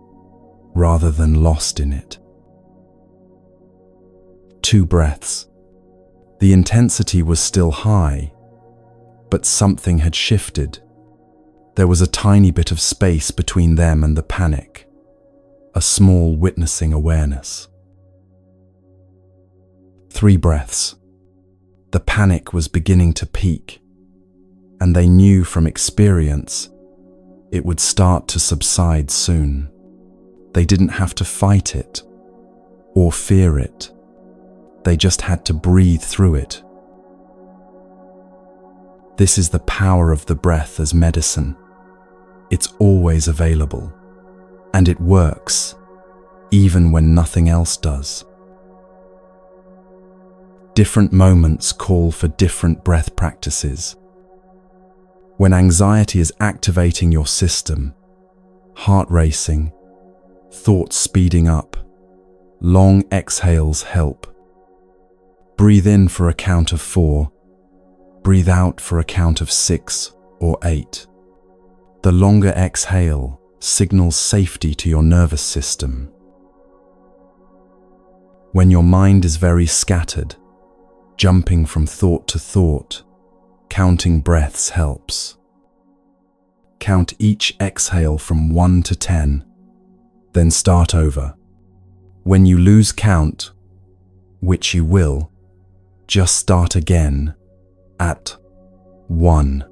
rather than lost in it. 2 breaths. The intensity was still high, but something had shifted. There was a tiny bit of space between them and the panic, a small witnessing awareness. 3 breaths. The panic was beginning to peak, and they knew from experience it would start to subside soon. They didn't have to fight it or fear it. They just had to breathe through it. This is the power of the breath as medicine. It's always available, and it works, even when nothing else does. Different moments call for different breath practices. When anxiety is activating your system, heart racing, thoughts speeding up, long exhales help. Breathe in for a count of 4, breathe out for a count of 6 or 8. The longer exhale signals safety to your nervous system. When your mind is very scattered, jumping from thought to thought, counting breaths helps. Count each exhale from 1 to 10, then start over. When you lose count, which you will, just start again at 1.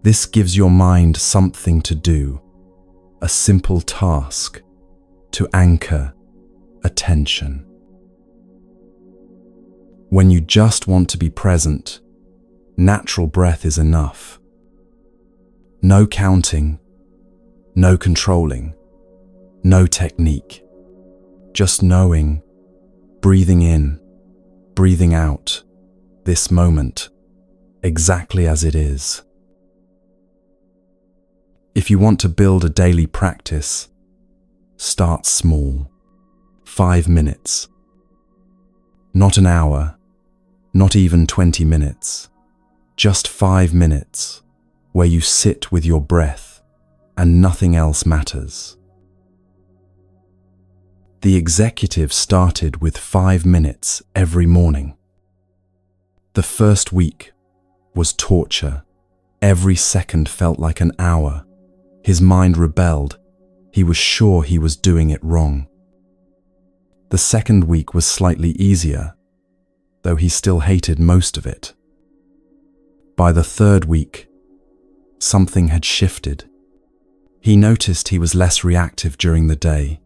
This gives your mind something to do, a simple task to anchor attention. When you just want to be present, natural breath is enough. No counting, no controlling, no technique. Just knowing, breathing in, breathing out, this moment, exactly as it is. If you want to build a daily practice, start small. 5 minutes. Not an hour, not even 20 minutes. Just 5 minutes where you sit with your breath and nothing else matters. The executive started with 5 minutes every morning. The first week was torture. Every second felt like an hour. His mind rebelled. He was sure he was doing it wrong. The second week was slightly easier, though he still hated most of it. By the third week, something had shifted. He noticed he was less reactive during the day,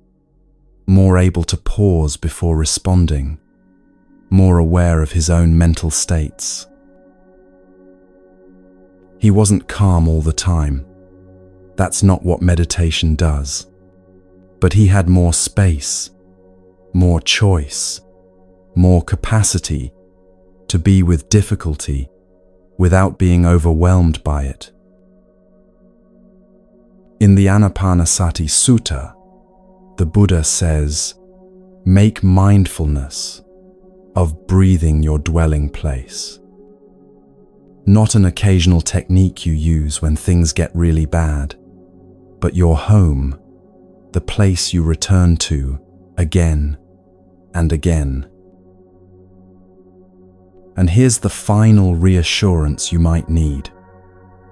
more able to pause before responding, more aware of his own mental states. He wasn't calm all the time. That's not what meditation does. But he had more space, more choice, more capacity to be with difficulty without being overwhelmed by it. In the Anapanasati Sutta, the Buddha says, "Make mindfulness of breathing your dwelling place." Not an occasional technique you use when things get really bad, but your home, the place you return to again and again. And here's the final reassurance you might need.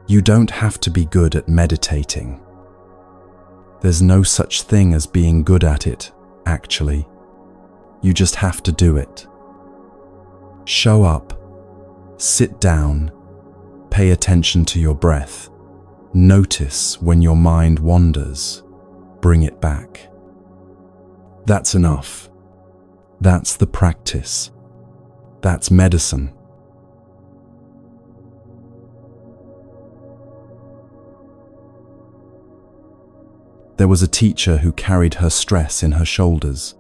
You don't have to be good at meditating. There's no such thing as being good at it, actually. You just have to do it. Show up, sit down, pay attention to your breath. Notice when your mind wanders, bring it back. That's enough. That's the practice. That's medicine. There was a teacher who carried her stress in her shoulders.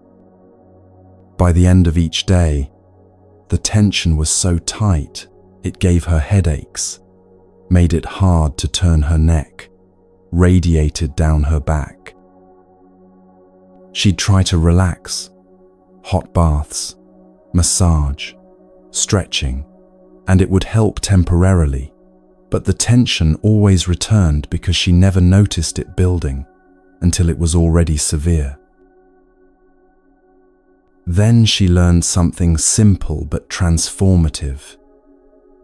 By the end of each day, the tension was so tight it gave her headaches, made it hard to turn her neck, radiated down her back. She'd try to relax, hot baths, massage, stretching, and it would help temporarily, but the tension always returned because she never noticed it building until it was already severe. Then she learned something simple but transformative.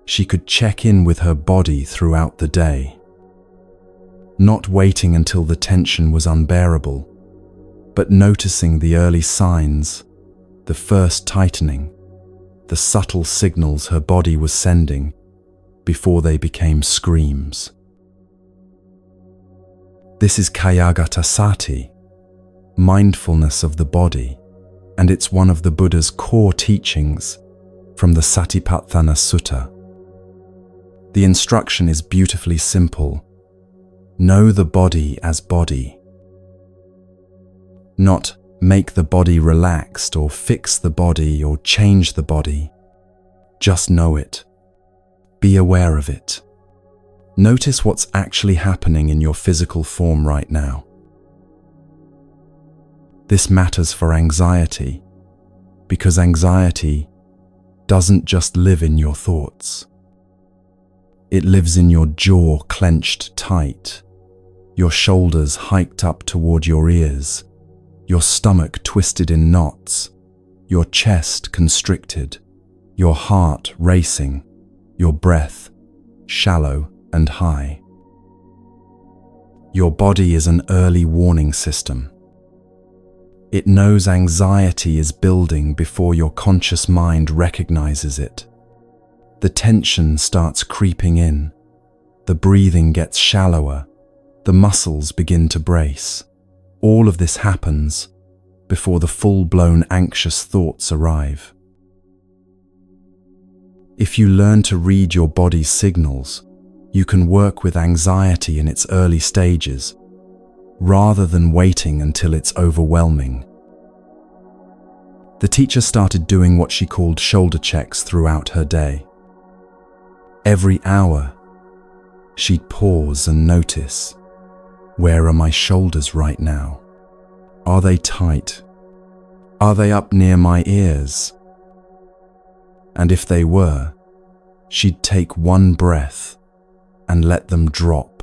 She could check in with her body throughout the day, not waiting until the tension was unbearable, but noticing the early signs, the first tightening, the subtle signals her body was sending before they became screams. This is Kayagatasati, mindfulness of the body, and it's one of the Buddha's core teachings from the Satipatthana Sutta. The instruction is beautifully simple. Know the body as body. Not make the body relaxed or fix the body or change the body. Just know it. Be aware of it. Notice what's actually happening in your physical form right now. This matters for anxiety, because anxiety doesn't just live in your thoughts. It lives in your jaw clenched tight, your shoulders hiked up toward your ears, your stomach twisted in knots, your chest constricted, your heart racing, your breath shallow and high. Your body is an early warning system. It knows anxiety is building before your conscious mind recognizes it. The tension starts creeping in. The breathing gets shallower. The muscles begin to brace. All of this happens before the full-blown anxious thoughts arrive. If you learn to read your body's signals, you can work with anxiety in its early stages, rather than waiting until it's overwhelming. The teacher started doing what she called shoulder checks throughout her day. Every hour, she'd pause and notice, where are my shoulders right now? Are they tight? Are they up near my ears? And if they were, she'd take one breath and let them drop,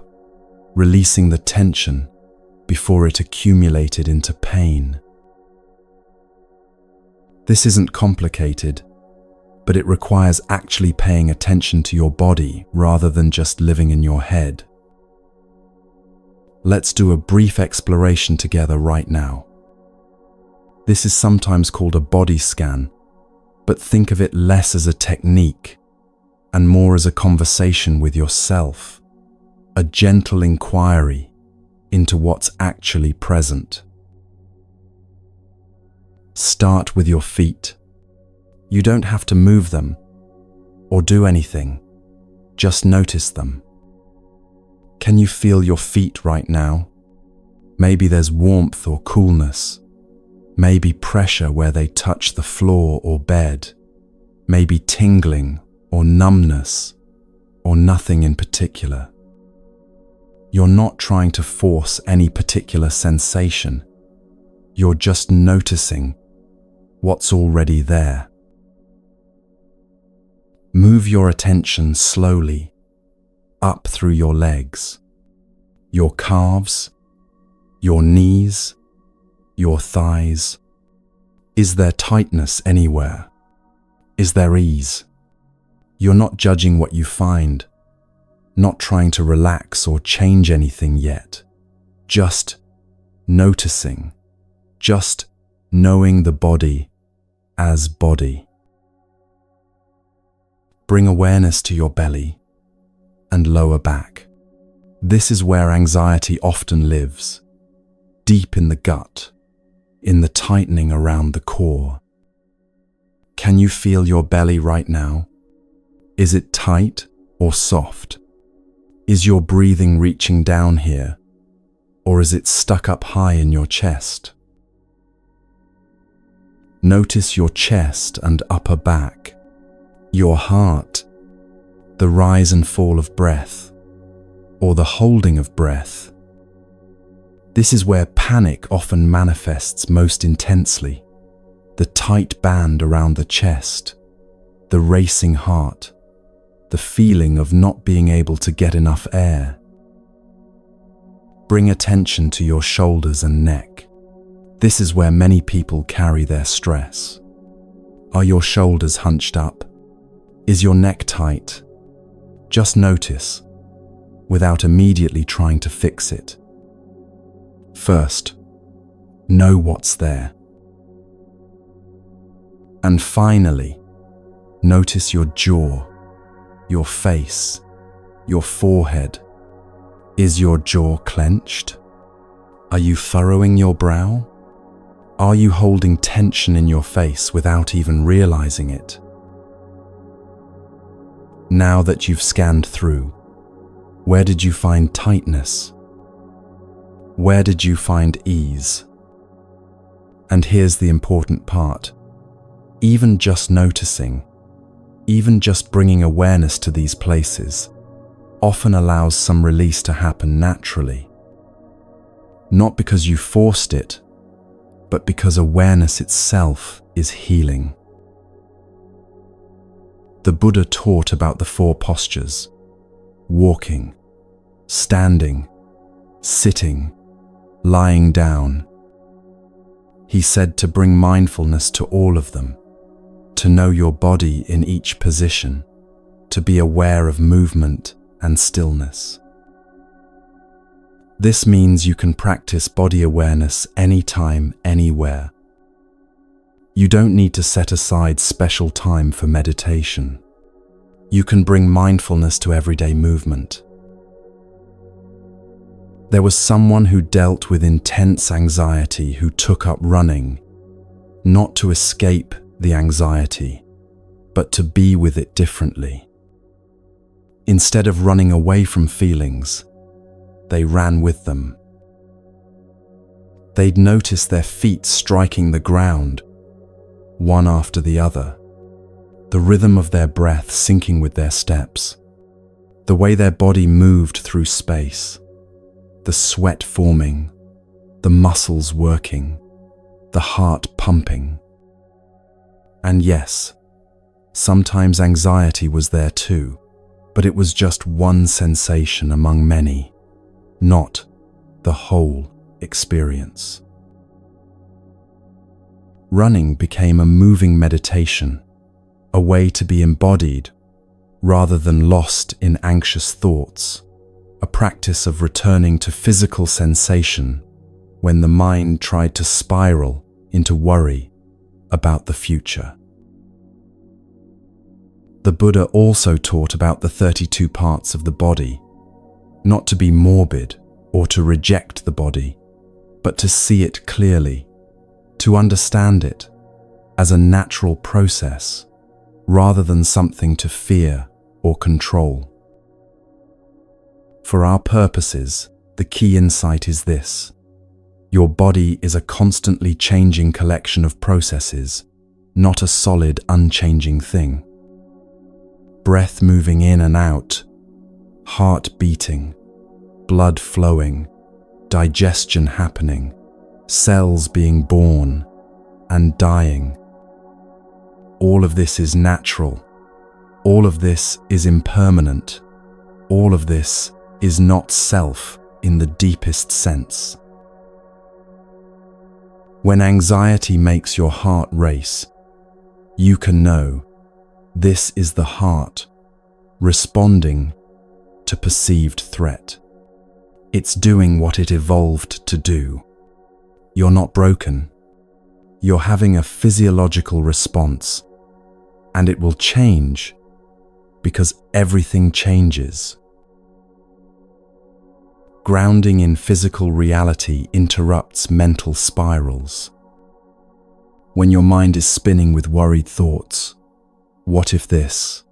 releasing the tension before it accumulated into pain. This isn't complicated, but it requires actually paying attention to your body rather than just living in your head. Let's do a brief exploration together right now. This is sometimes called a body scan, but think of it less as a technique and more as a conversation with yourself, a gentle inquiry into what's actually present. Start with your feet. You don't have to move them or do anything, just notice them. Can you feel your feet right now? Maybe there's warmth or coolness. Maybe pressure where they touch the floor or bed. Maybe tingling or numbness, or nothing in particular. You're not trying to force any particular sensation. You're just noticing what's already there. Move your attention slowly up through your legs, your calves, your knees, your thighs. Is there tightness anywhere? Is there ease? You're not judging what you find, not trying to relax or change anything yet. Just noticing, just knowing the body as body. Bring awareness to your belly and lower back. This is where anxiety often lives, deep in the gut, in the tightening around the core. Can you feel your belly right now? Is it tight or soft? Is your breathing reaching down here, or is it stuck up high in your chest? Notice your chest and upper back, your heart, the rise and fall of breath, or the holding of breath. This is where panic often manifests most intensely. The tight band around the chest, the racing heart, the feeling of not being able to get enough air. Bring attention to your shoulders and neck. This is where many people carry their stress. Are your shoulders hunched up? Is your neck tight? Just notice, without immediately trying to fix it. First, know what's there. And finally, notice your jaw, your face, your forehead. Is your jaw clenched? Are you furrowing your brow? Are you holding tension in your face without even realizing it? Now that you've scanned through, where did you find tightness? Where did you find ease? And here's the important part. Even just noticing, even just bringing awareness to these places, often allows some release to happen naturally. Not because you forced it, but because awareness itself is healing. The Buddha taught about the 4 postures: walking, standing, sitting, lying down. He said to bring mindfulness to all of them, to know your body in each position, to be aware of movement and stillness. This means you can practice body awareness anytime, anywhere. You don't need to set aside special time for meditation. You can bring mindfulness to everyday movement. There was someone who dealt with intense anxiety who took up running, not to escape the anxiety, but to be with it differently. Instead of running away from feelings, they ran with them. They'd notice their feet striking the ground, one after the other, the rhythm of their breath syncing with their steps, the way their body moved through space, the sweat forming, the muscles working, the heart pumping. And yes, sometimes anxiety was there too, but it was just one sensation among many, not the whole experience. Running became a moving meditation, a way to be embodied rather than lost in anxious thoughts, a practice of returning to physical sensation when the mind tried to spiral into worry about the future. The Buddha also taught about the 32 parts of the body, not to be morbid or to reject the body, but to see it clearly, to understand it as a natural process rather than something to fear or control. For our purposes, the key insight is this: your body is a constantly changing collection of processes, not a solid, unchanging thing. Breath moving in and out, heart beating, blood flowing, digestion happening, cells being born and dying. All of this is natural. All of this is impermanent. All of this is not self in the deepest sense. When anxiety makes your heart race, you can know this is the heart responding to perceived threat. It's doing what it evolved to do. You're not broken. You're having a physiological response, and it will change because everything changes. Grounding in physical reality interrupts mental spirals. When your mind is spinning with worried thoughts, what if this?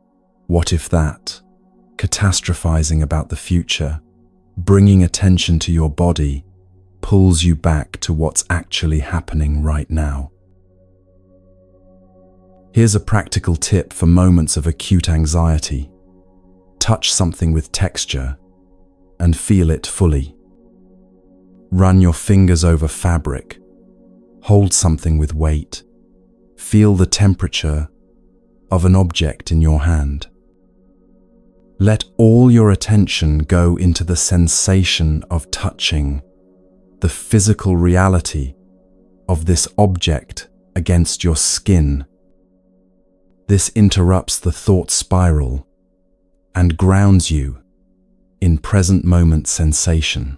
What if that? Catastrophizing about the future, bringing attention to your body pulls you back to what's actually happening right now. Here's a practical tip for moments of acute anxiety. Touch something with texture and feel it fully. Run your fingers over fabric. Hold something with weight. Feel the temperature of an object in your hand. Let all your attention go into the sensation of touching, the physical reality of this object against your skin. This interrupts the thought spiral and grounds you in present moment sensation.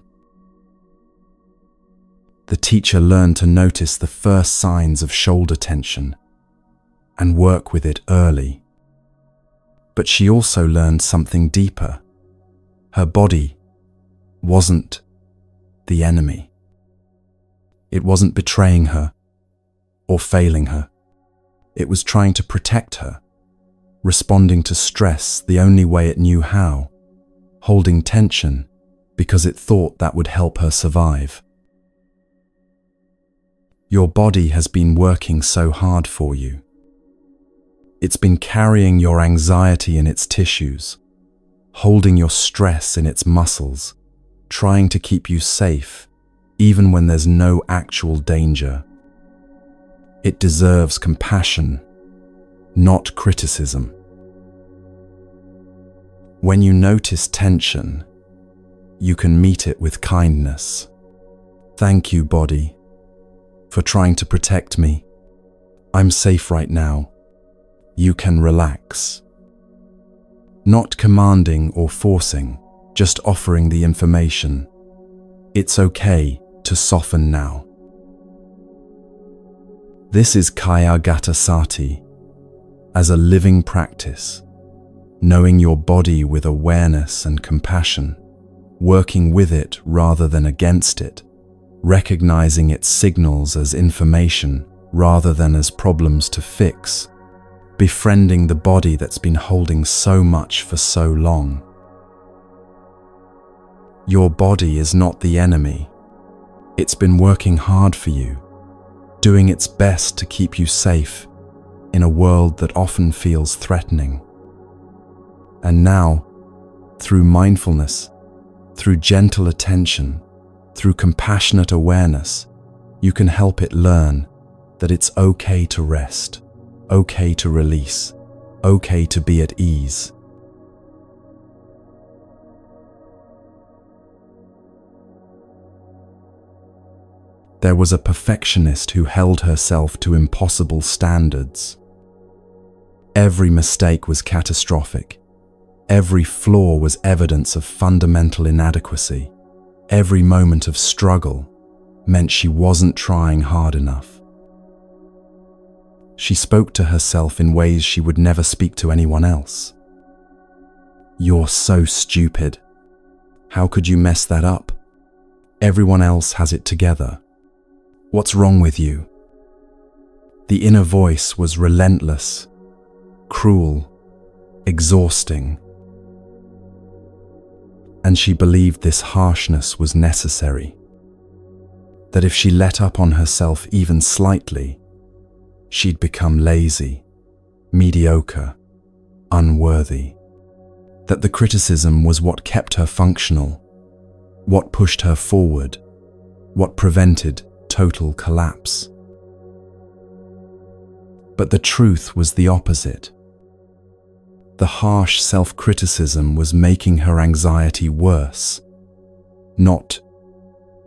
The teacher learned to notice the first signs of shoulder tension and work with it early. But she also learned something deeper. Her body wasn't the enemy. It wasn't betraying her or failing her. It was trying to protect her, responding to stress the only way it knew how, holding tension because it thought that would help her survive. Your body has been working so hard for you. It's been carrying your anxiety in its tissues, holding your stress in its muscles, trying to keep you safe, even when there's no actual danger. It deserves compassion, not criticism. When you notice tension, you can meet it with kindness. Thank you, body, for trying to protect me. I'm safe right now. You can relax. Not commanding or forcing, just offering the information. It's okay to soften now. This is Kaya Gata Sati, as a living practice, knowing your body with awareness and compassion, working with it rather than against it, recognizing its signals as information rather than as problems to fix, befriending the body that's been holding so much for so long. Your body is not the enemy. It's been working hard for you, doing its best to keep you safe in a world that often feels threatening. And now, through mindfulness, through gentle attention, through compassionate awareness, you can help it learn that it's okay to rest, okay to release, okay to be at ease. There was a perfectionist who held herself to impossible standards. Every mistake was catastrophic. Every flaw was evidence of fundamental inadequacy. Every moment of struggle meant she wasn't trying hard enough. She spoke to herself in ways she would never speak to anyone else. You're so stupid. How could you mess that up? Everyone else has it together. What's wrong with you? The inner voice was relentless, cruel, exhausting. And she believed this harshness was necessary. That if she let up on herself even slightly, she'd become lazy, mediocre, unworthy. That the criticism was what kept her functional, what pushed her forward, what prevented total collapse. But the truth was the opposite. The harsh self-criticism was making her anxiety worse, not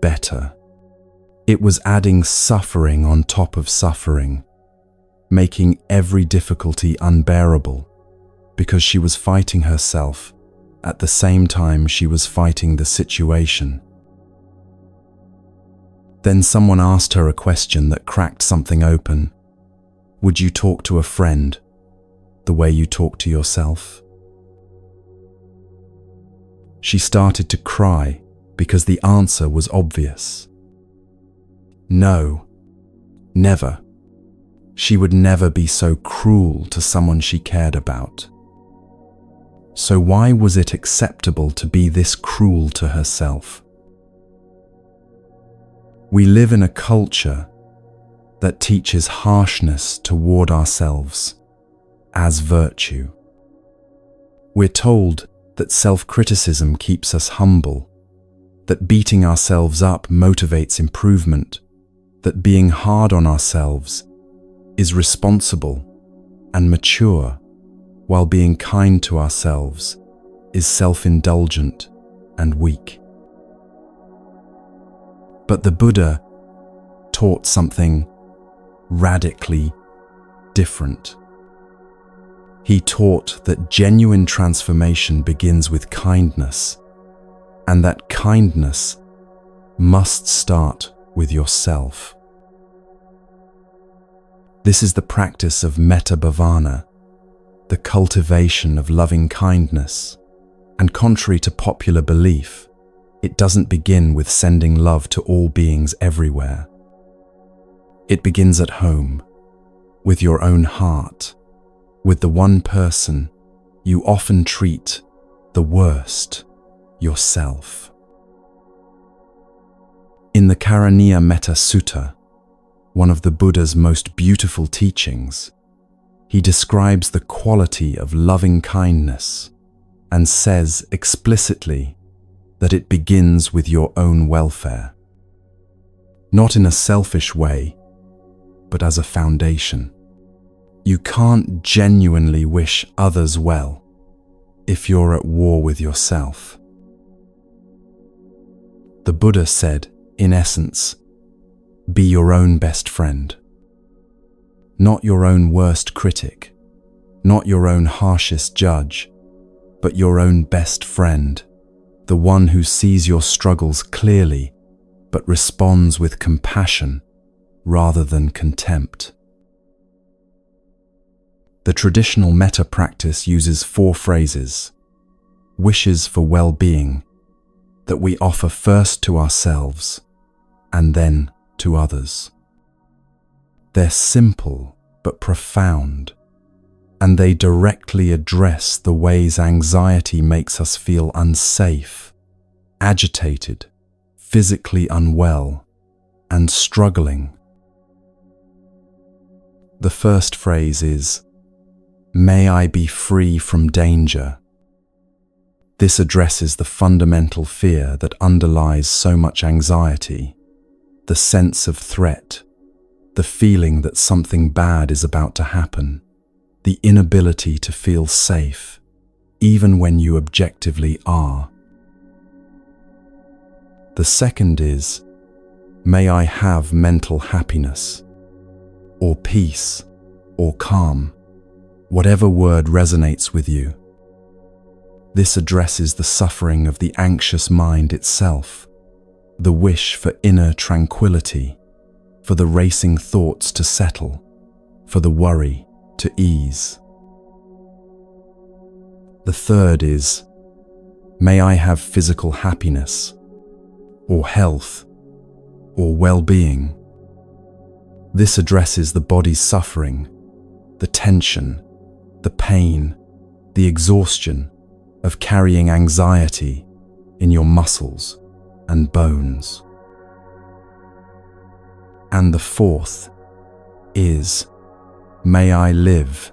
better. It was adding suffering on top of suffering, making every difficulty unbearable, because she was fighting herself at the same time she was fighting the situation. Then someone asked her a question that cracked something open. Would you talk to a friend the way you talk to yourself? She started to cry because the answer was obvious. No, never. She would never be so cruel to someone she cared about. So why was it acceptable to be this cruel to herself? We live in a culture that teaches harshness toward ourselves as virtue. We're told that self-criticism keeps us humble, that beating ourselves up motivates improvement, that being hard on ourselves is responsible and mature, while being kind to ourselves is self-indulgent and weak. But the Buddha taught something radically different. He taught that genuine transformation begins with kindness, and that kindness must start with yourself. This is the practice of metta bhavana, the cultivation of loving kindness, and contrary to popular belief, it doesn't begin with sending love to all beings everywhere. It begins at home, with your own heart, with the one person you often treat the worst, yourself. In the Karaniya Metta Sutta, one of the Buddha's most beautiful teachings, he describes the quality of loving kindness and says explicitly that it begins with your own welfare. Not in a selfish way, but as a foundation. You can't genuinely wish others well if you're at war with yourself. The Buddha said, in essence, be your own best friend. Not your own worst critic, not your own harshest judge, but your own best friend, the one who sees your struggles clearly, but responds with compassion rather than contempt. The traditional metta practice uses 4 phrases, wishes for well-being, that we offer first to ourselves and then to others. They're simple but profound, and they directly address the ways anxiety makes us feel unsafe, agitated, physically unwell, and struggling. The first phrase is, "May I be free from danger." This addresses the fundamental fear that underlies so much anxiety, the sense of threat, the feeling that something bad is about to happen, the inability to feel safe, even when you objectively are. The second is, "May I have mental happiness," or peace, or calm, whatever word resonates with you. This addresses the suffering of the anxious mind itself, the wish for inner tranquility, for the racing thoughts to settle, for the worry to ease. The third is, "May I have physical happiness," or health, or well-being. This addresses the body's suffering, the tension, the pain, the exhaustion of carrying anxiety in your muscles and bones. And the fourth is, "May I live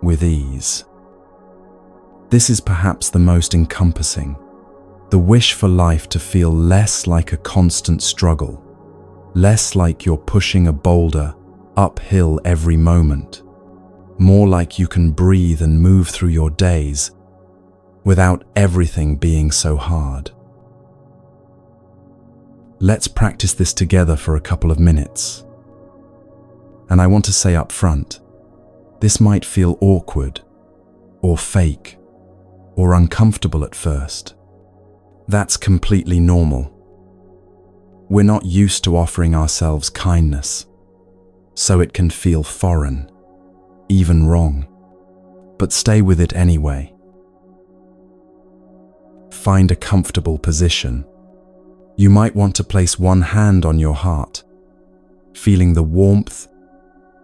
with ease." This is perhaps the most encompassing, the wish for life to feel less like a constant struggle, less like you're pushing a boulder uphill every moment, more like you can breathe and move through your days without everything being so hard. Let's practice this together for a couple of minutes. And I want to say up front, this might feel awkward, or fake, or uncomfortable at first. That's completely normal. We're not used to offering ourselves kindness, so it can feel foreign, even wrong. But stay with it anyway. Find a comfortable position. You might want to place one hand on your heart, feeling the warmth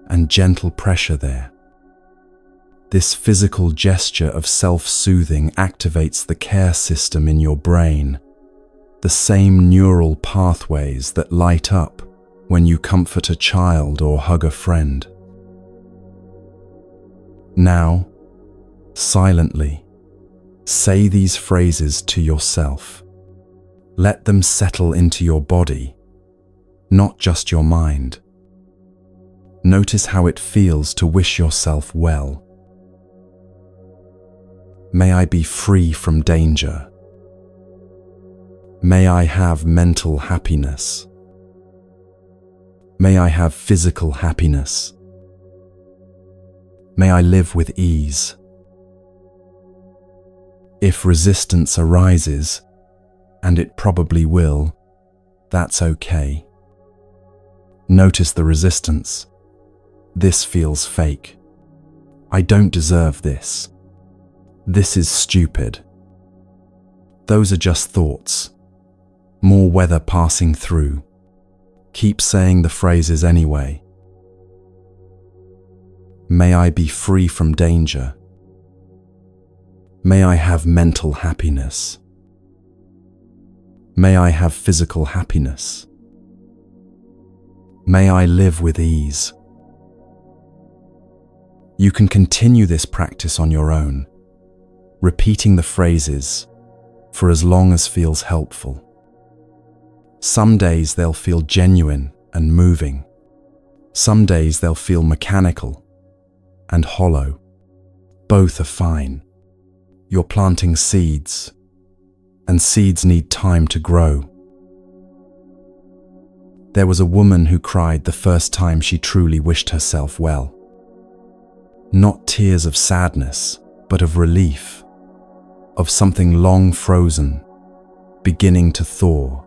and gentle pressure there. This physical gesture of self-soothing activates the care system in your brain, the same neural pathways that light up when you comfort a child or hug a friend. Now, silently, say these phrases to yourself. Let them settle into your body, not just your mind. Notice how it feels to wish yourself well. May I be free from danger. May I have mental happiness. May I have physical happiness. May I live with ease. If resistance arises, and it probably will, that's okay. Notice the resistance. This feels fake. I don't deserve this. This is stupid. Those are just thoughts. More weather passing through. Keep saying the phrases anyway. May I be free from danger. May I have mental happiness. May I have physical happiness. May I live with ease. You can continue this practice on your own, repeating the phrases for as long as feels helpful. Some days they'll feel genuine and moving. Some days they'll feel mechanical and hollow. Both are fine. You're planting seeds, and seeds need time to grow. There was a woman who cried the first time she truly wished herself well. Not tears of sadness, but of relief, of something long frozen, beginning to thaw.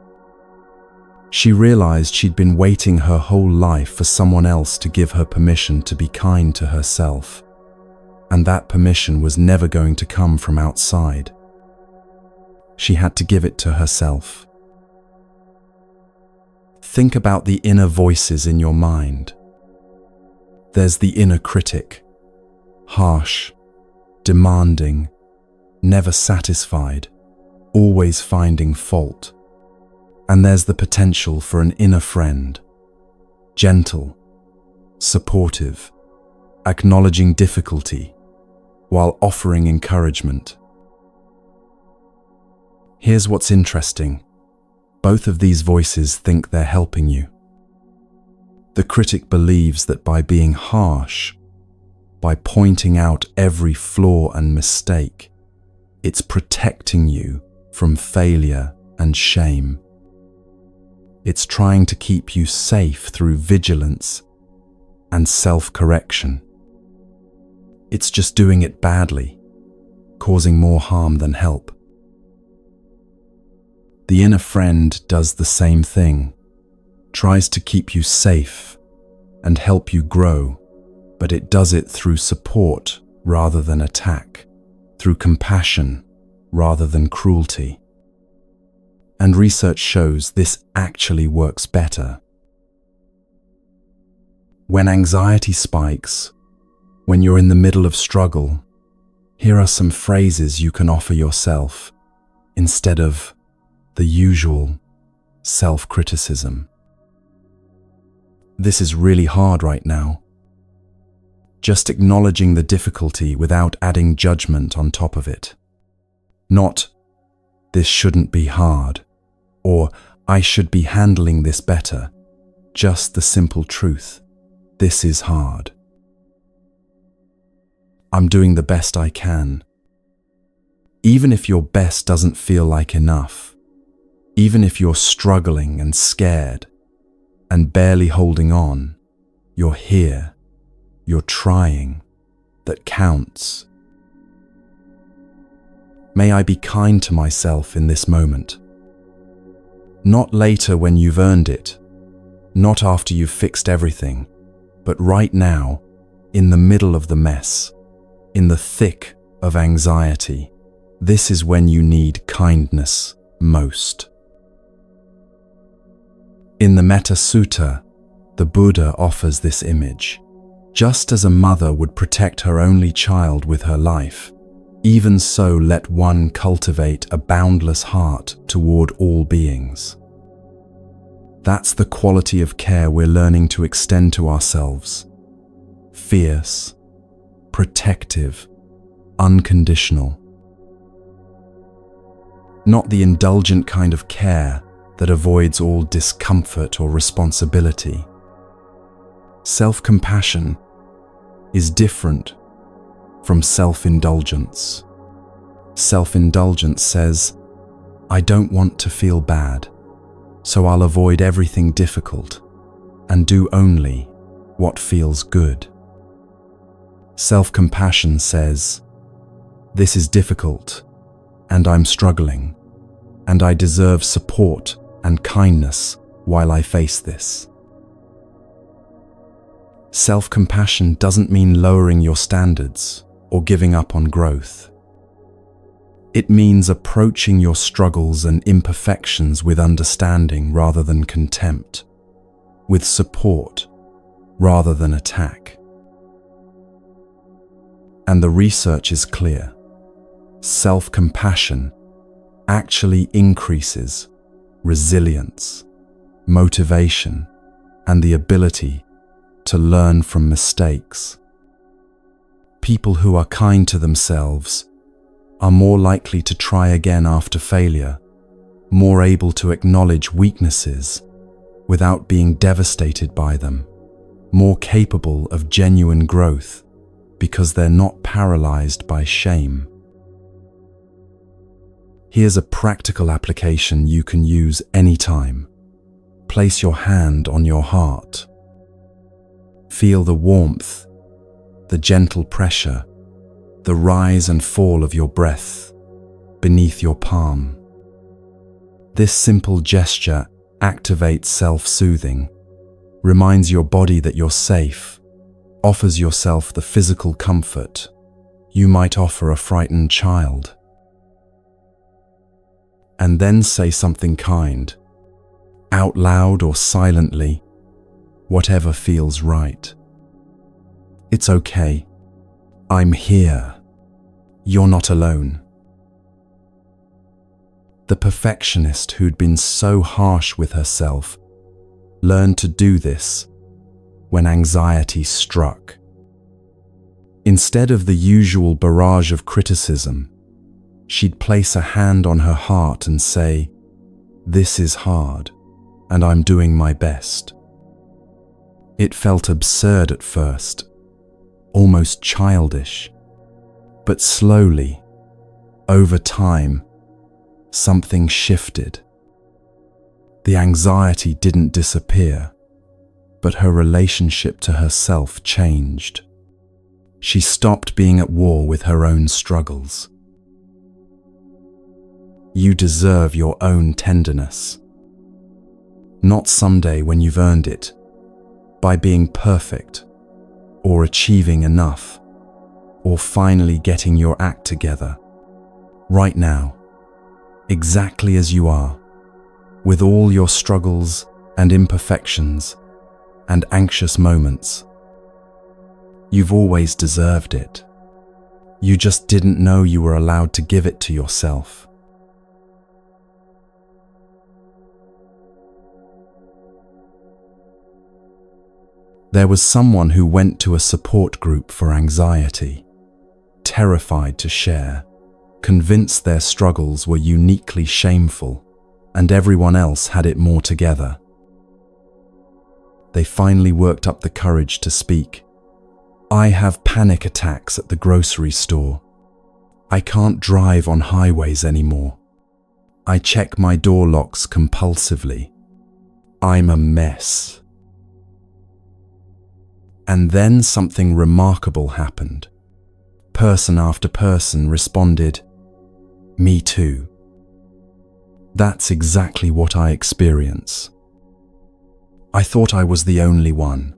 She realized she'd been waiting her whole life for someone else to give her permission to be kind to herself, and that permission was never going to come from outside. She had to give it to herself. Think about the inner voices in your mind. There's the inner critic, harsh, demanding, never satisfied, always finding fault. And there's the potential for an inner friend, gentle, supportive, acknowledging difficulty while offering encouragement. Here's what's interesting. Both of these voices think they're helping you. The critic believes that by being harsh, by pointing out every flaw and mistake, it's protecting you from failure and shame. It's trying to keep you safe through vigilance and self-correction. It's just doing it badly, causing more harm than help. The inner friend does the same thing, tries to keep you safe and help you grow, but it does it through support rather than attack, through compassion rather than cruelty. And research shows this actually works better. When anxiety spikes, when you're in the middle of struggle, here are some phrases you can offer yourself instead of the usual self-criticism. This is really hard right now. Just acknowledging the difficulty without adding judgment on top of it. Not, this shouldn't be hard, or I should be handling this better. Just the simple truth. This is hard. I'm doing the best I can. Even if your best doesn't feel like enough, even if you're struggling and scared and barely holding on, you're here, you're trying, that counts. May I be kind to myself in this moment. Not later when you've earned it, not after you've fixed everything, but right now, in the middle of the mess, in the thick of anxiety. This is when you need kindness most. In the Metta Sutta, the Buddha offers this image. Just as a mother would protect her only child with her life, Even so, let one cultivate a boundless heart toward all beings. That's the quality of care we're learning to extend to ourselves. Fierce, protective, unconditional. Not the indulgent kind of care that avoids all discomfort or responsibility. Self-compassion is different from self-indulgence. Self-indulgence says, I don't want to feel bad, so I'll avoid everything difficult and do only what feels good. Self-compassion says, this is difficult and I'm struggling, and I deserve support and kindness while I face this. Self-compassion doesn't mean lowering your standards or giving up on growth. It means approaching your struggles and imperfections with understanding rather than contempt, with support rather than attack. And the research is clear. Self-compassion actually increases resilience, motivation, and the ability to learn from mistakes. People who are kind to themselves are more likely to try again after failure, more able to acknowledge weaknesses without being devastated by them, more capable of genuine growth because they're not paralyzed by shame. Here's a practical application you can use anytime. Place your hand on your heart. Feel the warmth, the gentle pressure, the rise and fall of your breath beneath your palm. This simple gesture activates self-soothing, reminds your body that you're safe, offers yourself the physical comfort you might offer a frightened child. And then say something kind, out loud or silently, whatever feels right. It's okay. I'm here. You're not alone. The perfectionist who'd been so harsh with herself learned to do this when anxiety struck. Instead of the usual barrage of criticism, she'd place a hand on her heart and say, "This is hard, and I'm doing my best." It felt absurd at first, almost childish, but slowly, over time, something shifted. The anxiety didn't disappear, but her relationship to herself changed. She stopped being at war with her own struggles. You deserve your own tenderness. Not someday when you've earned it, by being perfect, or achieving enough, or finally getting your act together. Right now, exactly as you are, with all your struggles and imperfections and anxious moments. You've always deserved it. You just didn't know you were allowed to give it to yourself. There was someone who went to a support group for anxiety, terrified to share, convinced their struggles were uniquely shameful and everyone else had it more together. They finally worked up the courage to speak. "I have panic attacks at the grocery store. I can't drive on highways anymore. I check my door locks compulsively. I'm a mess." And then something remarkable happened. Person after person responded, "Me too." That's exactly what I experience. I thought I was the only one.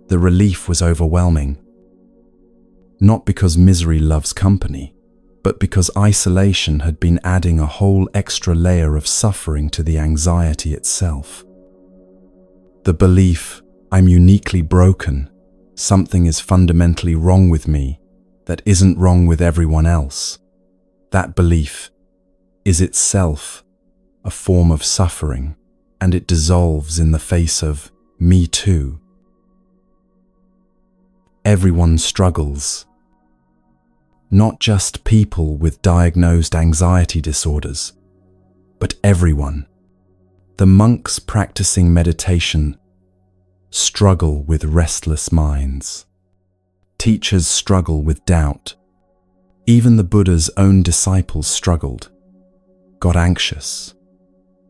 The relief was overwhelming. Not because misery loves company, but because isolation had been adding a whole extra layer of suffering to the anxiety itself. The belief, I'm uniquely broken, something is fundamentally wrong with me, that isn't wrong with everyone else. That belief is itself a form of suffering, and it dissolves in the face of me too. Everyone struggles. Not just people with diagnosed anxiety disorders, but everyone. The monks practicing meditation struggle with restless minds. Teachers struggle with doubt. Even the Buddha's own disciples struggled, got anxious,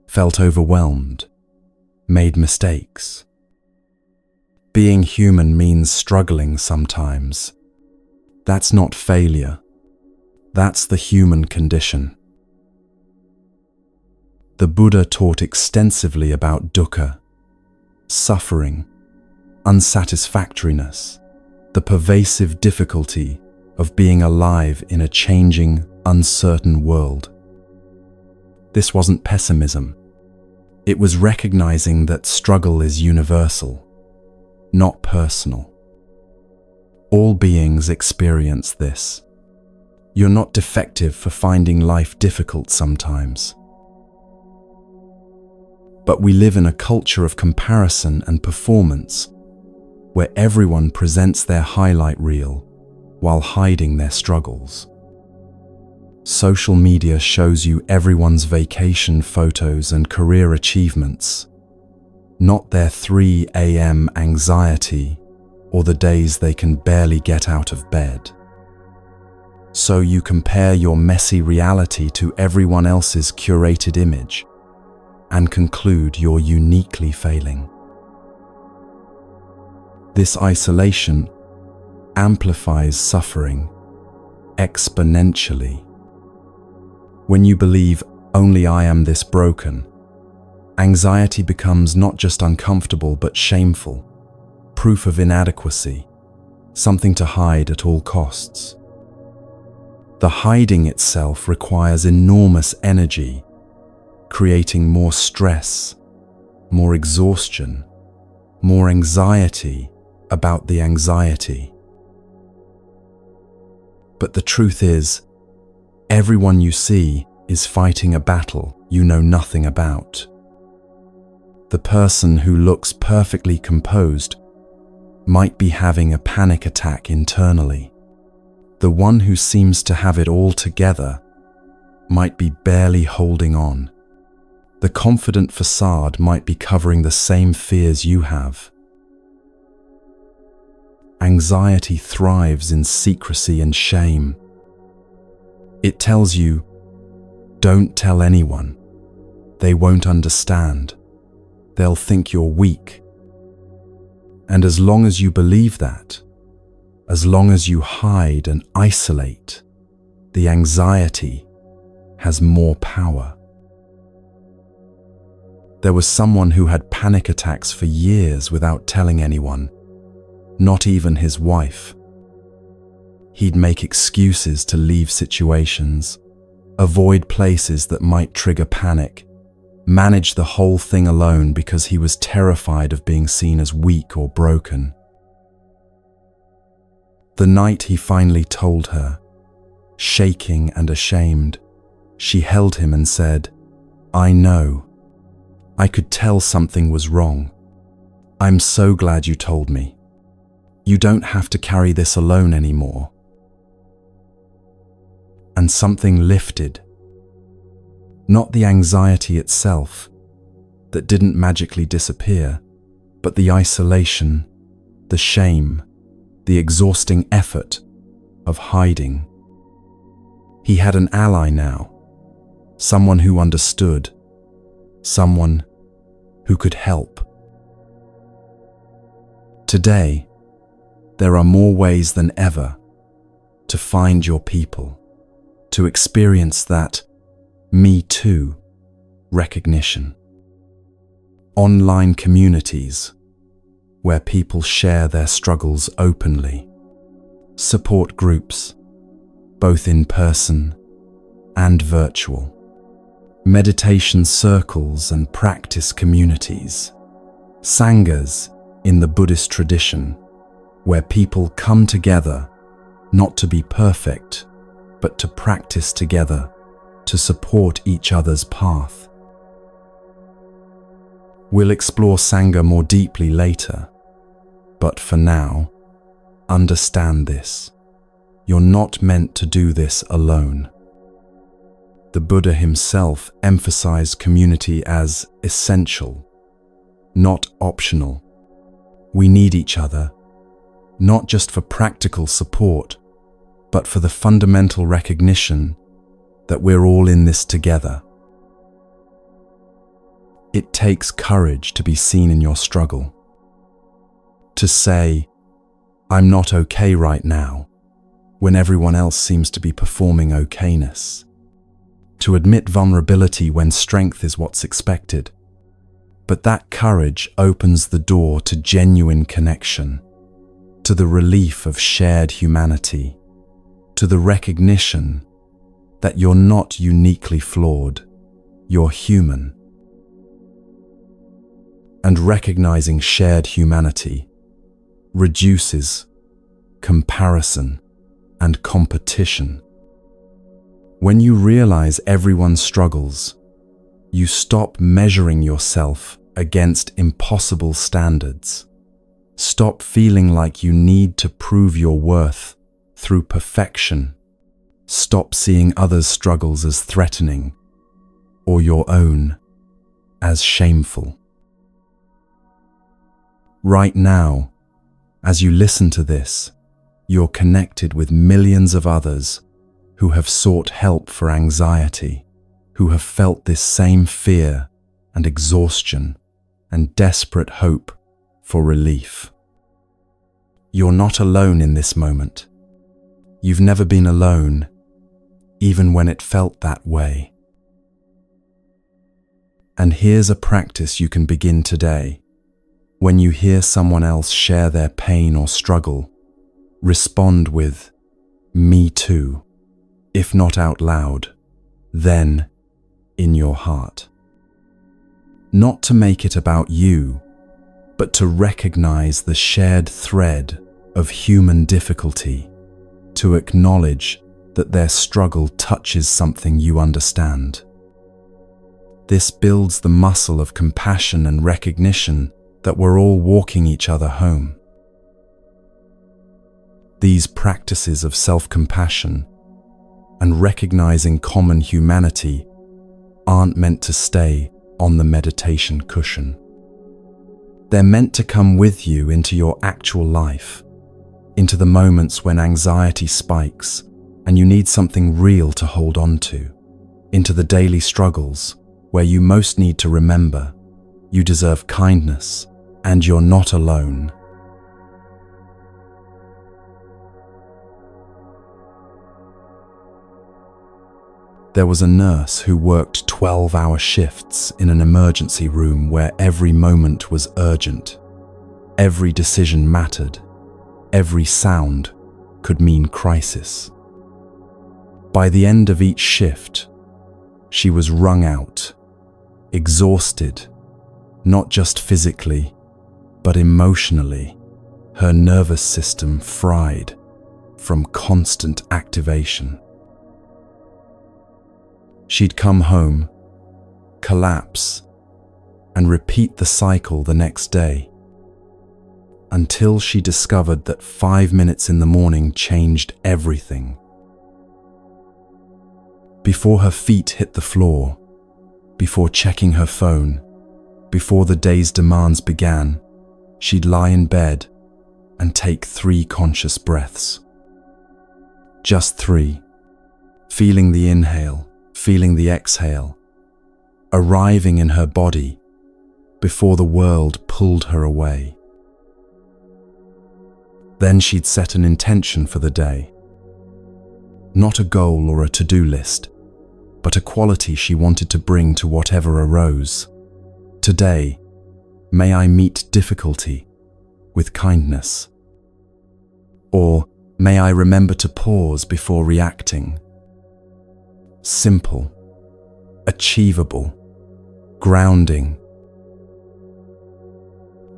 felt overwhelmed, made mistakes. Being human means struggling sometimes. That's not failure. That's the human condition. The Buddha taught extensively about dukkha, suffering, unsatisfactoriness, the pervasive difficulty of being alive in a changing, uncertain world. This wasn't pessimism. It was recognizing that struggle is universal, not personal. All beings experience this. You're not defective for finding life difficult sometimes. But we live in a culture of comparison and performance, where everyone presents their highlight reel while hiding their struggles. Social media shows you everyone's vacation photos and career achievements, not their 3 a.m. anxiety or the days they can barely get out of bed. So you compare your messy reality to everyone else's curated image and conclude you're uniquely failing. This isolation amplifies suffering exponentially. When you believe only I am this broken, anxiety becomes not just uncomfortable but shameful, proof of inadequacy, something to hide at all costs. The hiding itself requires enormous energy, creating more stress, more exhaustion, more anxiety about the anxiety. But the truth is, everyone you see is fighting a battle you know nothing about. The person who looks perfectly composed might be having a panic attack internally. The one who seems to have it all together might be barely holding on. The confident facade might be covering the same fears you have. Anxiety thrives in secrecy and shame. It tells you, don't tell anyone. They won't understand. They'll think you're weak. And as long as you believe that, as long as you hide and isolate, the anxiety has more power. There was someone who had panic attacks for years without telling anyone, not even his wife. He'd make excuses to leave situations, avoid places that might trigger panic, manage the whole thing alone because he was terrified of being seen as weak or broken. The night he finally told her, shaking and ashamed, she held him and said, "I know. I could tell something was wrong. I'm so glad you told me. You don't have to carry this alone anymore." And something lifted. Not the anxiety itself, that didn't magically disappear, but the isolation, the shame, the exhausting effort of hiding. He had an ally now, someone who understood, someone who could help. Today, there are more ways than ever to find your people, to experience that me too recognition. Online communities where people share their struggles openly. Support groups, both in person and virtual. Meditation circles and practice communities. Sanghas in the Buddhist tradition, where people come together not to be perfect, but to practice together, to support each other's path. We'll explore Sangha more deeply later, but for now, understand this. You're not meant to do this alone. The Buddha himself emphasized community as essential, not optional. We need each other, not just for practical support, but for the fundamental recognition that we're all in this together. It takes courage to be seen in your struggle. To say, "I'm not okay right now," when everyone else seems to be performing okayness. To admit vulnerability when strength is what's expected. But that courage opens the door to genuine connection, to the relief of shared humanity, to the recognition that you're not uniquely flawed, you're human. And recognizing shared humanity reduces comparison and competition. When you realize everyone struggles, you stop measuring yourself against impossible standards. Stop feeling like you need to prove your worth through perfection. Stop seeing others' struggles as threatening or your own as shameful. Right now, as you listen to this, you're connected with millions of others who have sought help for anxiety, who have felt this same fear and exhaustion and desperate hope for relief. You're not alone in this moment. You've never been alone, even when it felt that way. And here's a practice you can begin today. When you hear someone else share their pain or struggle, respond with, "Me too," if not out loud, then in your heart. Not to make it about you, but to recognize the shared thread of human difficulty, to acknowledge that their struggle touches something you understand. This builds the muscle of compassion and recognition that we're all walking each other home. These practices of self-compassion and recognizing common humanity aren't meant to stay on the meditation cushion. They're meant to come with you into your actual life, into the moments when anxiety spikes and you need something real to hold on to, into the daily struggles where you most need to remember you deserve kindness and you're not alone. There was a nurse who worked 12-hour shifts in an emergency room where every moment was urgent. Every decision mattered. Every sound could mean crisis. By the end of each shift, she was wrung out, exhausted, not just physically, but emotionally. Her nervous system fried from constant activation. She'd come home, collapse, and repeat the cycle the next day, until she discovered that 5 minutes in the morning changed everything. Before her feet hit the floor, before checking her phone, before the day's demands began, she'd lie in bed and take 3 conscious breaths. Just 3, feeling the inhale, feeling the exhale, arriving in her body before the world pulled her away. Then she'd set an intention for the day. Not a goal or a to-do list, but a quality she wanted to bring to whatever arose. Today, may I meet difficulty with kindness. Or may I remember to pause before reacting. Simple, achievable, grounding.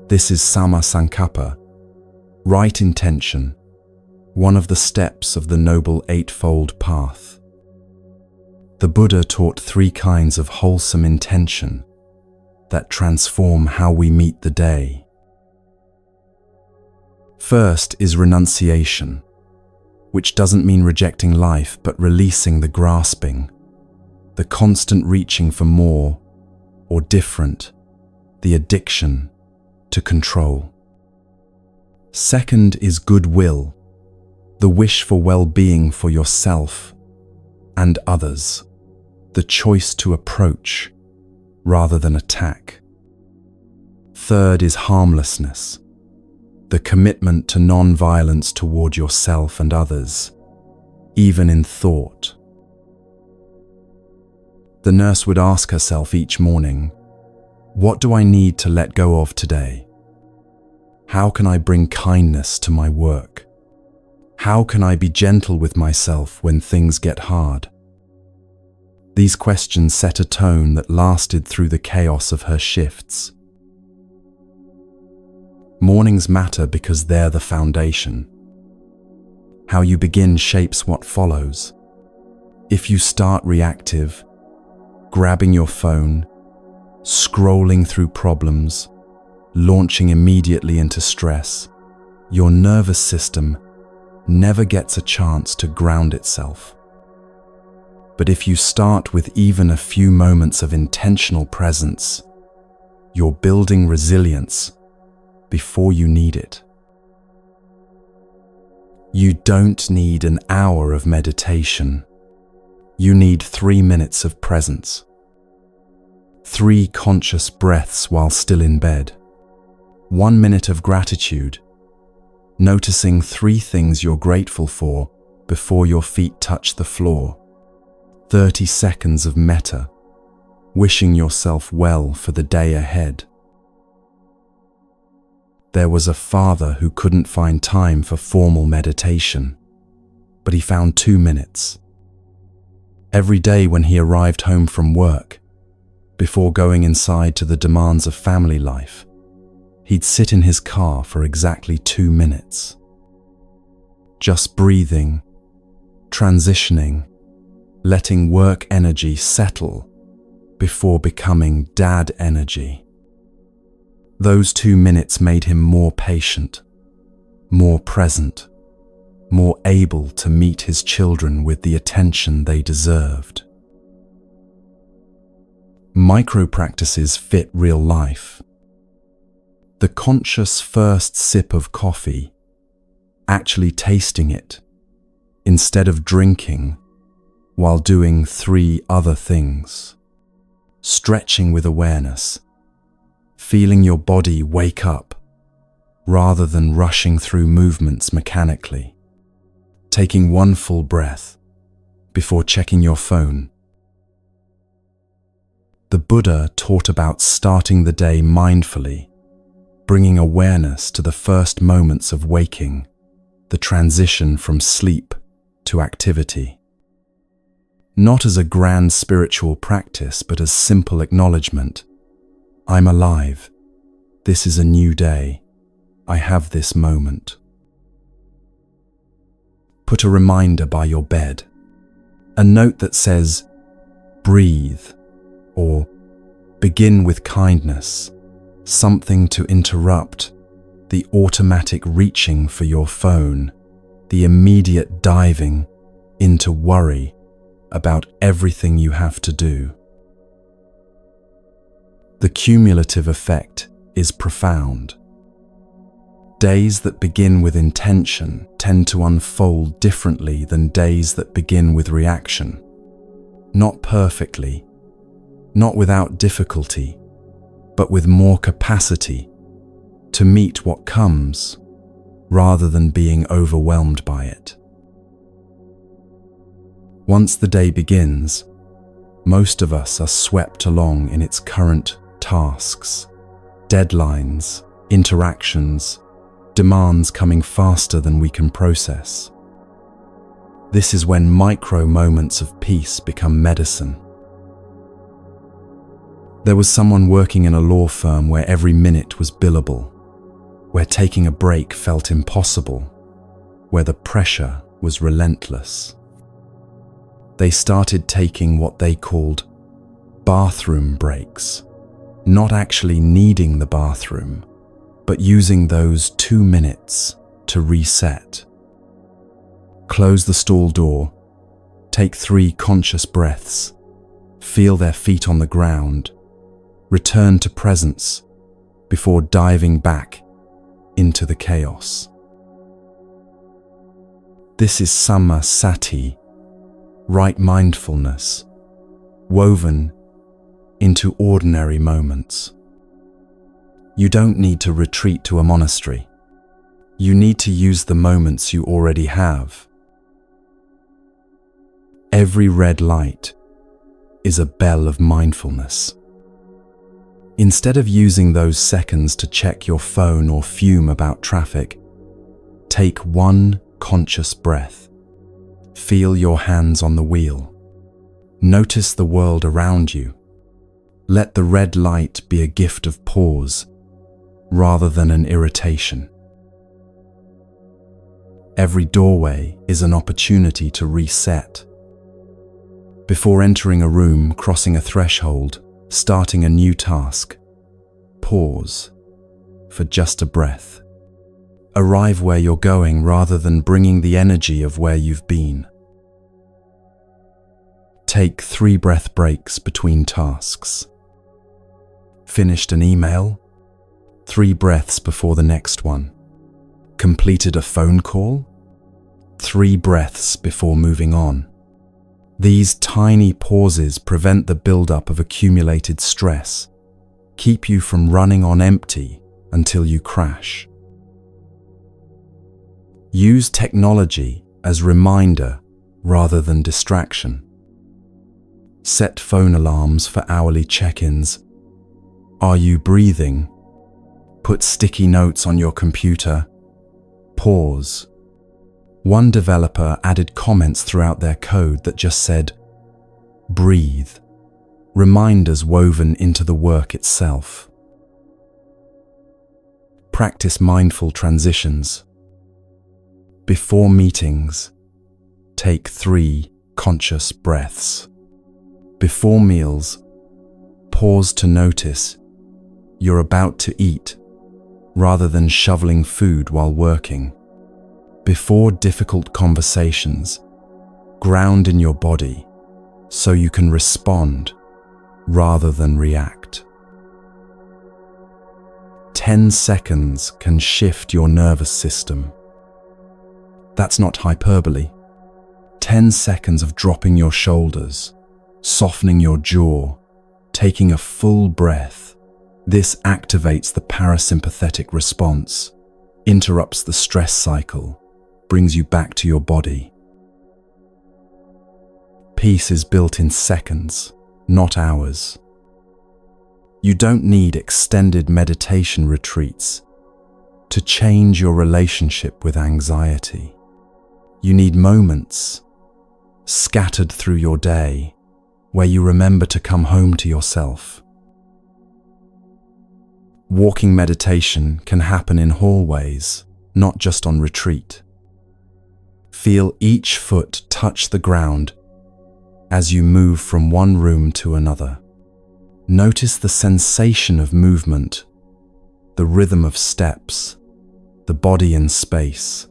This is Samma Sankappa, right intention, one of the steps of the Noble Eightfold Path. The Buddha taught 3 kinds of wholesome intention that transform how we meet the day. First is renunciation, which doesn't mean rejecting life, but releasing the grasping, the constant reaching for more or different, the addiction to control. Second is goodwill, the wish for well-being for yourself and others, the choice to approach rather than attack. Third is harmlessness, the commitment to non-violence toward yourself and others, even in thought. The nurse would ask herself each morning, what do I need to let go of today? How can I bring kindness to my work? How can I be gentle with myself when things get hard? These questions set a tone that lasted through the chaos of her shifts. Mornings matter because they're the foundation. How you begin shapes what follows. If you start reactive, grabbing your phone, scrolling through problems, launching immediately into stress, your nervous system never gets a chance to ground itself. But if you start with even a few moments of intentional presence, you're building resilience before you need it. You don't need an hour of meditation. You need 3 minutes of presence. 3 conscious breaths while still in bed. 1 minute of gratitude, noticing 3 things you're grateful for before your feet touch the floor. 30 seconds of metta, wishing yourself well for the day ahead. There was a father who couldn't find time for formal meditation, but he found 2 minutes. Every day when he arrived home from work, before going inside to the demands of family life, he'd sit in his car for exactly 2 minutes. Just breathing, transitioning, letting work energy settle before becoming dad energy. Those 2 minutes made him more patient, more present, more able to meet his children with the attention they deserved. Micro practices fit real life. The conscious first sip of coffee, actually tasting it, instead of drinking while doing 3 other things. Stretching with awareness, feeling your body wake up rather than rushing through movements mechanically. Taking 1 full breath before checking your phone. The Buddha taught about starting the day mindfully, bringing awareness to the first moments of waking, the transition from sleep to activity. Not as a grand spiritual practice, but as simple acknowledgement. I'm alive. This is a new day. I have this moment. Put a reminder by your bed. A note that says, breathe, or begin with kindness. Something to interrupt the automatic reaching for your phone, the immediate diving into worry about everything you have to do. The cumulative effect is profound. Days that begin with intention tend to unfold differently than days that begin with reaction. Not perfectly, not without difficulty, but with more capacity to meet what comes rather than being overwhelmed by it. Once the day begins, most of us are swept along in its current tasks, deadlines, interactions, demands coming faster than we can process. This is when micro moments of peace become medicine. There was someone working in a law firm where every minute was billable, where taking a break felt impossible, where the pressure was relentless. They started taking what they called bathroom breaks, not actually needing the bathroom, but using those 2 minutes to reset. Close the stall door, take 3 conscious breaths, feel their feet on the ground, return to presence before diving back into the chaos. This is Samma Sati, right mindfulness, woven into ordinary moments. You don't need to retreat to a monastery. You need to use the moments you already have. Every red light is a bell of mindfulness. Instead of using those seconds to check your phone or fume about traffic, take 1 conscious breath. Feel your hands on the wheel. Notice the world around you. Let the red light be a gift of pause rather than an irritation. Every doorway is an opportunity to reset. Before entering a room, crossing a threshold, starting a new task, pause for just a breath. Arrive where you're going rather than bringing the energy of where you've been. Take 3 breath breaks between tasks. Finished an email? 3 breaths before the next one. Completed a phone call? 3 breaths before moving on. These tiny pauses prevent the buildup of accumulated stress, keep you from running on empty until you crash. Use technology as reminder rather than distraction. Set phone alarms for hourly check-ins. Are you breathing? Put sticky notes on your computer. Pause. One developer added comments throughout their code that just said, breathe. Reminders woven into the work itself. Practice mindful transitions. Before meetings, take 3 conscious breaths. Before meals, pause to notice you're about to eat rather than shoveling food while working. Before difficult conversations, ground in your body so you can respond rather than react. 10 seconds can shift your nervous system. That's not hyperbole. 10 seconds of dropping your shoulders, softening your jaw, taking a full breath. This activates the parasympathetic response, interrupts the stress cycle, brings you back to your body. Peace is built in seconds, not hours. You don't need extended meditation retreats to change your relationship with anxiety. You need moments scattered through your day where you remember to come home to yourself. Walking meditation can happen in hallways, not just on retreat. Feel each foot touch the ground as you move from one room to another. Notice the sensation of movement, the rhythm of steps, the body in space.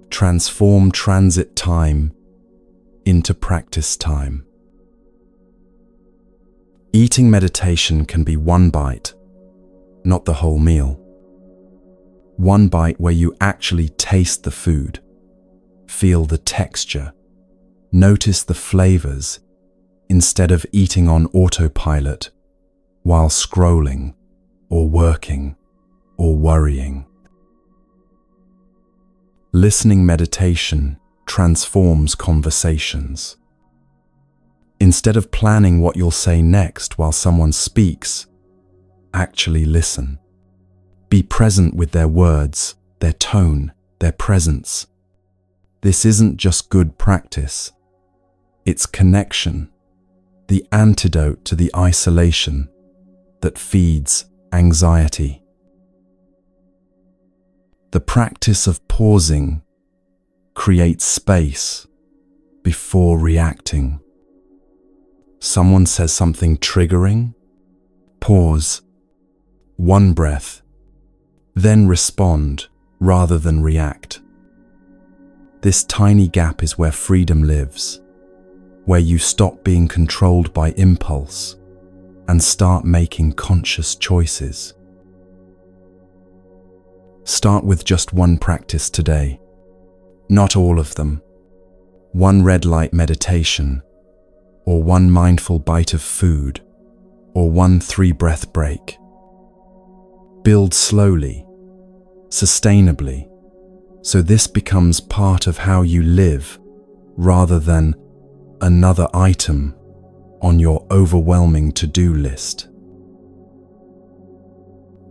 Transform transit time into practice time. Eating meditation can be 1 bite, not the whole meal. 1 bite where you actually taste the food, feel the texture, notice the flavors instead of eating on autopilot while scrolling or working or worrying. Listening meditation transforms conversations. Instead of planning what you'll say next while someone speaks, actually listen. Be present with their words, their tone, their presence. This isn't just good practice. It's connection, the antidote to the isolation that feeds anxiety. The practice of pausing create space before reacting. Someone says something triggering? Pause. One breath. Then respond rather than react. This tiny gap is where freedom lives, where you stop being controlled by impulse and start making conscious choices. Start with just one practice today. Not all of them. One red light meditation, or one mindful bite of food, or one 3-breath break. Build slowly, sustainably, so this becomes part of how you live rather than another item on your overwhelming to-do list.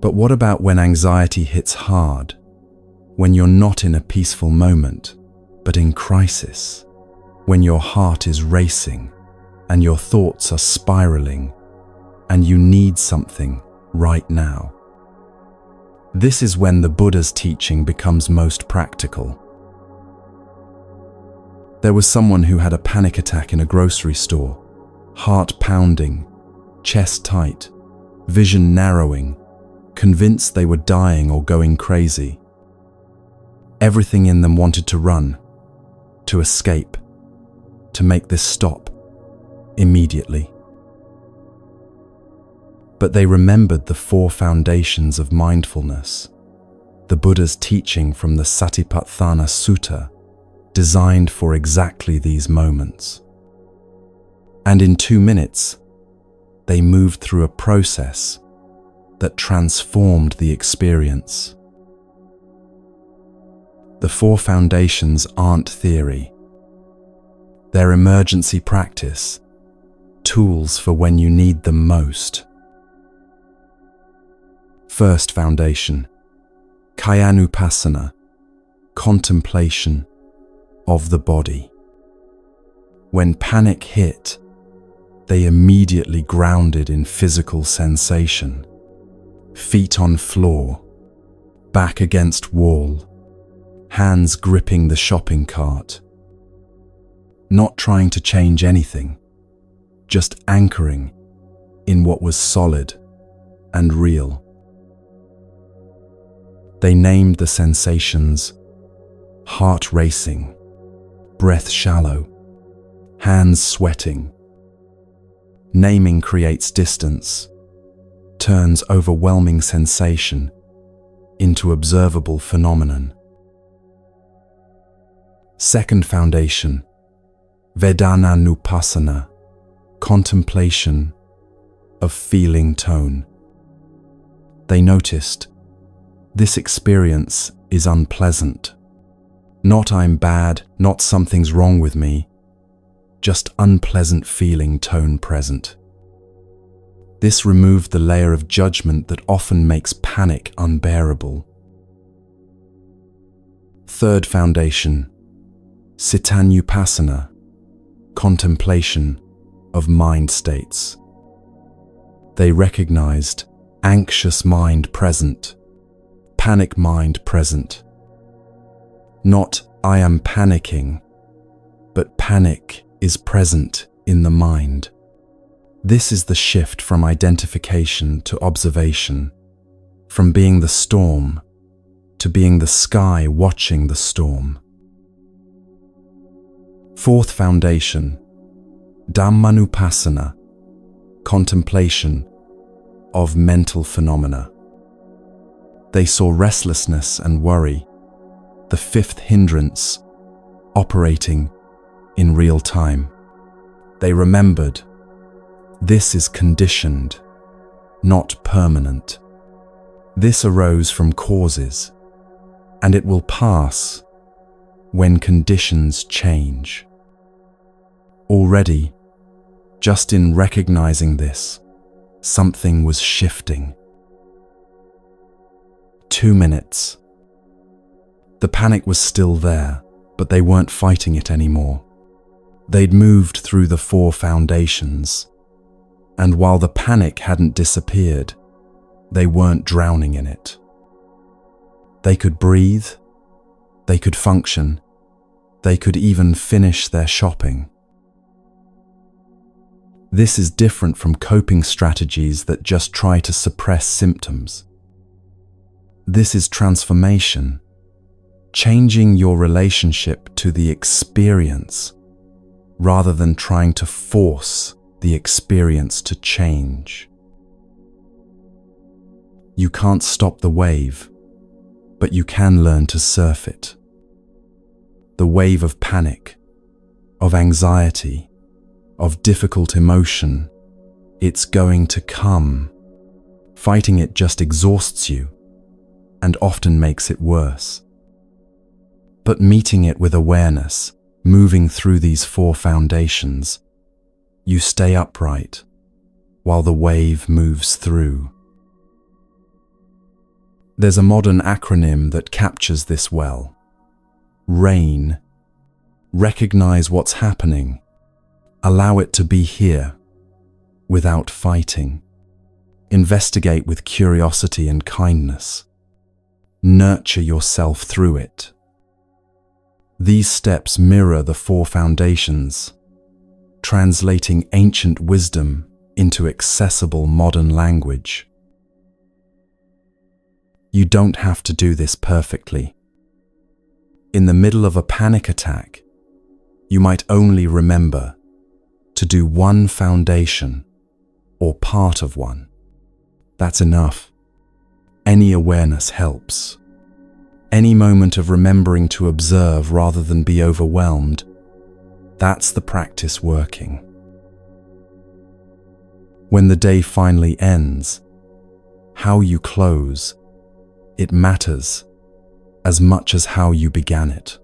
But what about when anxiety hits hard, when you're not in a peaceful moment, but in crisis, when your heart is racing and your thoughts are spiraling and you need something right now? This is when the Buddha's teaching becomes most practical. There was someone who had a panic attack in a grocery store, heart pounding, chest tight, vision narrowing, convinced they were dying or going crazy. Everything in them wanted to run, to escape, to make this stop immediately. But they remembered the 4 foundations of mindfulness, the Buddha's teaching from the Satipatthana Sutta, designed for exactly these moments. And in 2 minutes, they moved through a process that transformed the experience. The 4 foundations aren't theory. They're emergency practice, tools for when you need them most. First foundation, Kayanupassana, contemplation of the body. When panic hit, they immediately grounded in physical sensation. Feet on floor, back against wall, hands gripping the shopping cart. Not trying to change anything, just anchoring in what was solid and real. They named the sensations heart racing, breath shallow, hands sweating. Naming creates distance, turns overwhelming sensation into observable phenomenon. Second foundation, Vedananupassana, contemplation of feeling tone. They noticed, this experience is unpleasant. Not I'm bad, not something's wrong with me, just unpleasant feeling tone present. This removed the layer of judgment that often makes panic unbearable. Third foundation, Cittanupassana, contemplation of mind states. They recognized anxious mind present, panic mind present. Not I am panicking, but panic is present in the mind. This is the shift from identification to observation, from being the storm to being the sky watching the storm. Fourth foundation, Dhammanupassana, contemplation of mental phenomena. They saw restlessness and worry, the 5th hindrance, operating in real time. They remembered, this is conditioned, not permanent. This arose from causes, and it will pass when conditions change. Already, just in recognizing this, something was shifting. 2 minutes. The panic was still there, but they weren't fighting it anymore. They'd moved through the 4 foundations, and while the panic hadn't disappeared, they weren't drowning in it. They could breathe, they could function, They could even finish their shopping. This is different from coping strategies that just try to suppress symptoms. This is transformation, changing your relationship to the experience rather than trying to force the experience to change. You can't stop the wave, but you can learn to surf it. The wave of panic, of anxiety, of difficult emotion, it's going to come. Fighting it just exhausts you and often makes it worse. But meeting it with awareness, moving through these 4 foundations, you stay upright while the wave moves through. There's a modern acronym that captures this well. RAIN. Recognize what's happening. Allow it to be here, without fighting. Investigate with curiosity and kindness. Nurture yourself through it. These steps mirror the 4 foundations, translating ancient wisdom into accessible modern language. You don't have to do this perfectly. In the middle of a panic attack, you might only remember to do one foundation or part of one. That's enough. Any awareness helps. Any moment of remembering to observe rather than be overwhelmed, that's the practice working. When the day finally ends, how you close, it matters as much as how you began it.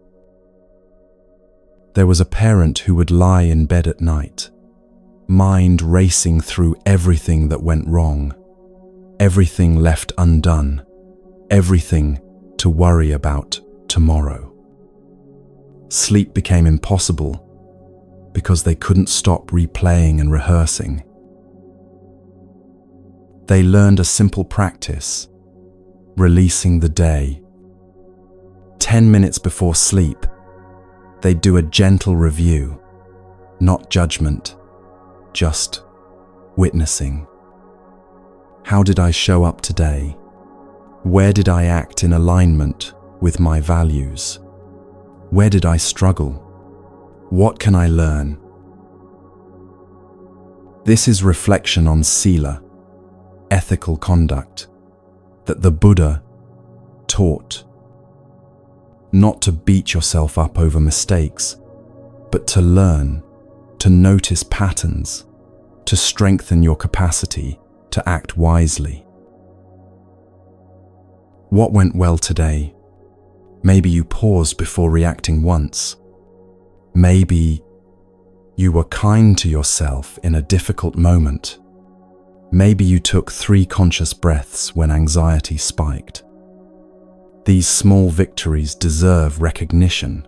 There was a parent who would lie in bed at night, mind racing through everything that went wrong, everything left undone, everything to worry about tomorrow. Sleep became impossible because they couldn't stop replaying and rehearsing. They learned a simple practice, releasing the day. 10 minutes before sleep, they'd do a gentle review, not judgment, just witnessing. How did I show up today? Where did I act in alignment with my values? Where did I struggle? What can I learn? This is reflection on sila, ethical conduct, that the Buddha taught. Not to beat yourself up over mistakes, but to learn, to notice patterns, to strengthen your capacity to act wisely. What went well today? Maybe you paused before reacting once. Maybe you were kind to yourself in a difficult moment. Maybe you took 3 conscious breaths when anxiety spiked. These small victories deserve recognition.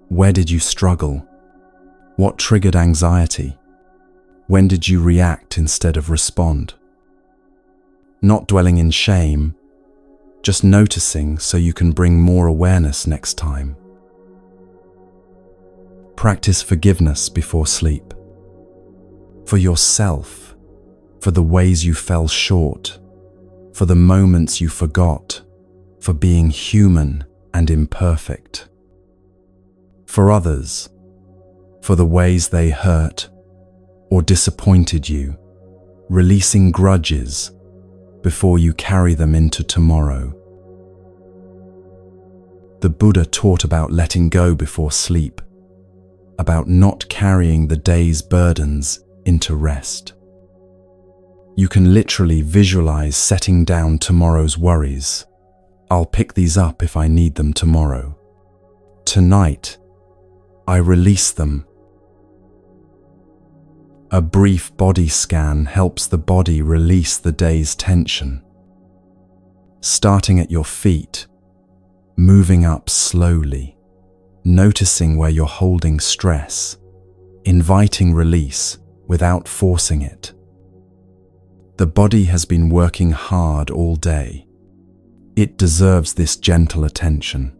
Where did you struggle? What triggered anxiety? When did you react instead of respond? Not dwelling in shame, just noticing so you can bring more awareness next time. Practice forgiveness before sleep. For yourself, for the ways you fell short, for the moments you forgot, for being human and imperfect. For others, for the ways they hurt or disappointed you, releasing grudges before you carry them into tomorrow. The Buddha taught about letting go before sleep, about not carrying the day's burdens into rest. You can literally visualize setting down tomorrow's worries. I'll pick these up if I need them tomorrow. Tonight, I release them. A brief body scan helps the body release the day's tension. Starting at your feet, moving up slowly, noticing where you're holding stress, inviting release without forcing it. The body has been working hard all day. It deserves this gentle attention.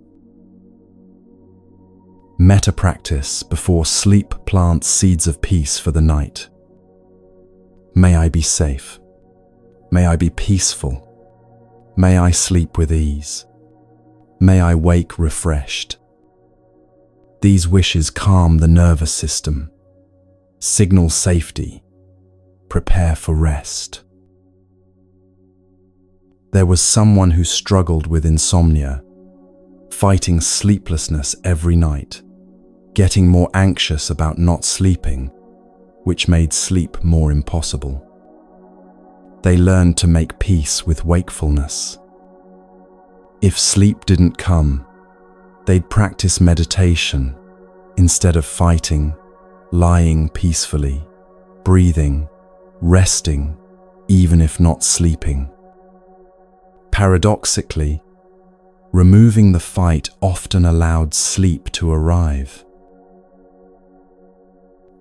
Metta practice before sleep plants seeds of peace for the night. May I be safe. May I be peaceful. May I sleep with ease. May I wake refreshed. These wishes calm the nervous system, signal safety, prepare for rest. There was someone who struggled with insomnia, fighting sleeplessness every night, getting more anxious about not sleeping, which made sleep more impossible. They learned to make peace with wakefulness. If sleep didn't come, they'd practice meditation instead of fighting, lying peacefully, breathing, resting, even if not sleeping. Paradoxically, removing the fight often allowed sleep to arrive.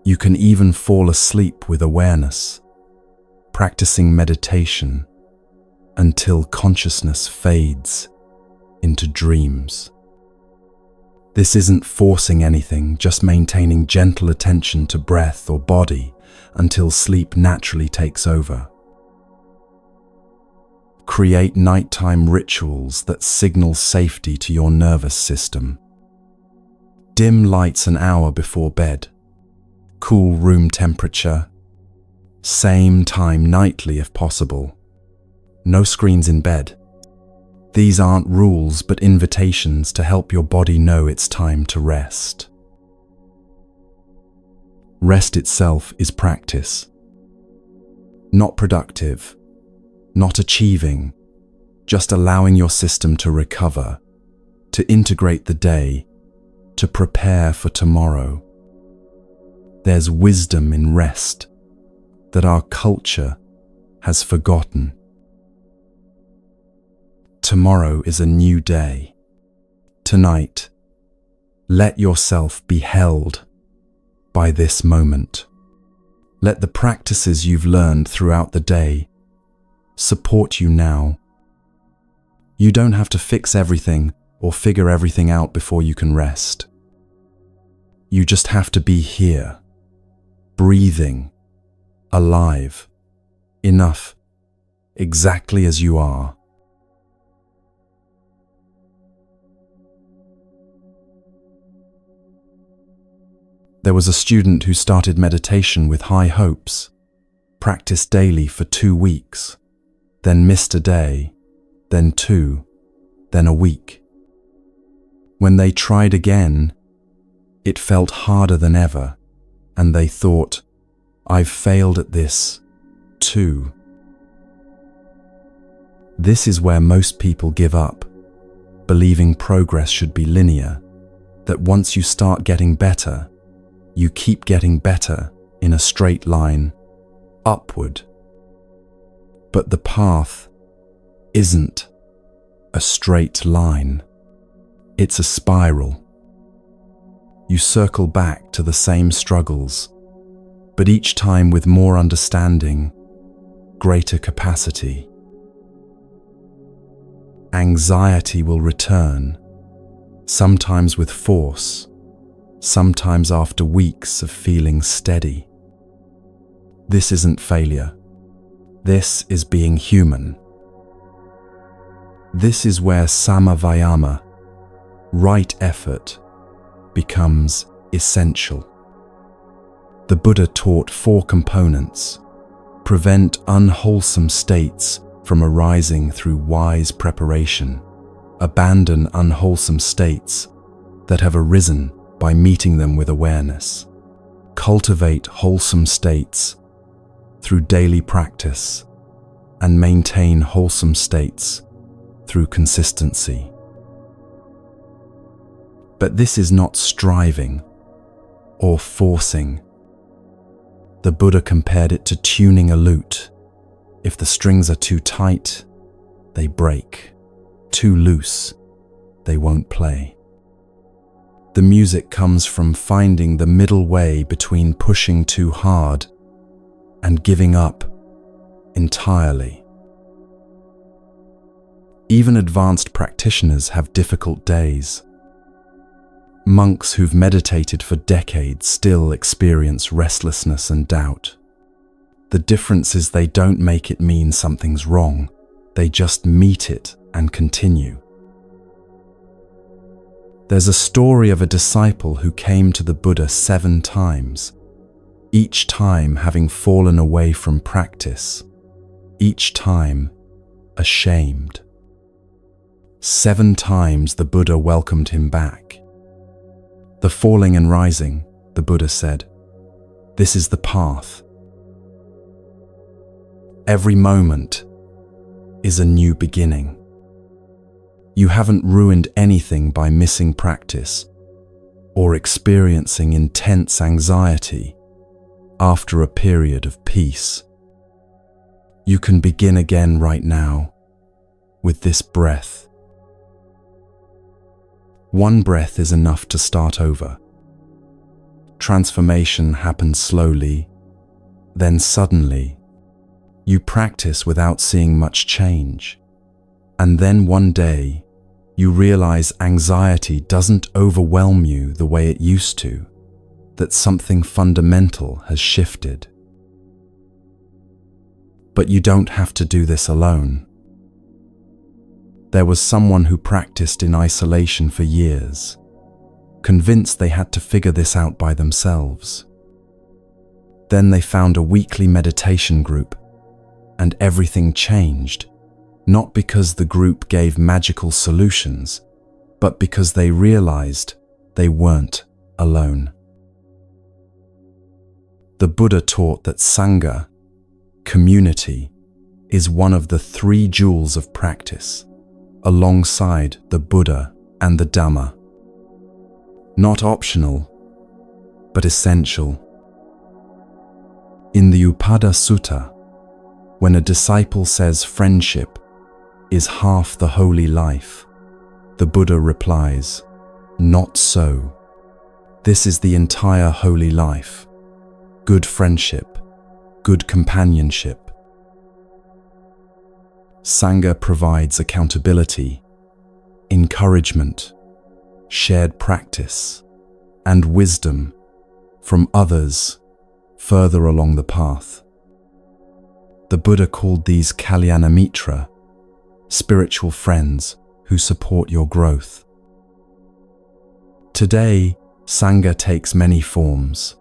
You can even fall asleep with awareness, practicing meditation until consciousness fades into dreams. This isn't forcing anything, just maintaining gentle attention to breath or body until sleep naturally takes over. Create nighttime rituals that signal safety to your nervous system. Dim lights an hour before bed. Cool room temperature. Same time nightly if possible. No screens in bed. These aren't rules but invitations to help your body know it's time to rest. Rest itself is practice. Not productive, not achieving, just allowing your system to recover, to integrate the day, to prepare for tomorrow. There's wisdom in rest that our culture has forgotten. Tomorrow is a new day. Tonight, let yourself be held by this moment. Let the practices you've learned throughout the day support you now. You don't have to fix everything or figure everything out before you can rest. You just have to be here, breathing, alive, enough, exactly as you are. There was a student who started meditation with high hopes, practiced daily for 2 weeks, then missed a day, then 2, then a week. When they tried again, it felt harder than ever, and they thought, I've failed at this, too. This is where most people give up, believing progress should be linear, that once you start getting better, you keep getting better in a straight line, upward. But the path isn't a straight line. It's a spiral. You circle back to the same struggles, but each time with more understanding, greater capacity. Anxiety will return, sometimes with force, sometimes after weeks of feeling steady. This isn't failure. This is being human. This is where samavayama, right effort, becomes essential. The Buddha taught 4 components: prevent unwholesome states from arising through wise preparation, abandon unwholesome states that have arisen by meeting them with awareness, cultivate wholesome states through daily practice, and maintain wholesome states through consistency. But this is not striving or forcing. The Buddha compared it to tuning a lute. If the strings are too tight, they break. Too loose, they won't play. The music comes from finding the middle way between pushing too hard and giving up entirely. Even advanced practitioners have difficult days. Monks who've meditated for decades still experience restlessness and doubt. The difference is they don't make it mean something's wrong. They just meet it and continue. There's a story of a disciple who came to the Buddha 7 times, each time having fallen away from practice, each time ashamed. 7 times the Buddha welcomed him back. The falling and rising, the Buddha said, this is the path. Every moment is a new beginning. You haven't ruined anything by missing practice or experiencing intense anxiety after a period of peace. You can begin again right now with this breath. 1 breath is enough to start over. Transformation happens slowly, then suddenly, you practice without seeing much change. And then one day, you realize anxiety doesn't overwhelm you the way it used to, that something fundamental has shifted. But you don't have to do this alone. There was someone who practiced in isolation for years, convinced they had to figure this out by themselves. Then they found a weekly meditation group, and everything changed, not because the group gave magical solutions, but because they realized they weren't alone. The Buddha taught that Sangha, community, is one of the 3 jewels of practice, alongside the Buddha and the Dhamma. Not optional, but essential. In the Upada Sutta, when a disciple says friendship is half the holy life, the Buddha replies, not so. This is the entire holy life. Good friendship, good companionship. Sangha provides accountability, encouragement, shared practice, and wisdom from others further along the path. The Buddha called these Kalyana Mitra, spiritual friends who support your growth. Today, Sangha takes many forms: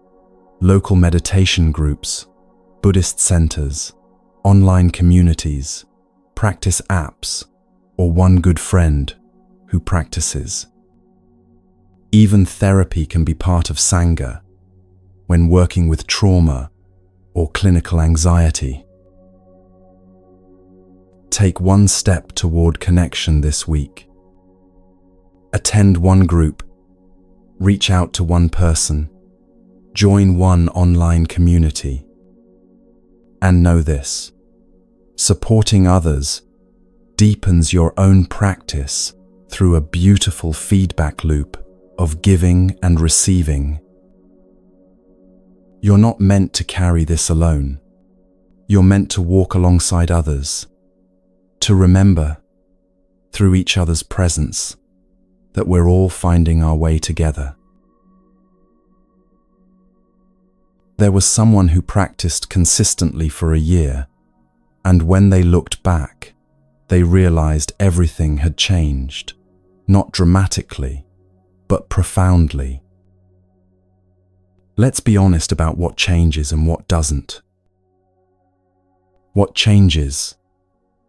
local meditation groups, Buddhist centers, online communities, practice apps, or one good friend who practices. Even therapy can be part of Sangha when working with trauma or clinical anxiety. Take 1 step toward connection this week. Attend 1 group, reach out to 1 person, join 1 online community. And know this: supporting others deepens your own practice through a beautiful feedback loop of giving and receiving. You're not meant to carry this alone. You're meant to walk alongside others, to remember, through each other's presence, that we're all finding our way together. There was someone who practiced consistently for a year, and when they looked back, they realized everything had changed, not dramatically, but profoundly. Let's be honest about what changes and what doesn't. What changes?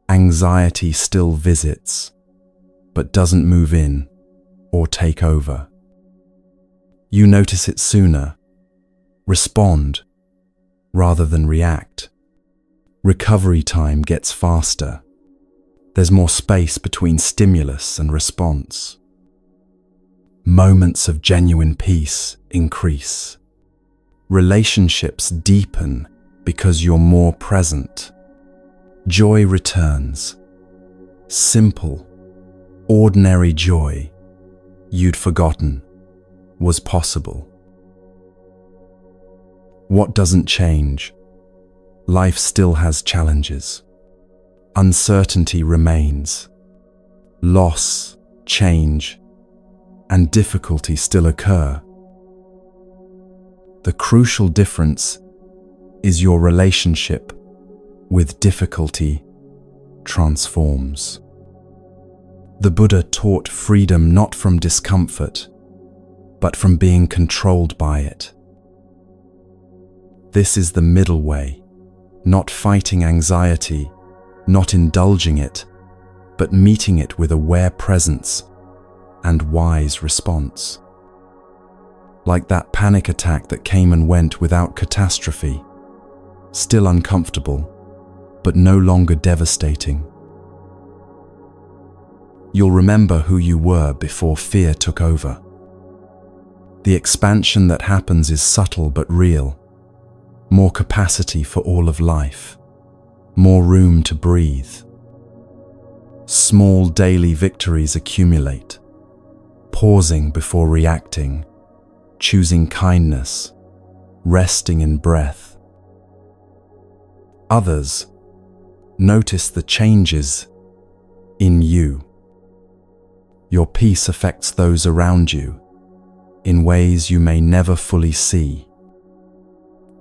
Anxiety still visits, but doesn't move in or take over. You notice it sooner, respond rather than react. Recovery time gets faster. There's more space between stimulus and response. Moments of genuine peace increase. Relationships deepen because you're more present. Joy returns. Simple, ordinary joy you'd forgotten was possible. What doesn't change? Life still has challenges. Uncertainty remains. Loss, change, and difficulty still occur. The crucial difference is your relationship with difficulty transforms. The Buddha taught freedom not from discomfort, but from being controlled by it. This is the middle way, not fighting anxiety, not indulging it, but meeting it with aware presence and wise response. Like that panic attack that came and went without catastrophe, still uncomfortable, but no longer devastating. You'll remember who you were before fear took over. The expansion that happens is subtle but real. More capacity for all of life. More room to breathe. Small daily victories accumulate. Pausing before reacting. Choosing kindness. Resting in breath. Others notice the changes in you. Your peace affects those around you in ways you may never fully see.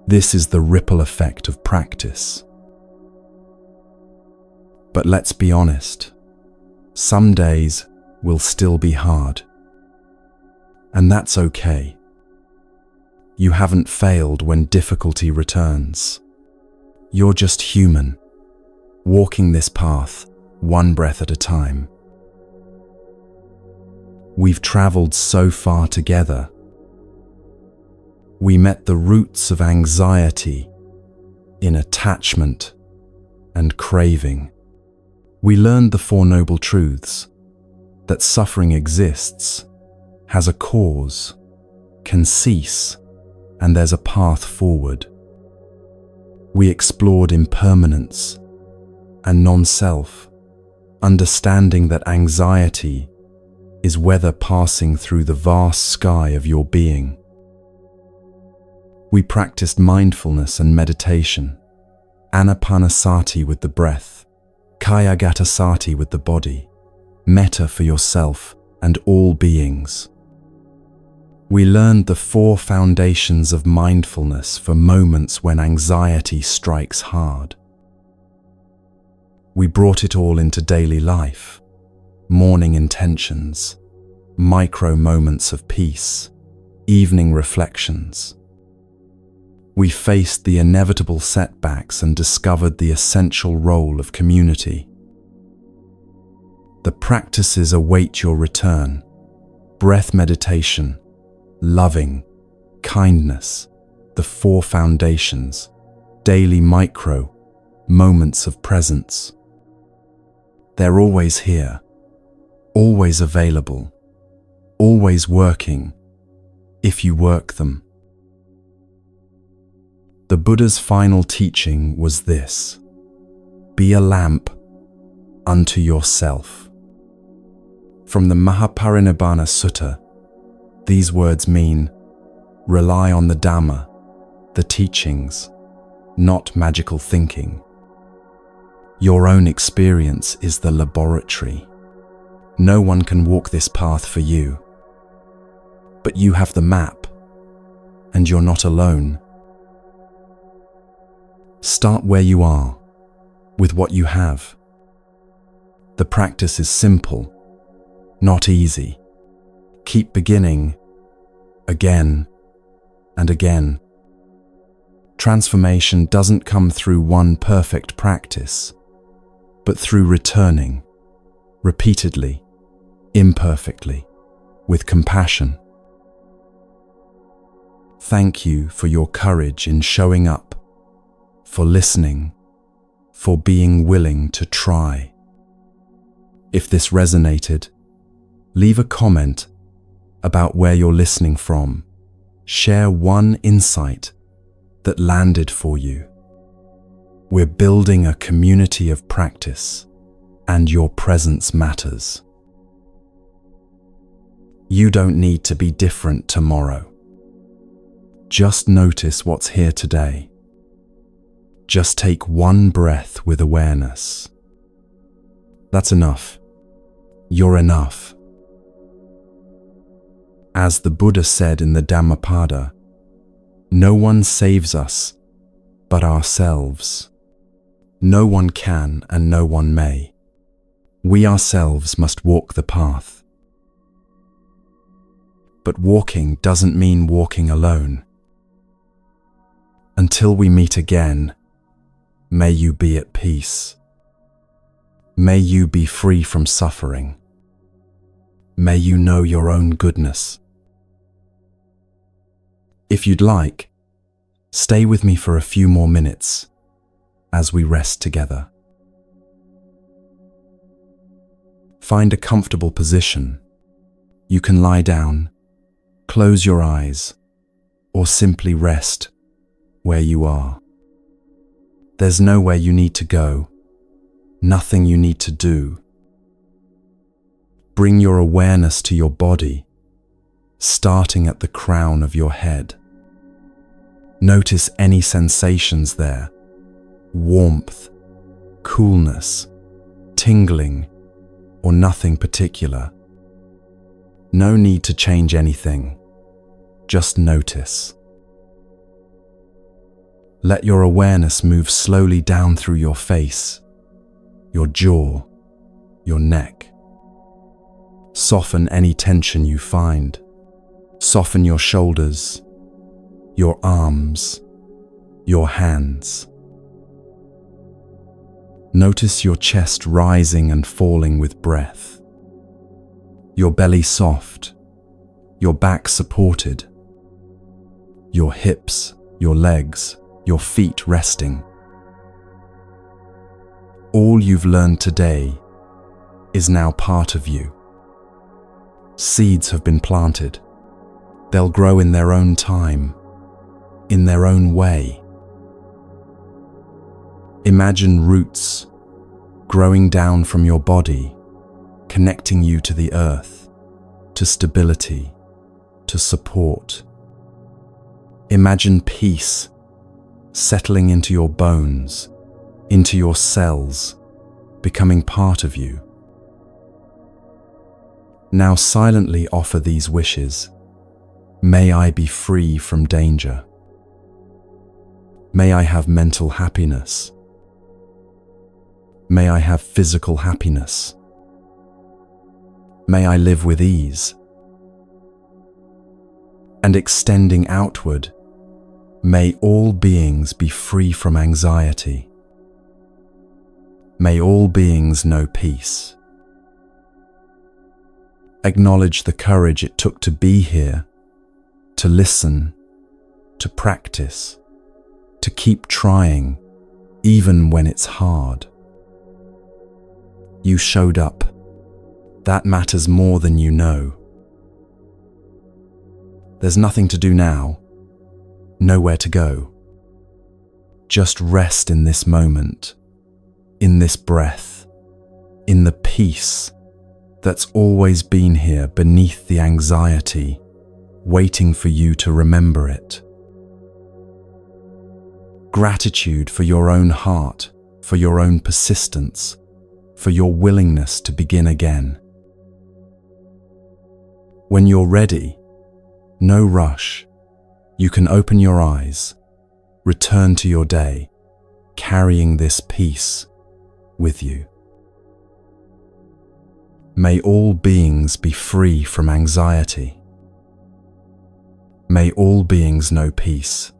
This is the ripple effect of practice. But let's be honest, some days will still be hard. And that's okay. You haven't failed when difficulty returns. You're just human, walking this path one breath at a time. We've traveled so far together. We met the roots of anxiety in attachment and craving. We learned the Four Noble Truths, that suffering exists, has a cause, can cease, and there's a path forward. We explored impermanence and non-self, understanding that anxiety is weather passing through the vast sky of your being. We practiced mindfulness and meditation, anapanasati with the breath, kayagatasati with the body, metta for yourself and all beings. We learned the 4 foundations of mindfulness for moments when anxiety strikes hard. We brought it all into daily life, morning intentions, micro moments of peace, evening reflections. We faced the inevitable setbacks and discovered the essential role of community. The practices await your return: breath meditation, loving, kindness, the 4 foundations, daily micro moments of presence. They're always here, always available, always working, if you work them. The Buddha's final teaching was this: be a lamp unto yourself. From the Mahaparinibbana Sutta, these words mean, rely on the Dhamma, the teachings, not magical thinking. Your own experience is the laboratory. No one can walk this path for you. But you have the map, and you're not alone. Start where you are, with what you have. The practice is simple, not easy. Keep beginning, again and again. Transformation doesn't come through one perfect practice, but through returning, repeatedly, imperfectly, with compassion. Thank you for your courage in showing up, for listening, for being willing to try. If this resonated, leave a comment about where you're listening from. Share one insight that landed for you. We're building a community of practice, and your presence matters. You don't need to be different tomorrow. Just notice what's here today. Just take one breath with awareness. That's enough. You're enough. As the Buddha said in the Dhammapada, no one saves us but ourselves. No one can and no one may. We ourselves must walk the path. But walking doesn't mean walking alone. Until we meet again, may you be at peace. May you be free from suffering. May you know your own goodness. If you'd like, stay with me for a few more minutes as we rest together. Find a comfortable position. You can lie down, close your eyes, or simply rest where you are. There's nowhere you need to go, nothing you need to do. Bring your awareness to your body, starting at the crown of your head. Notice any sensations there: warmth, coolness, tingling, or nothing particular. No need to change anything, just notice. Let your awareness move slowly down through your face, your jaw, your neck. Soften any tension you find. Soften your shoulders, your arms, your hands. Notice your chest rising and falling with breath. Your belly soft, your back supported, your hips, your legs, your feet resting. All you've learned today is now part of you. Seeds have been planted. They'll grow in their own time, in their own way. Imagine roots growing down from your body, connecting you to the earth, to stability, to support. Imagine peace settling into your bones, into your cells, becoming part of you. Now silently offer these wishes. May I be free from danger. May I have mental happiness. May I have physical happiness. May I live with ease. And extending outward, may all beings be free from anxiety. May all beings know peace. Acknowledge the courage it took to be here, to listen, to practice, to keep trying, even when it's hard. You showed up. That matters more than you know. There's nothing to do now, nowhere to go. Just rest in this moment, in this breath, in the peace that's always been here beneath the anxiety, waiting for you to remember it. Gratitude for your own heart, for your own persistence, for your willingness to begin again. When you're ready, no rush, you can open your eyes, return to your day, carrying this peace with you. May all beings be free from anxiety. May all beings know peace.